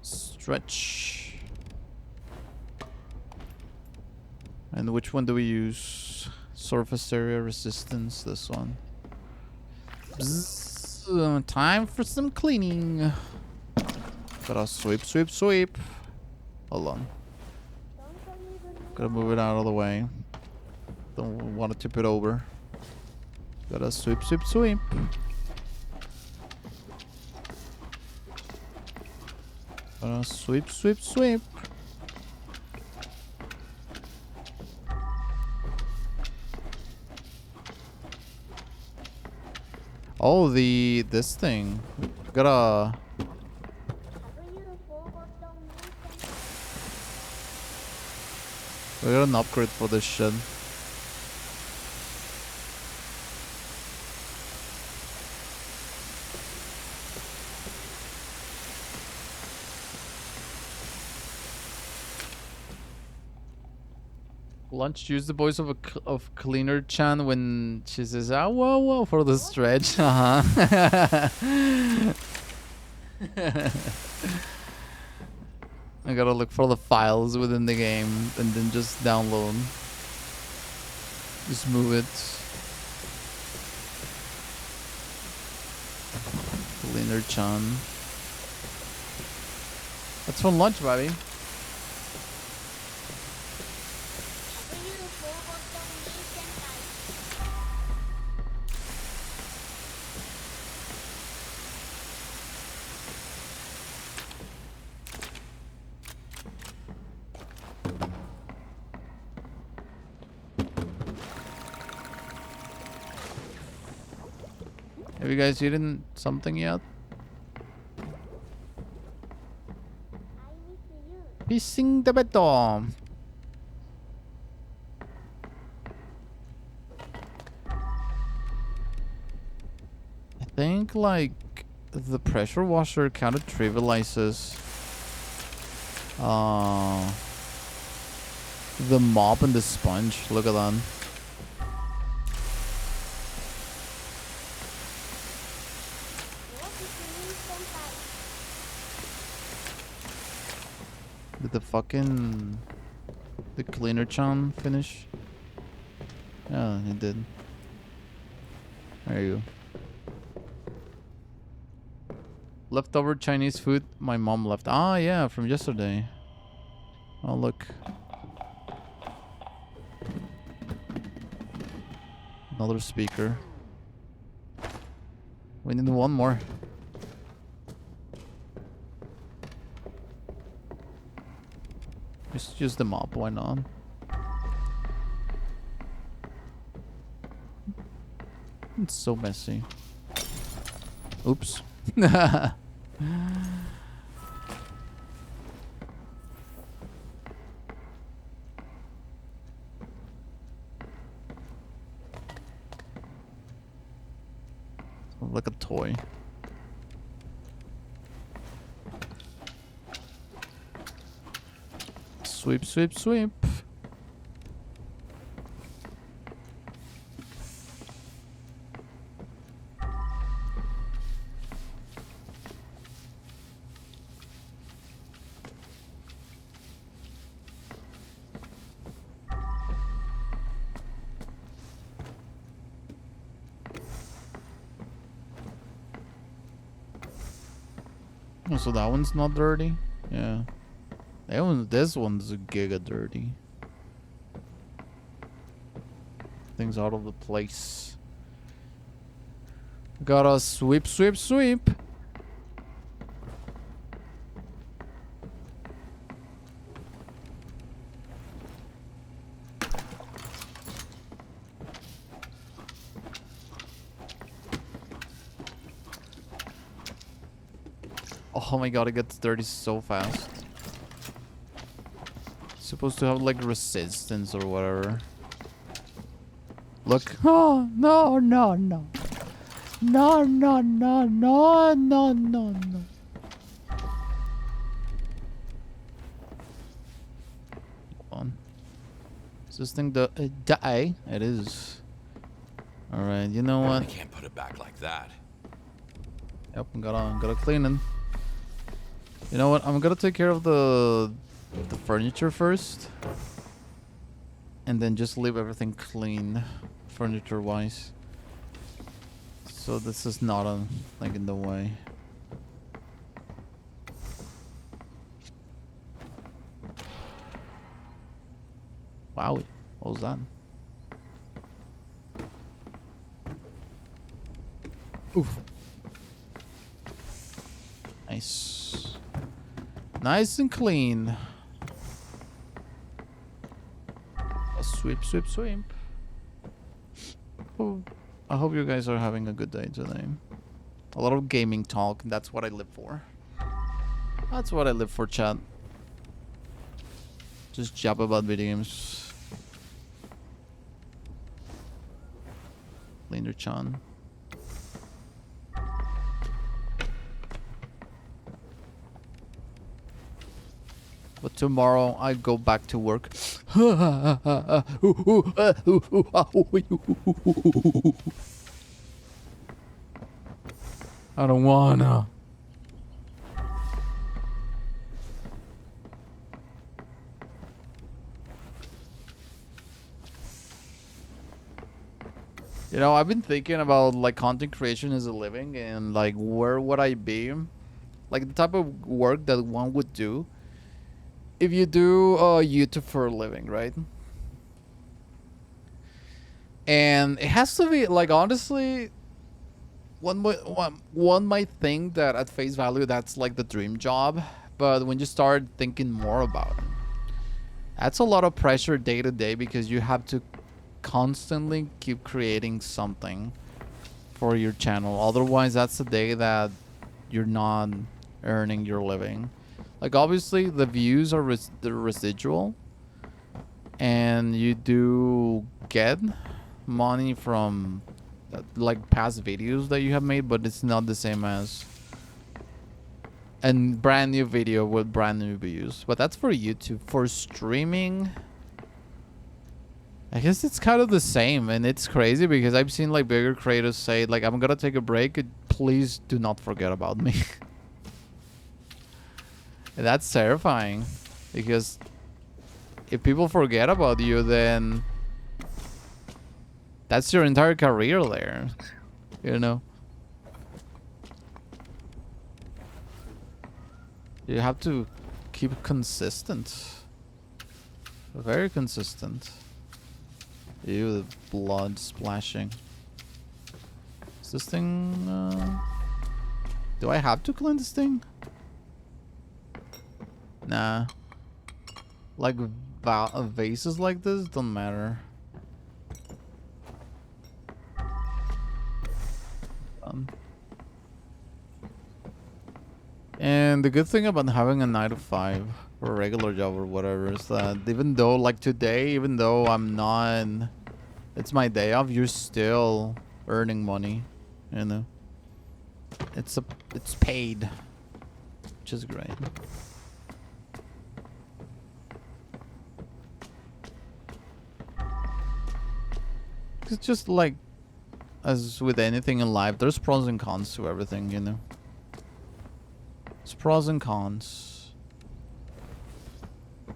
Stretch. And which one do we use? Surface area resistance. This one. Bzz, time for some cleaning. Gotta sweep. Hold on. Gotta move it out of the way. Don't want to tip it over. Gotta sweep. Gotta sweep. Oh, this thing. Gotta. We got an upgrade for this shit. Lunch, use the voice of Cleaner Chan when she says "ah whoa" for the stretch. I gotta look for the files within the game and then just download. Just move it. Cleaner Chan. That's from lunch, buddy. Have you guys eaten something yet? Pissing the bed. I think like the pressure washer kind of trivializes the mop and the sponge. Look at that. Did the Cleaner Chan finish? Yeah, he did. There you go. Leftover Chinese food my mom left. Ah, yeah, from yesterday. Oh, look. Another speaker. We need one more. Just use the mop, why not? It's so messy. Oops. Like a toy. Sweep. Oh, so that one's not dirty? Yeah. This one's giga dirty. Things out of the place. Gotta sweep, sweep, sweep. Oh my god, it gets dirty so fast. It's supposed to have like resistance or whatever. Look. Oh, no, no, no. No, no, no, no, no, no, no. On. Is this thing die? It is. Alright, you know I what? can't put it back like that. Yep, I'm gotta clean it. You know what? I'm gonna take care of the furniture first. And then just leave everything clean, furniture-wise. So this is not like in the way. Wow, what was that? Oof. Nice. Nice and clean. Sweep, sweep, sweep. Oh, I hope you guys are having a good day today. A lot of gaming talk, that's what I live for. That's what I live for, chat. Just jab about video games. Linder-chan. But tomorrow I go back to work. I don't wanna. You know, I've been thinking about like content creation as a living and like where would I be? Like the type of work that one would do if you do YouTube for a living, right? And it has to be like honestly, one might think that at face value that's like the dream job, but when you start thinking more about it, that's a lot of pressure day to day because you have to constantly keep creating something for your channel. Otherwise, that's the day that you're not earning your living. Like obviously the views are the residual and you do get money from like past videos that you have made, but it's not the same as a brand new video with brand new views. But that's for YouTube. For streaming, I guess it's kind of the same, and it's crazy because I've seen like bigger creators say like, I'm gonna take a break, please do not forget about me. And that's terrifying because if people forget about you, then that's your entire career there, you know. You have to keep consistent, very consistent. Ew, the blood splashing. Is this thing do I have to clean this thing? Nah. Like vases like this don't matter. And the good thing about having a 9 to 5 or a regular job or whatever is that even though like today, even though I'm not, it's my day off, you're still earning money, you know. It's paid, which is great. It's just like, as with anything in life, there's pros and cons to everything, you know. It's pros and cons. I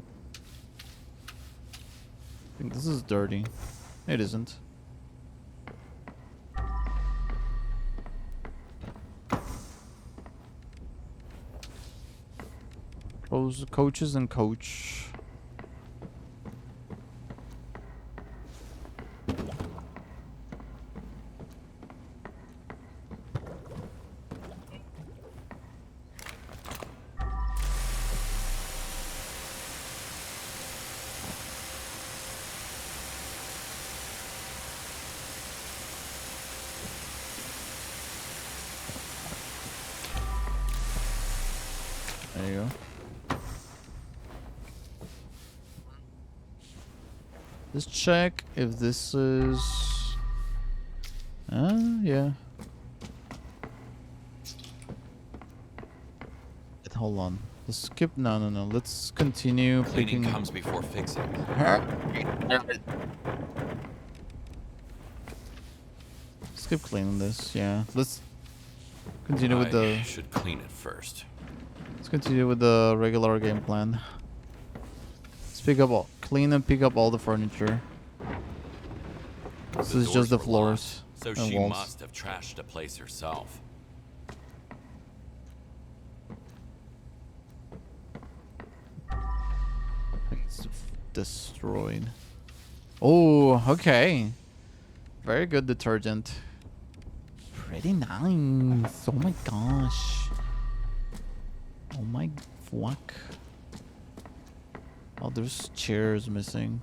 think this is dirty. It isn't. Pros, coaches and coach. Let's check if this is... yeah. Hold on. Let's skip. No. Let's continue Cleaning picking. comes before fixing. Skip cleaning this. Yeah. Let's continue with the. I should clean it first. Let's continue with the regular game plan. Let's pick up all, clean and pick up all the furniture. This is doors just the were floors locked, so and she walls. must have trashed the place herself. It's destroyed. Oh, okay. Very good detergent. Pretty nice. Oh my gosh. Oh my fuck. Oh, there's chairs missing.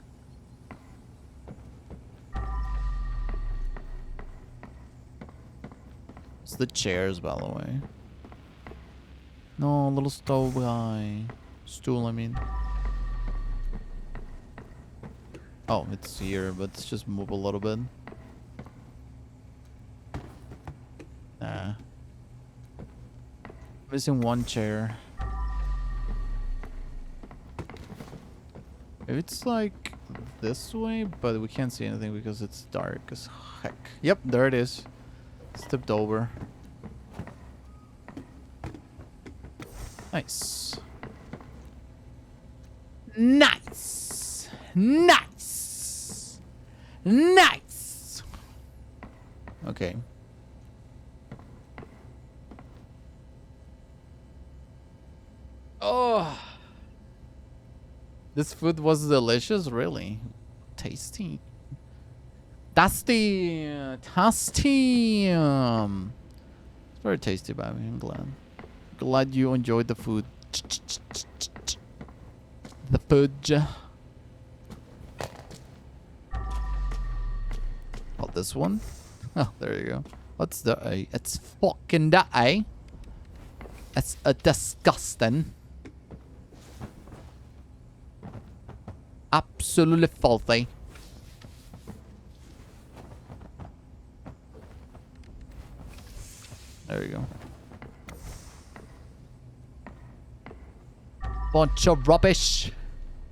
It's the chairs, by the way. No, little stove guy. Stool, I mean. Oh, it's here, but let's just move a little bit. Nah. Missing one chair. If it's like this way, but we can't see anything because it's dark as heck. Yep, there it is. Stepped over. Nice. Nice. Nice. Nice. Okay. Oh. This food was delicious, really. Tasty. Tasty. Tasty. It's very tasty, baby. I'm glad. Glad you enjoyed the food. The food. Oh, this one? Oh, there you go. What's the A? It's fucking the A. It's disgusting. Absolutely filthy. There you go. Bunch of rubbish.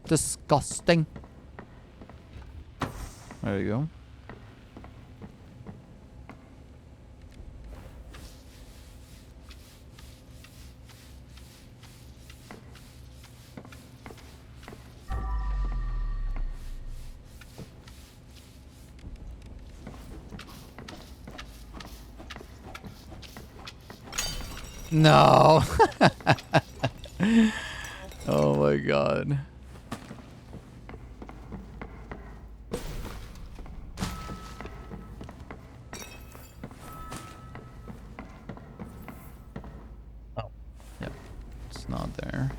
Disgusting. There you go. No. Oh my god. Oh. Yep. It's not there.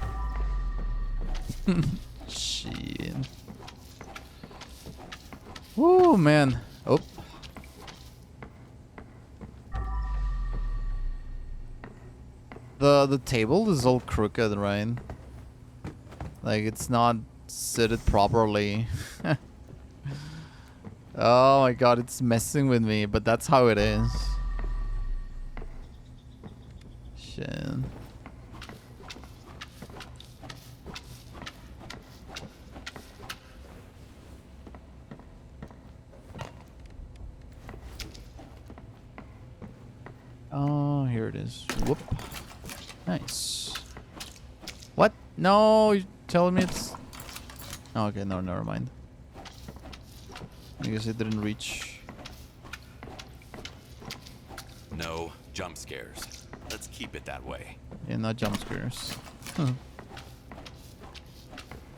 Shit. Woo, man. Oh. The table is all crooked, right? Like it's not seated properly. Oh my god, it's messing with me, but that's how it is. Shit. Oh, here it is. Whoop. Nice. What? No, you're telling me it's... Oh, okay, no, never mind. I guess it didn't reach. No jump scares. Let's keep it that way. Yeah, not jump scares. The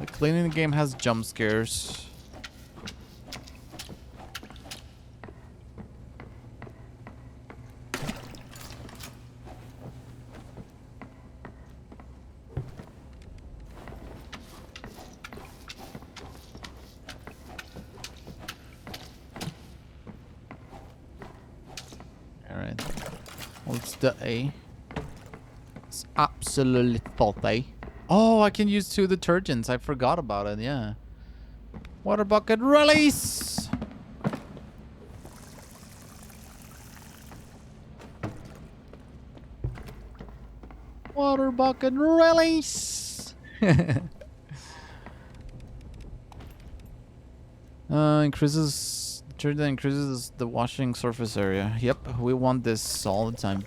cleaning game has jump scares. Alright. What's the A? It's absolutely filthy. Oh, I can use 2 detergents. I forgot about it, yeah. Water bucket release. Water bucket release. Increases the washing surface area. Yep, we want this all the time.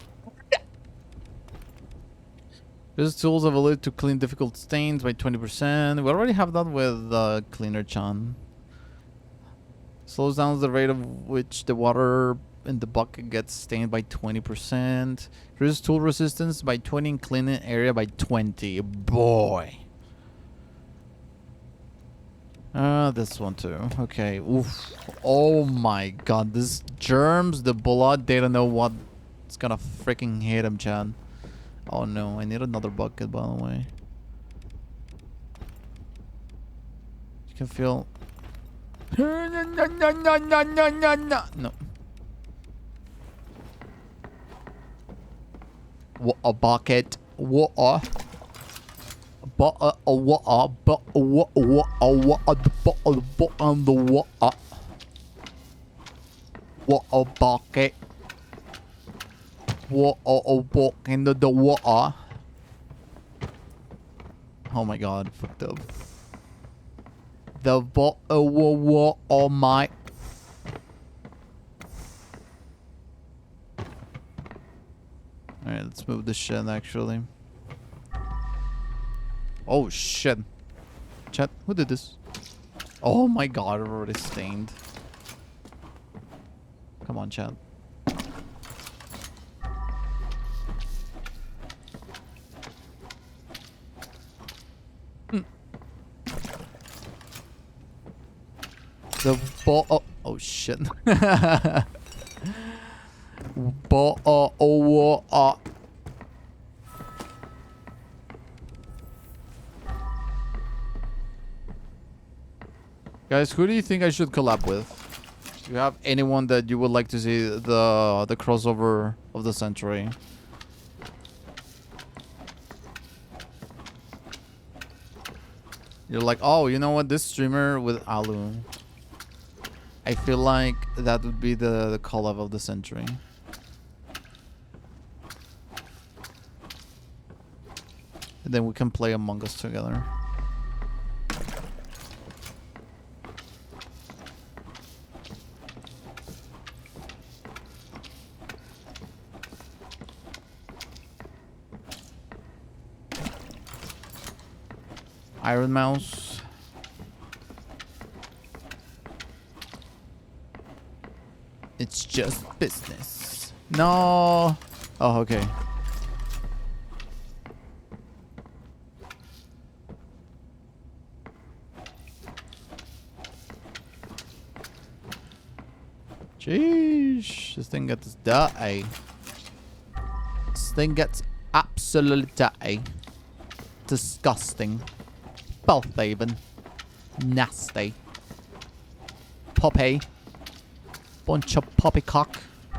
These tools have ability to clean difficult stains by 20%. We already have that with Cleaner Chan. Slows down the rate of which the water in the bucket gets stained by 20%. Reduces tool resistance by 20 and cleaning area by 20. Boy. This one too. Okay. Oof. Oh my god. These germs, the blood, they don't know what's gonna freaking hit them, Chad. Oh no, I need another bucket, by the way. You can feel... No. What a bucket. What a... What a bucket. What a bucket into the water. Oh my god, fucked up. The water, oh my. Alright, let's move the shit actually. Oh shit. Chat, who did this? Oh my god, I've already stained. Come on, chat. The ball. Oh shit. Guys, who do you think I should collab with? Do you have anyone that you would like to see the crossover of the century? You're like, oh, you know what? This streamer with Alu. I feel like that would be the collab of the century. And then we can play Among Us together. Iron Mouse. It's just business. No. Oh, okay. Jeez. This thing gets dirty. This thing gets absolutely dirty. Disgusting. Both even. Nasty. Poppy. Bunch of poppycock. Oh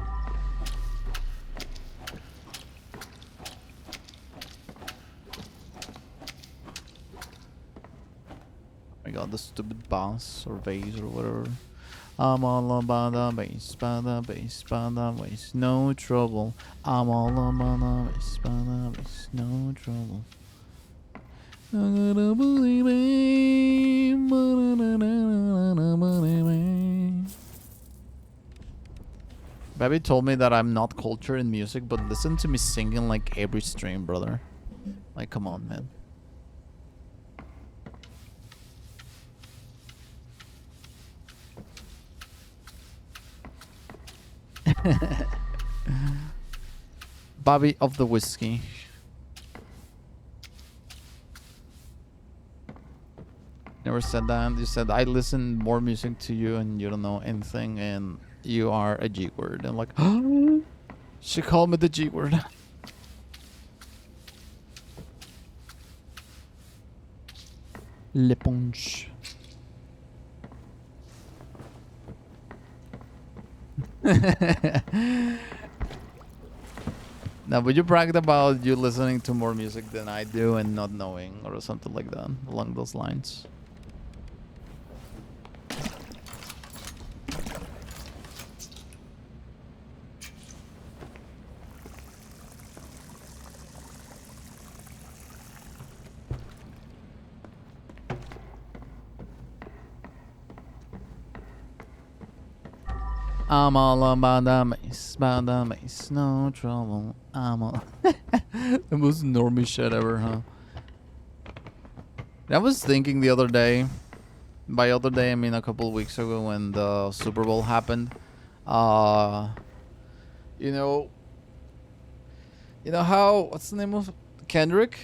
my god, the stupid boss or vase or whatever. I'm all about the bass, by the bass, by the bass, no trouble. I'm all about the bass, by the bass, no trouble. Baby told me that I'm not cultured in music, but listen to me singing like every stream, brother. Like, come on, man. Bobby of the whiskey. Never said that. You said I listen more music to you and you don't know anything and you are a G word. And like, she called me the G word. L'éponge. Now, would you brag about you listening to more music than I do and not knowing or something like that along those lines? I'm all about the mace, no trouble. I'm all. The most normie shit ever, huh? I was thinking the other day. By other day, I mean a couple of weeks ago when the Super Bowl happened. You know how, what's the name of Kendrick?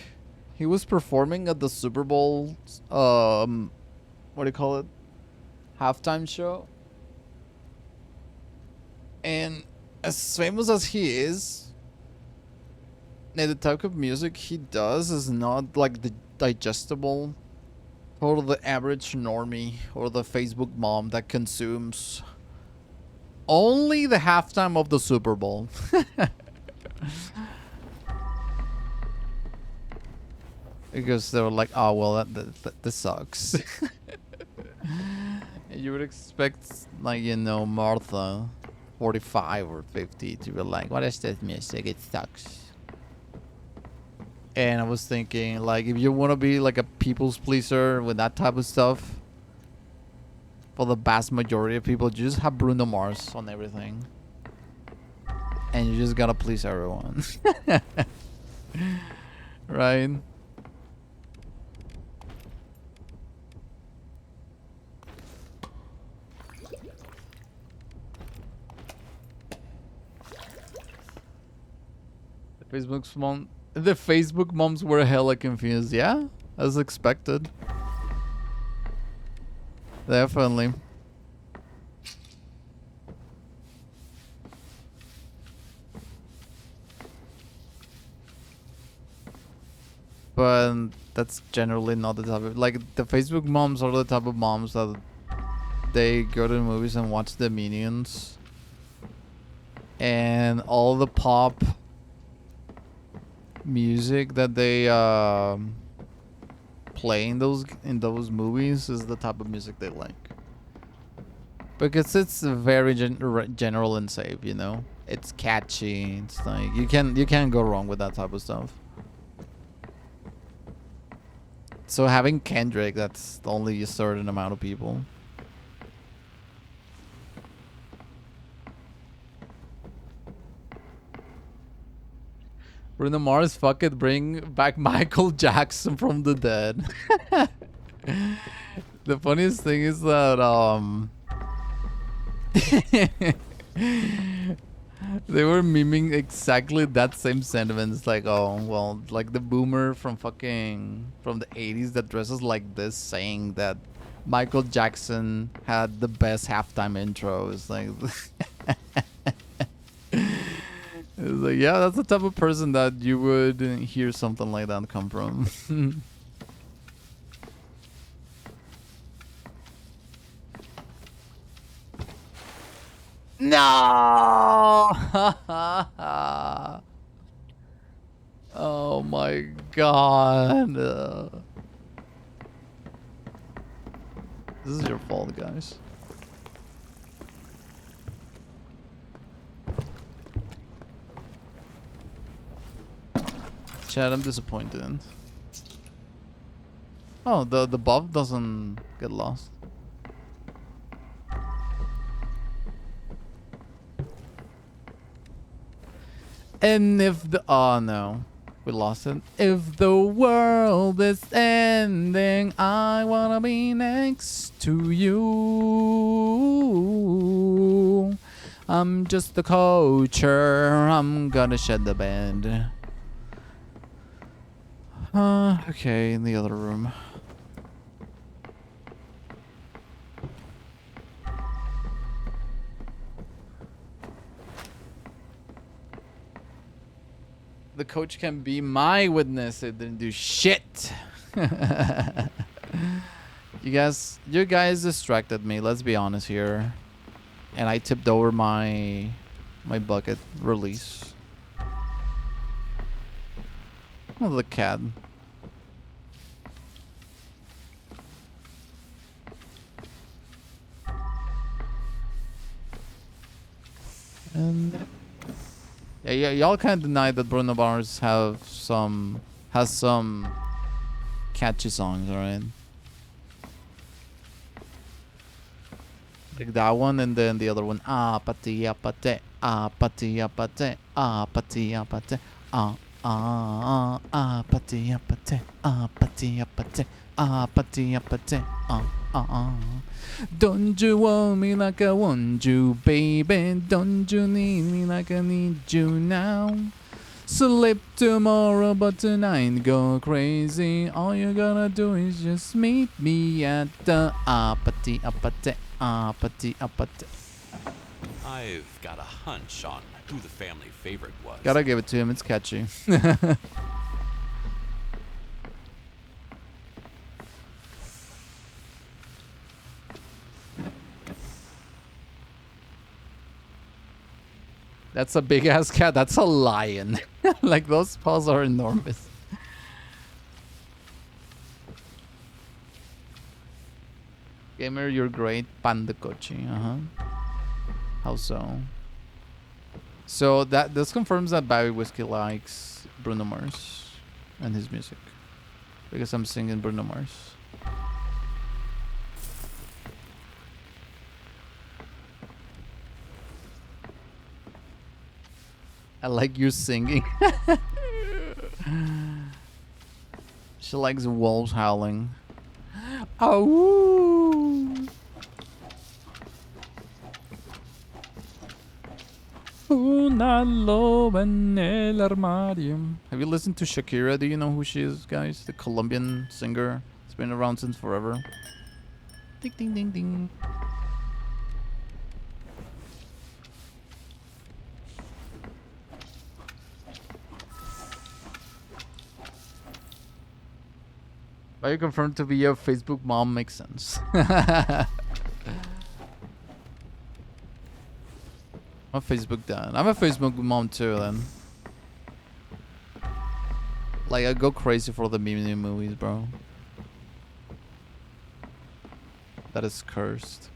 He was performing at the Super Bowl, what do you call it? Halftime show. And as famous as he is, the type of music he does is not like the digestible for the average normie or the Facebook mom that consumes only the halftime of the Super Bowl. Because they were like, oh, well, this sucks. And you would expect, like, Martha, 45 or 50, to be like, what is this music? It sucks. And I was thinking, like, if you want to be, like, a people's pleaser with that type of stuff, for the vast majority of people, you just have Bruno Mars on everything. And you just gotta please everyone. Right? The Facebook moms were hella confused. Yeah, as expected. Definitely. But that's generally not the type of, like, the Facebook moms are the type of moms that they go to the movies and watch the Minions and all the pop music that they play in those movies is the type of music they like, because it's very general and safe. It's catchy. It's like you can't go wrong with that type of stuff. So having Kendrick, that's only a certain amount of people. Bruno Mars, fuck it, bring back Michael Jackson from the dead. The funniest thing is that they were memeing exactly that same sentiments, like, oh well, like the boomer from the 80s that dresses like this, saying that Michael Jackson had the best halftime intro. It's like it's like, yeah, that's the type of person that you would hear something like that come from. No! Oh my god. This is your fault, guys. Chad, I'm disappointed. Oh, the buff doesn't get lost. And if the... Oh, no. We lost it. If the world is ending, I wanna be next to you. I'm just the coacher. I'm gonna shed the bed. Okay, in the other room. The coach can be my witness. It didn't do shit. You guys distracted me. Let's be honest here. And I tipped over my bucket release. Oh, the cat. And yeah, y'all can't deny that Bruno Mars has some catchy songs, alright? Like that one, and then the other one. Ah, pati, apate, ah, pati, apate, ah, pati, apate, ah, pati, apate, ah, pati, apate, ah, pati, apate, ah. Don't you want me like I want you, baby? Don't you need me like I need you now? Sleep tomorrow, but tonight go crazy. All you gotta do is just meet me at the apati apate apati apate. I've got a hunch on who the family favorite was. Gotta give it to him, it's catchy. That's a big ass cat. That's a lion. Like those paws are enormous. Gamer, you're great. Pandakochi. How so? So this confirms that Barry Whiskey likes Bruno Mars and his music. Because I'm singing Bruno Mars. I like you singing. She likes wolves howling. Oh. Una loba en el armario. Have you listened to Shakira? Do you know who she is, guys? The Colombian singer. It's been around since forever. Ding ding ding ding. Why you confirmed to be a Facebook mom makes sense. I'm a Facebook dad. I'm a Facebook mom too then. Like I go crazy for the meme movies, bro. That is cursed.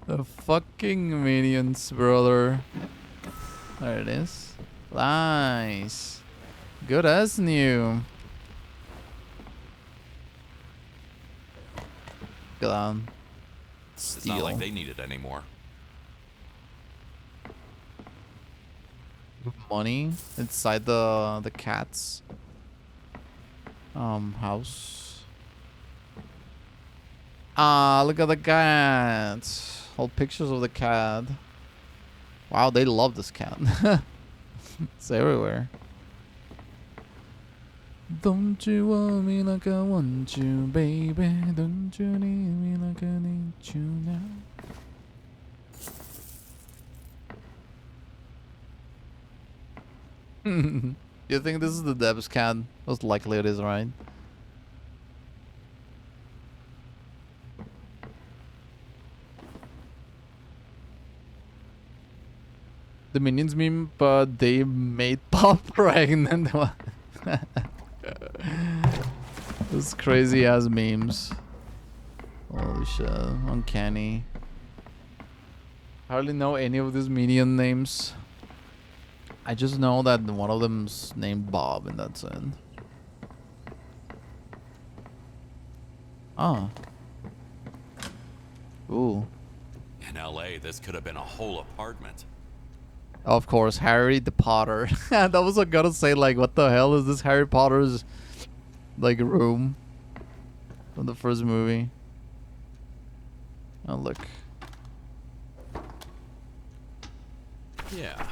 The fucking minions, brother. There it is. Nice. Good as new. Go on. It's not like they need it anymore. Money inside the cat's house. Ah, look at the cat. Old pictures of the cat. Wow, they love this cat. It's everywhere. Don't you want me like I want you, baby? Don't you need me like I need you now? You think this is the Deb's cat? Most likely it is, right? The Minions meme, but they made Pop pregnant. Those crazy ass memes. Holy shit, uncanny. Hardly know any of these Minion names. I just know that one of them's named Bob and that's it. Ah. Ooh. In LA, this could have been a whole apartment. Of course, Harry the Potter. That was what I gotta say, like, what the hell is this Harry Potter's, like, room from the first movie? Oh, look. Yeah,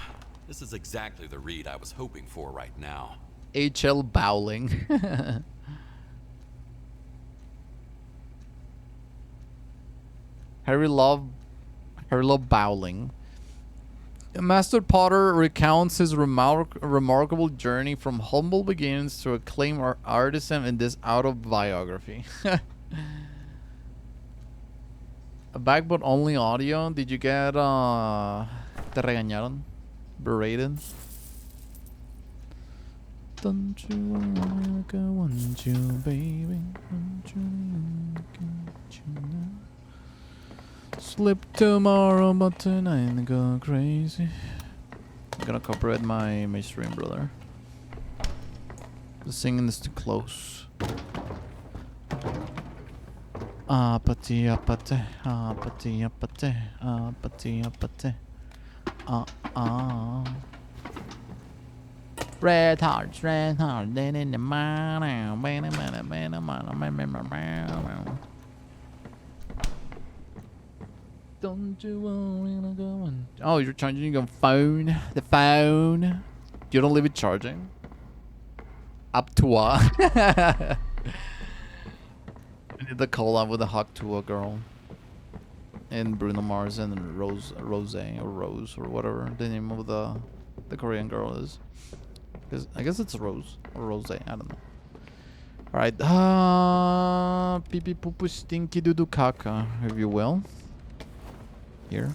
this is exactly the read I was hoping for right now. H.L. Bowling. Harry Love Bowling. Master Potter recounts his remarkable journey from humble beginnings to acclaimed artisan in this autobiography. A backbone only audio. Did you get te regañaron? Berated? Don't you want me like I want you, baby? Don't you need me like I want you now? Sleep tomorrow, but tonight go crazy. I'm gonna copyright my stream, brother. The singing is too close. Apathy, apathy, apathy, apathy, apathy, apathy. Red hearts, then in the man. Don't you wanna go on? Oh, you're charging your phone? The phone? You don't leave it charging? Up to what? I did the collab with the Hawk to a girl. And Bruno Mars and Rose or whatever the name of the Korean girl is. I guess it's Rose or Rose. I don't know. All right. Pee pee poo poo stinky doo doo caca, if you will. Here.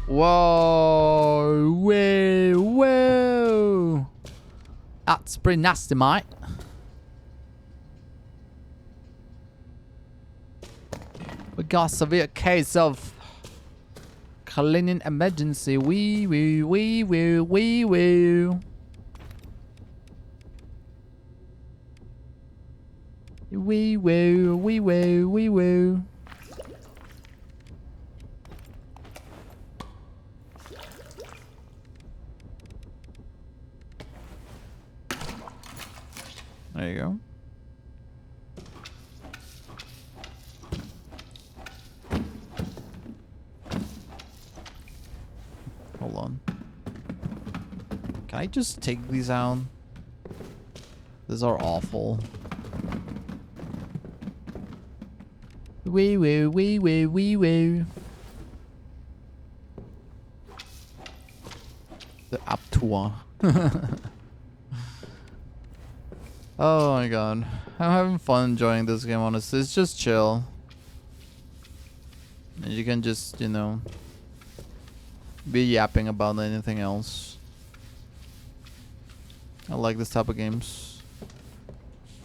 Whoa! Whoa! That's pretty nasty, mate. We got a severe case of cleaning emergency. Wee woo, wee woo, wee woo. Wee woo, wee woo, wee woo. There you go. Hold on. Can I just take these out? These are awful. Wee woo, wee woo, wee woo. The Aptua. Oh my god. I'm having fun enjoying this game, honestly. It's just chill. And you can just, you know, be yapping about anything else. I like this type of games.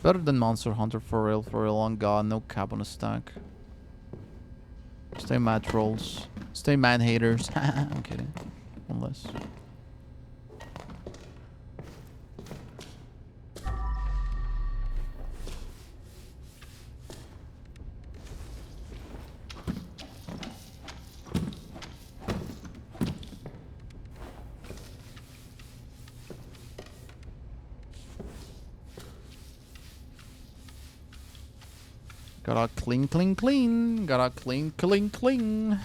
Better than Monster Hunter for real, on god, no cap on a stack. Stay mad trolls. Stay mad haters. I'm kidding. Unless. Gotta clean, clean, clean. Gotta clean, clean, clean.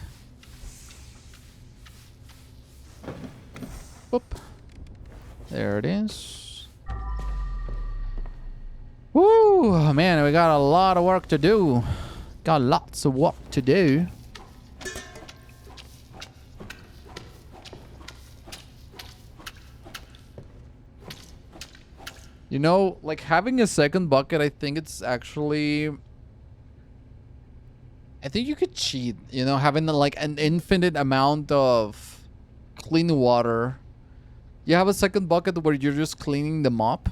Boop. There it is. Woo! Man, we got a lot of work to do. Got lots of work to do. You know, like having a second bucket, I think it's actually... I think you could cheat, you know, having like an infinite amount of clean water. You have a second bucket where you're just cleaning the mop.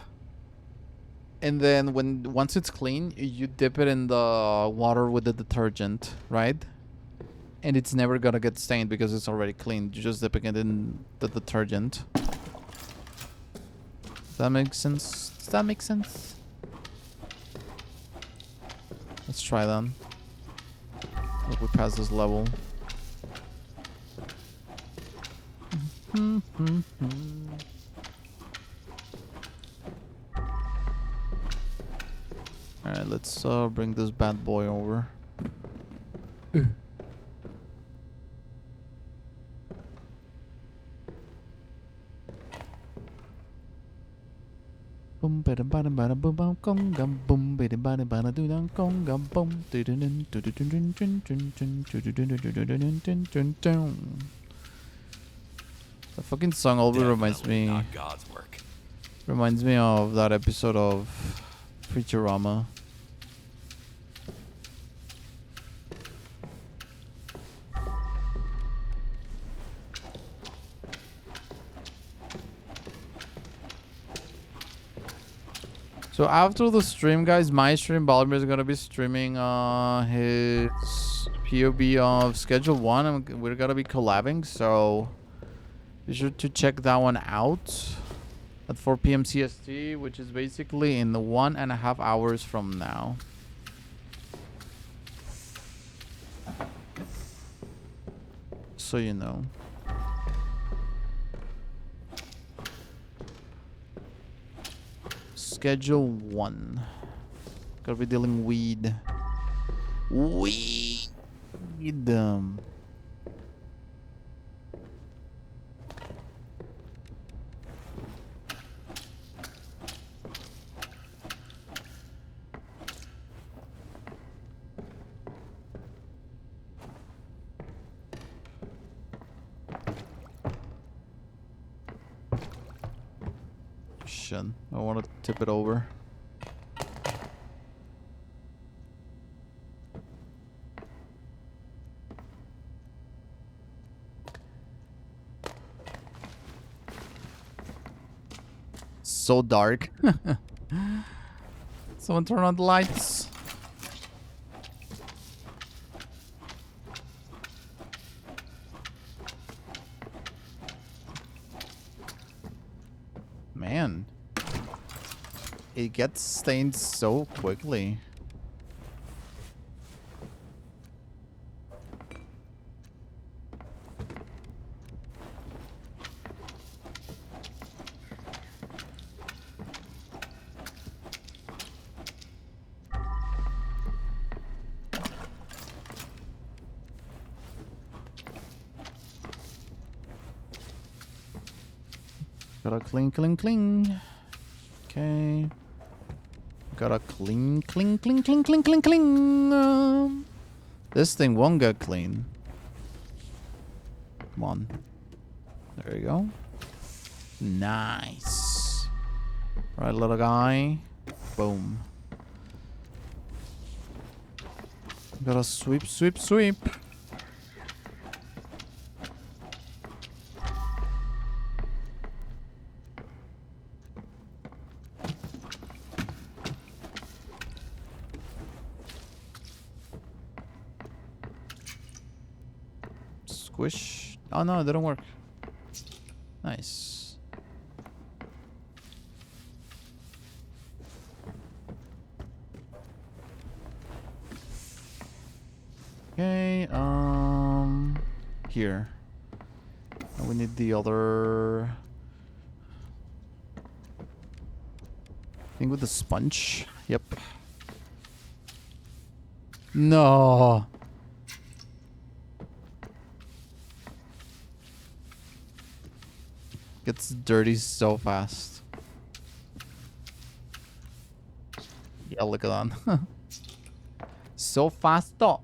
And then once it's clean, you dip it in the water with the detergent, right? And it's never gonna get stained because it's already clean. You're just dipping it in the detergent. Does that make sense? Does that make sense? Let's try that. If we pass this level. Alright, let's bring this bad boy over. Boom bada bada bada boom bum gum gum boom bada bada bada do dum gum gum boom do do do do do do do do do. The fucking song always reminds Definitely me not God's work. of that episode of Futurama. So after the stream, guys, my stream, Balmer is gonna be streaming his POB of Schedule 1, and we're gonna be collabing. So Be sure to check that one out at 4 p.m. CST, which is basically in the 1.5 hours from now. So you know. Schedule 1. Gotta be dealing weed. Weed. Shit. I want to tip it over. So dark. Someone turn on the lights. Man. It gets stained so quickly. Gotta clean, clean, clean. Okay. Gotta clean, clean, clean, clean, clean, clean, clean. This thing won't get clean. Come on. There you go. Nice. Right, little guy. Boom. Gotta sweep, sweep, sweep. Squish. Oh no, it didn't work. Nice. Okay, here. And we need the other thing with the sponge. Yep. No. Gets dirty so fast. Yeah, look at that. So fast though.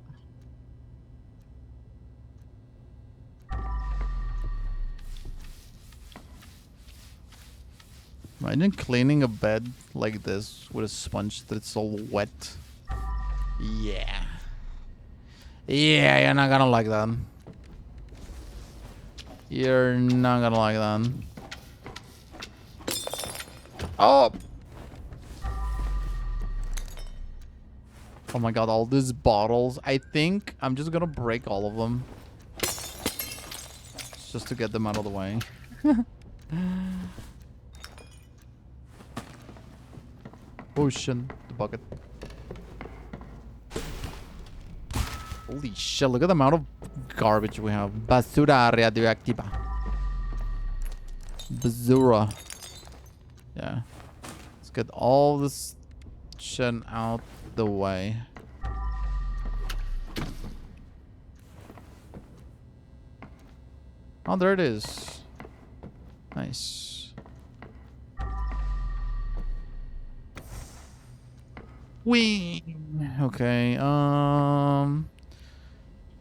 Imagine cleaning a bed like this with a sponge that's all wet. Yeah. Yeah, you're not gonna like that. You're not gonna like that. Oh! Oh my god, all these bottles. I think I'm just gonna break all of them. Just to get them out of the way. Ocean, the bucket. Holy shit, look at the amount of garbage we have. Basura radioactiva. Basura. Yeah. Let's get all this shit out the way. Oh, there it is. Nice. Whee! Okay,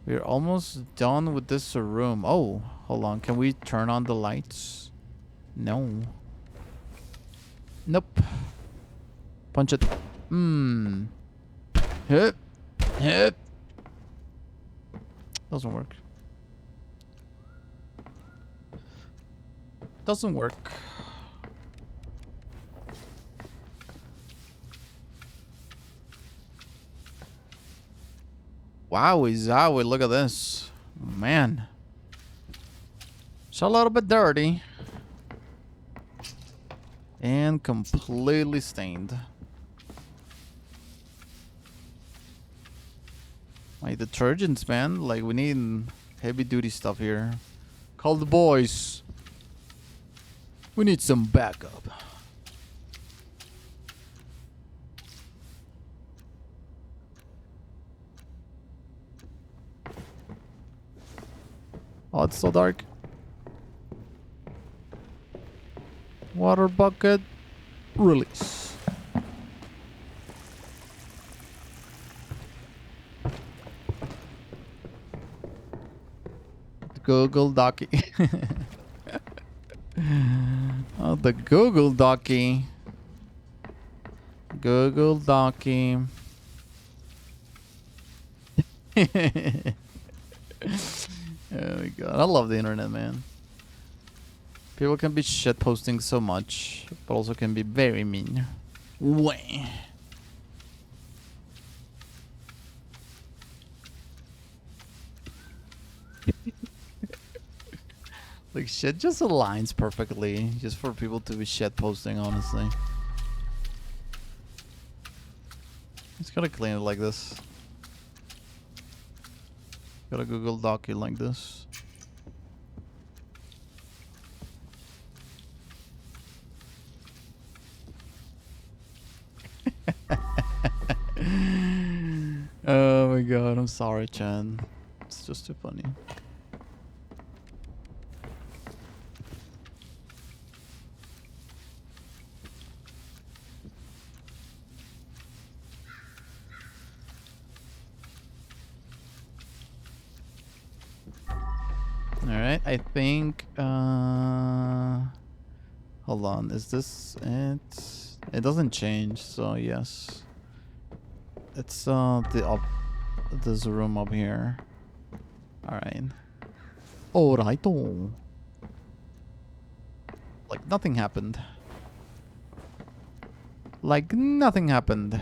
we're almost done with this room. Oh, hold on. Can we turn on the lights? No. Nope. Punch it. Hip. Hip. Doesn't work. Doesn't work. Wowie zowie, look at this. Man. It's a little bit dirty. And completely stained. Like detergents, man. Like we need heavy duty stuff here. Call the boys. We need some backup. Oh, it's so dark. Water bucket. Release. Google Docky. Oh, the Google Docky. Google Docky. Oh my god, I love the internet, man. People can be shit posting so much, but also can be very mean. Way. Like shit just aligns perfectly, just for people to be shit posting, honestly. Just gotta clean it like this. Gotta Google Doc it like this. Oh my god, I'm sorry, Chan. It's just too funny. Alright, I think hold on, is this it? It doesn't change, so yes. It's this room up here. Alright. Alrighto. Like nothing happened. Like nothing happened.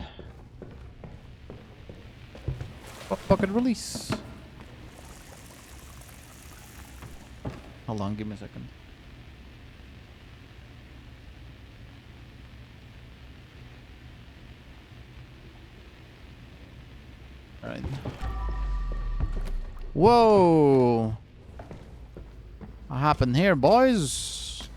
Bucket release. Hold on, give me a second. Alright. Whoa! What happened here, boys?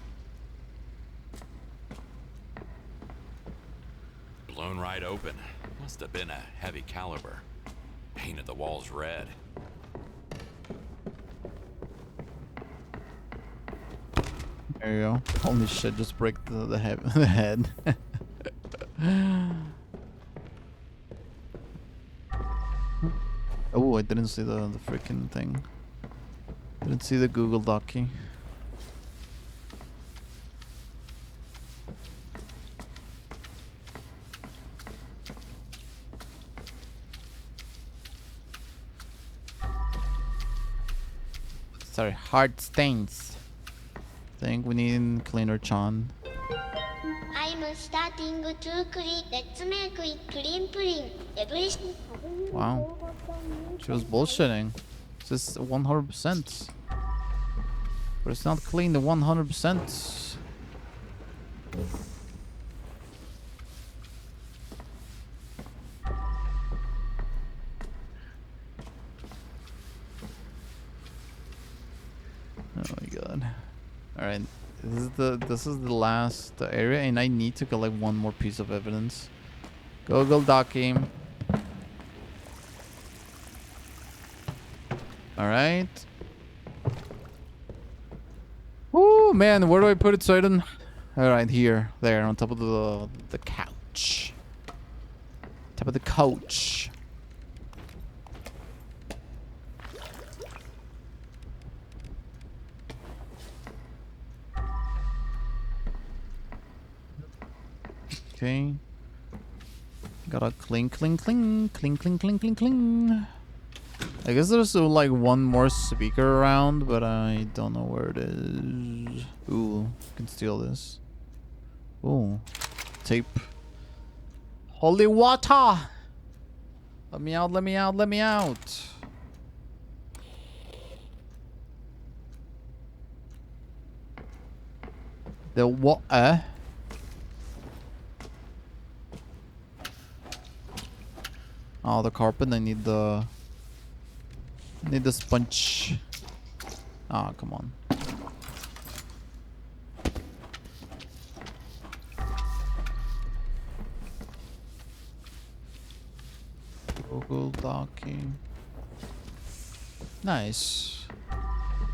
Blown right open. Must have been a heavy caliber. Painted the walls red. There you go. Holy shit, just break the head. The head. Oh, I didn't see the freaking thing. Didn't see the Google Doc key. Sorry, hard stains. Think we need cleaner, Chan. I'm starting to clean. Let's make it clean, clean. Everything. Wow. She was bullshitting. This is 100%. But it's not clean the 100%. Oh my god. Alright. This is the last area, and I need to collect one more piece of evidence. Google Doc game. Alright. Oh man, where do I put it so I don't... Alright, here. There, on top of the couch. Top of the couch. Okay. Gotta cling, cling, cling, cling, cling, cling, cling, cling. I guess there's like one more speaker around, but I don't know where it is. Ooh, can steal this. Ooh, tape. Holy water! Let me out, let me out, let me out. The what? Oh, the carpet. I need the sponge. Ah, come on. Google docking. Nice.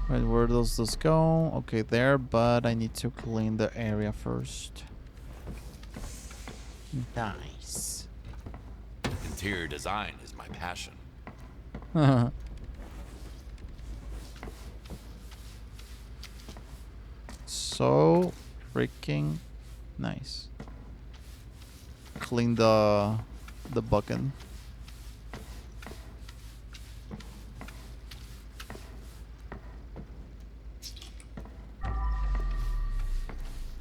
Right, where does this go? Okay, there, but I need to clean the area first. Nice. Interior design is my passion. So freaking nice. Clean the bucket.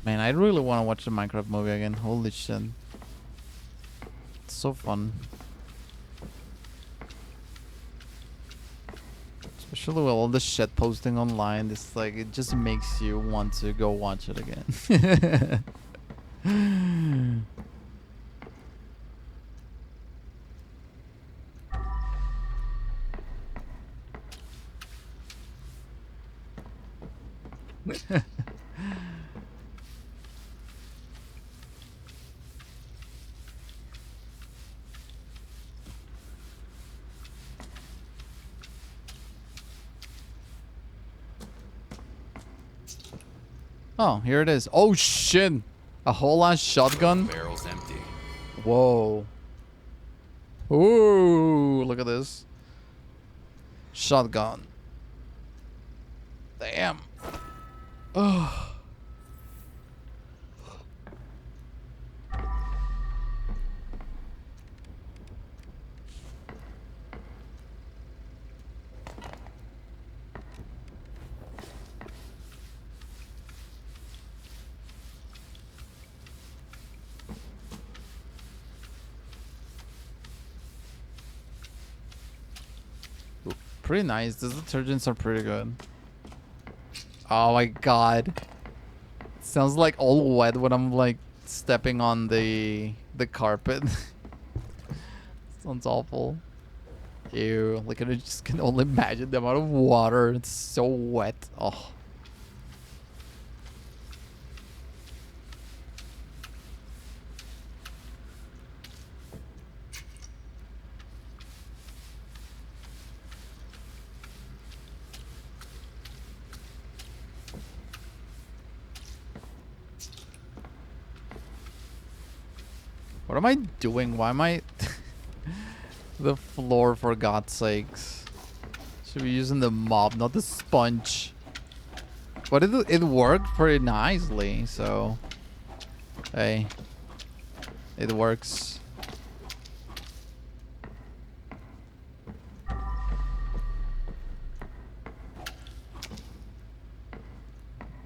Man, I really want to watch the Minecraft movie again. Holy shit. It's so fun. Especially with all the shit posting online. It's like, it just makes you want to go watch it again. Oh, here it is. Oh shit! A whole ass shotgun. Barrel's empty. Whoa. Ooh, look at this. Shotgun. Damn. Oh. Pretty nice. These detergents are pretty good. Oh my god. It sounds like all wet when I'm like stepping on the carpet. Sounds awful. Ew. Like I just can only imagine the amount of water. It's so wet. Oh. What am I doing? Why am I the floor, for God's sakes? Should be using the mop, not the sponge. But it worked pretty nicely, so hey, it works.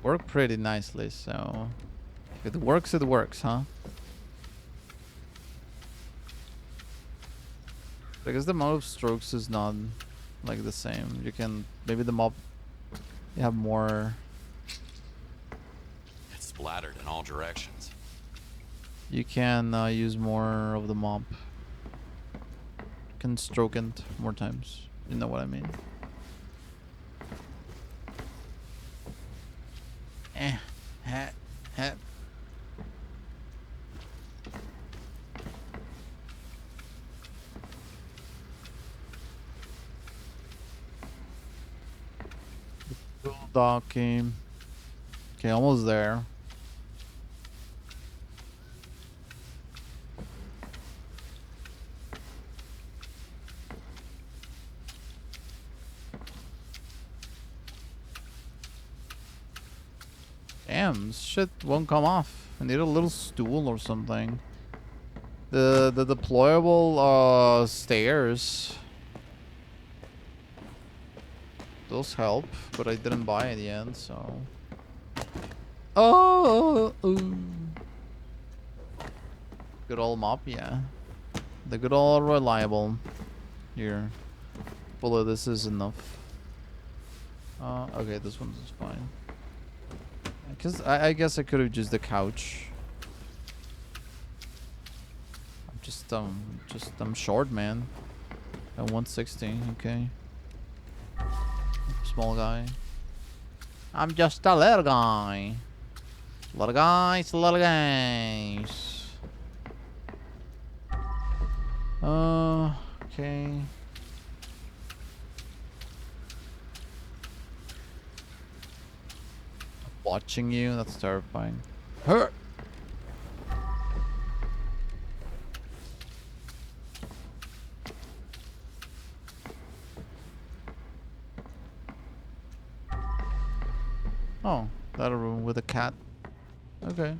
Worked pretty nicely, so if it works, huh? I guess the amount of strokes is not like the same. You can maybe the mop, you have more. It's splattered in all directions. You can use more of the mop. You can stroke it more times. You know what I mean? Heh. Docking. Okay, almost there. Damn, this shit won't come off. I need a little stool or something. The deployable stairs. Those help, but I didn't buy it yet, so. Oh, good old mop, yeah. The good old reliable. Here, full of this is enough. Okay, this one's fine. Because I guess I could have used the couch. I'm short, man. At 160, okay. Small guy. I'm just a little guy. Little guys, little guys. Okay. Watching you, that's terrifying. Hurt. Oh, that a room with a cat. Okay.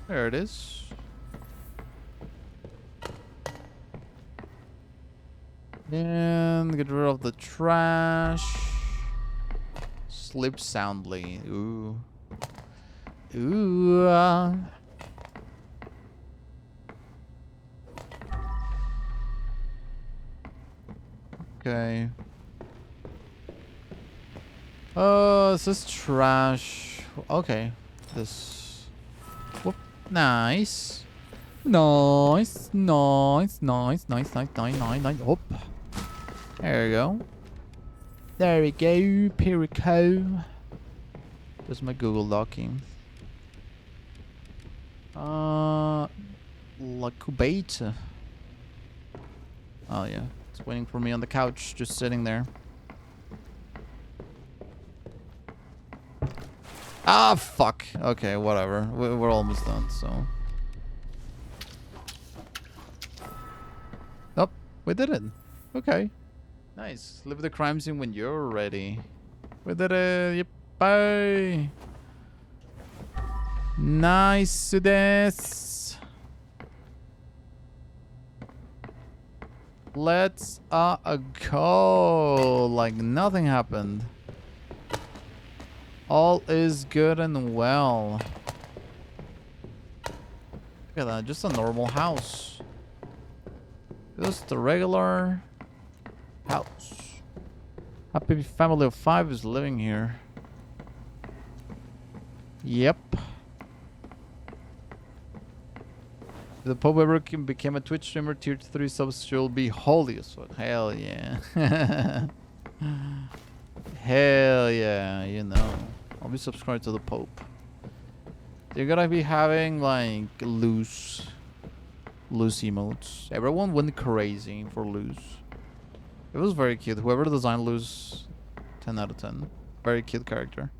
There it is. And get rid of the trash. Sleep soundly. Ooh. Ooh. Okay. Oh, this is trash. Okay. This. Whoop. Nice. Nice. Nice. Nice. Nice. Nice. Nice. Nice. Nice. Whoop. There we go. There we go. Perico. There's my Google docking. Lacubate. Oh yeah. It's waiting for me on the couch, just sitting there. Ah, fuck. Okay, whatever. We're almost done, so. Oh, we did it. Okay. Nice. Leave the crime scene when you're ready. We did it. Yep. Bye. Nice this. Let's go. Like nothing happened. All is good and well. Look at that. Just a normal house. Just a regular house. Happy family of 5 is living here. Yep. If the Pope ever became a Twitch streamer, tier 3 subs she'll be holy as fuck. Hell yeah. Hell yeah, you know. I'll be subscribed to the Pope. They're gonna be having like loose emotes. Everyone went crazy for loose. It was very cute. Whoever designed loose, 10 out of 10. Very cute character.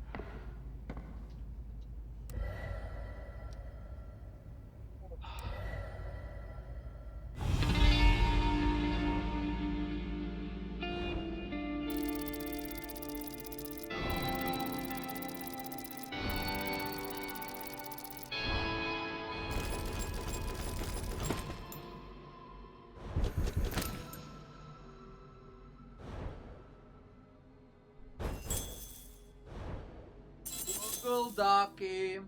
Google Docky.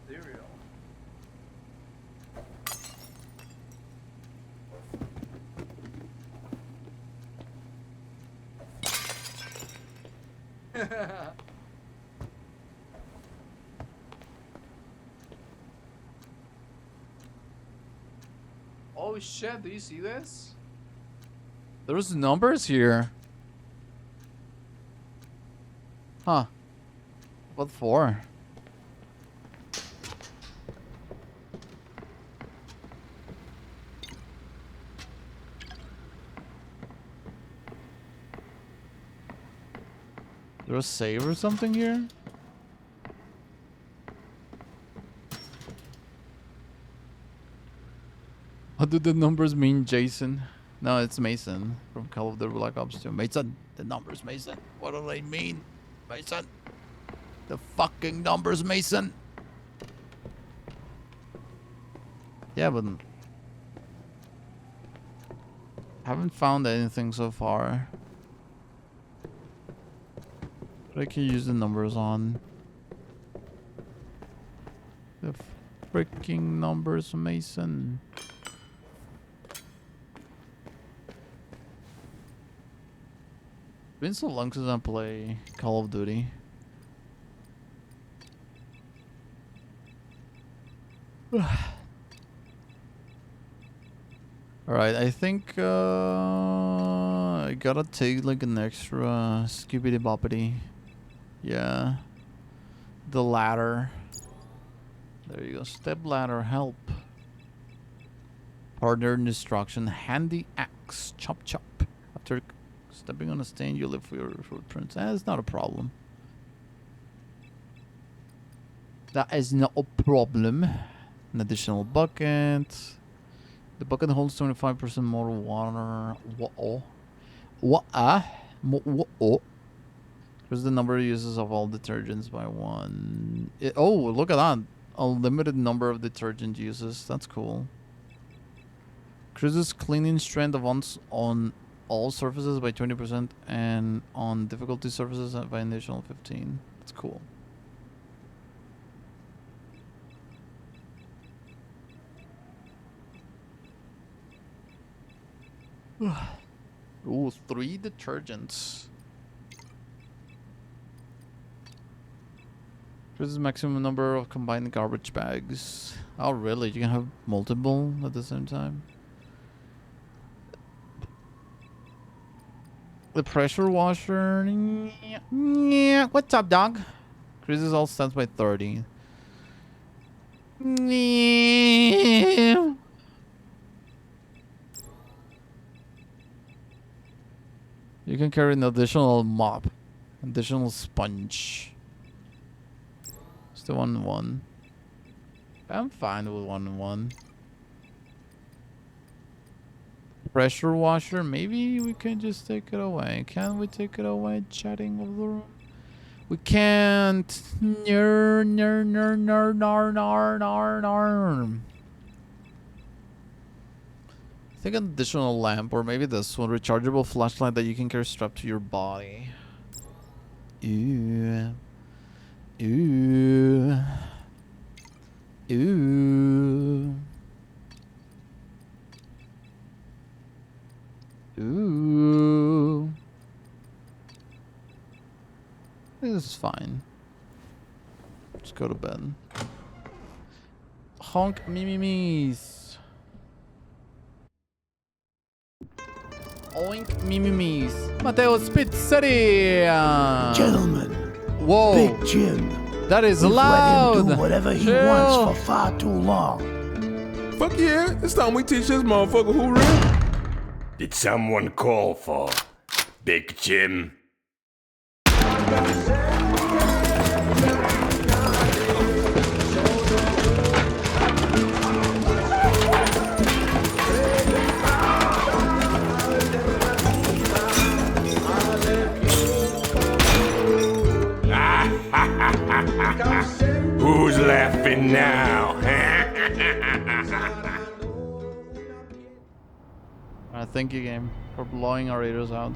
Cereal. Oh shit, do you see this? There's numbers here. Huh. What for? There's a save or something here? What do the numbers mean, Jason? No, it's Mason from Call of Duty Black Ops 2. Mason, the numbers, Mason. What do they mean, Mason? The fucking numbers, Mason. Yeah, but haven't found anything so far. But I can use the numbers on. The freaking numbers, Mason. Been so long since I play Call of Duty. Alright, I think I gotta take like an extra skibbity boppity. Yeah. The ladder. There you go. Step ladder, help. Partner in destruction, handy axe, chop chop. After stepping on a stain, you live for your footprints. That's not a problem. That is not a problem. An additional bucket. The bucket holds 25% more water. What? Here's the number of uses of all detergents by one. Oh, look at that. A limited number of detergent uses. That's cool. Increases cleaning strength of on all surfaces by 20% and on difficulty surfaces by an additional 15. That's cool. Ooh, 3 detergents. Increases maximum number of combined garbage bags. Oh, really? You can have multiple at the same time? The pressure washer. Yeah. What's up, dog? Increases all stats by 30. Yeah. You can carry an additional mop. Additional sponge. Still 1-1. I'm fine with 1-1. Pressure washer, maybe we can just take it away. Can we take it away? Chatting of the room. We can't. Nar. I think an additional lamp, or maybe this one, rechargeable flashlight that you can carry strapped to your body. Ooh. Ooh. Ooh. Ooh. This is fine. Just go to bed. Honk mimimis. Oink mimimis. Mateo's Pizzeria. Gentlemen, Whoa. Big Jim. That is We've loud. let him do whatever he Chill. wants for far too long. Fuck yeah, it's time we teach this motherfucker who real. Did someone call for Big Jim? Who's laughing now? Thank you, game, for blowing our ears out.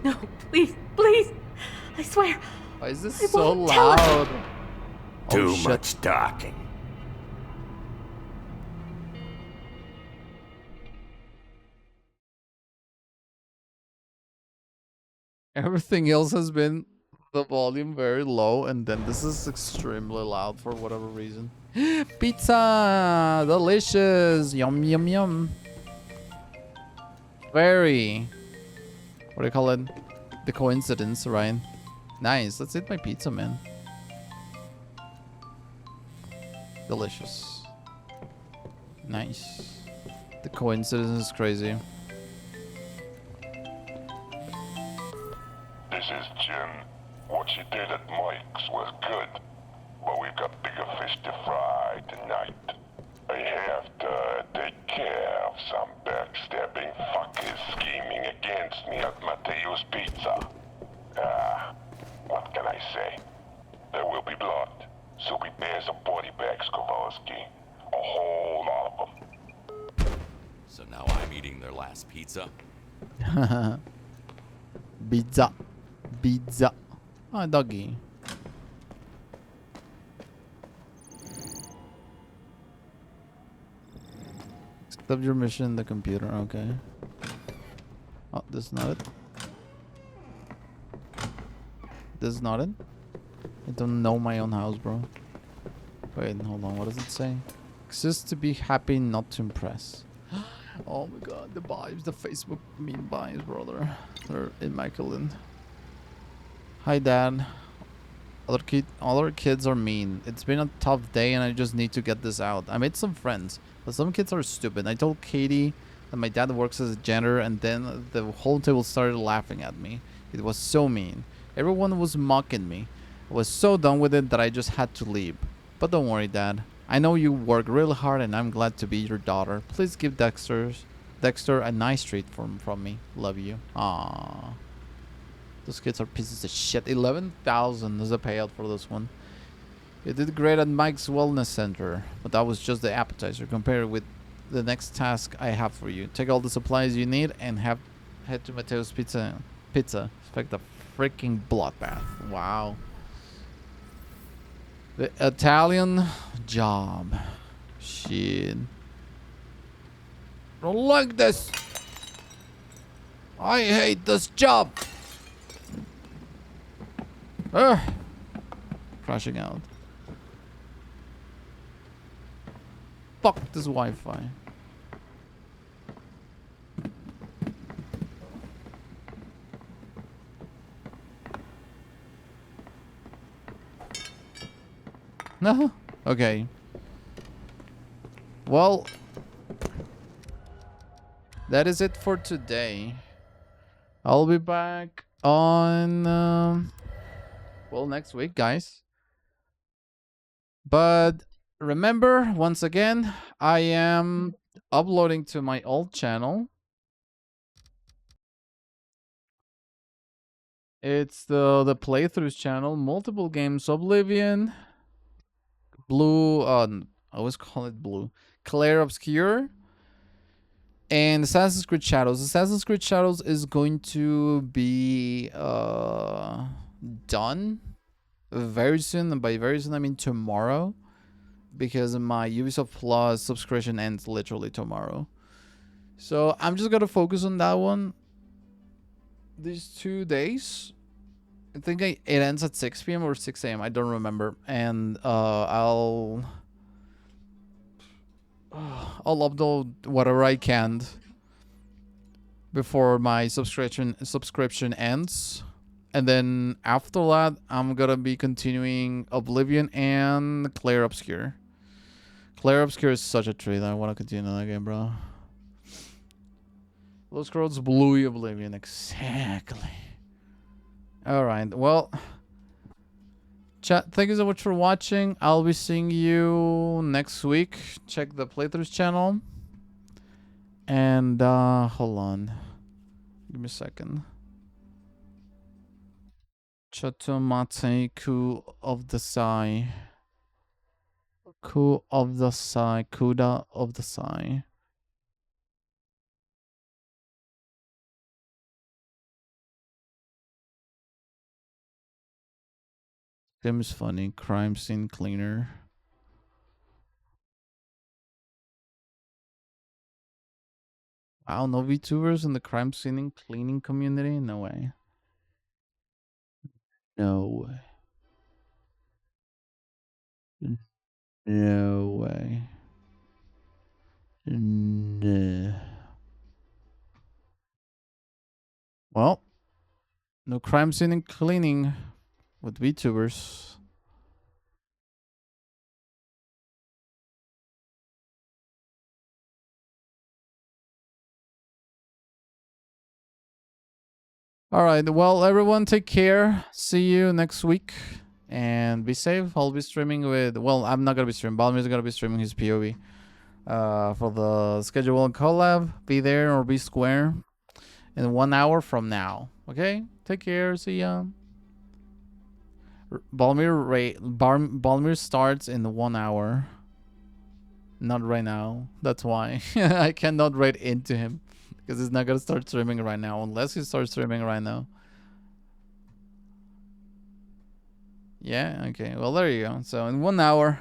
No, please, please. I swear. Why is this I so won't tell her. loud? Too Oh, shit. much talking. Everything else has been the volume very low, and then this is extremely loud for whatever reason. Pizza! Delicious! Yum, yum, yum. Very... What do you call it? The coincidence, right? Nice. Let's eat my pizza, man. Delicious. Nice. The coincidence is crazy. This is Jim. What you did at Mike's was good. but we've got bigger fish to fry tonight. I have to take care of some backstabbing fuckers scheming against me at Matteo's Pizza. What can I say? There will be blood, so prepare some body bags, Kowalski. A whole lot of them. So now I'm eating their last pizza? Pizza. Pizza. Ah, doggy. Accept your mission in the computer. Okay. Oh, this is not it. This is not it. I don't know my own house, bro. Wait, hold on. What does it say? Exist to be happy, not to impress. Oh my god, the vibes, the Facebook meme vibes, brother. They're immaculate. Hi, Dad. Other kids are mean. It's been a tough day and I just need to get this out. I made some friends, but some kids are stupid. I told Katie that my dad works as a janitor and then the whole table started laughing at me. It was so mean. Everyone was mocking me. I was so done with it that I just had to leave. But don't worry, Dad. I know you work really hard and I'm glad to be your daughter. Please give Dexter a nice treat from me. Love you. Aww. Those kids are pieces of shit. 11,000 is the payout for this one. You did great at Mike's Wellness Center, but that was just the appetizer compared with the next task I have for you. Take all the supplies you need and head to Matteo's Pizza. Expect a freaking bloodbath. Wow. The Italian job. Shit. Don't like this. I hate this job. Crashing out. Fuck this Wi-Fi. No? Okay. Well, that is it for today. I'll be back on, well, next week, guys. But remember, once again, I am uploading to my old channel. It's the playthroughs channel, multiple games, Oblivion, Blue, I always call it Blue, Claire Obscure, and Assassin's Creed Shadows. Assassin's Creed Shadows is going to be done very soon, and by very soon I mean tomorrow, because my Ubisoft Plus subscription ends literally tomorrow. So I'm just gonna focus on that one these 2 days. I think it ends at 6 p.m. or 6 a.m. I don't remember, and I'll upload whatever I can before my subscription ends, and then after that I'm gonna be continuing Oblivion and Claire Obscure. Claire Obscure is such a treat. I want to continue that game, bro. Those Scrolls Bluey Oblivion, exactly. Alright, well, chat, thank you so much for watching. I'll be seeing you next week. Check the playthroughs channel. And, hold on. Give me a second. Chatomate Ku of the Sai. Ku of the Sai. Kuda of the Sai. Seems funny. Crime scene cleaner. Wow, no VTubers in the crime scene cleaning community? No way. No way. No way. No. Well, no crime scene cleaning with VTubers. All right. Well, everyone, take care. See you next week. And be safe. I'll be streaming with, well, I'm not gonna be streaming. Balmir's gonna be streaming his POV for the scheduled collab. Be there or be square in 1 hour from now. Okay? Take care. See ya. Balmir starts in 1 hour. Not right now. That's why I cannot raid into him because he's not gonna start streaming right now unless he starts streaming right now. Yeah. Okay. Well, there you go. So in 1 hour.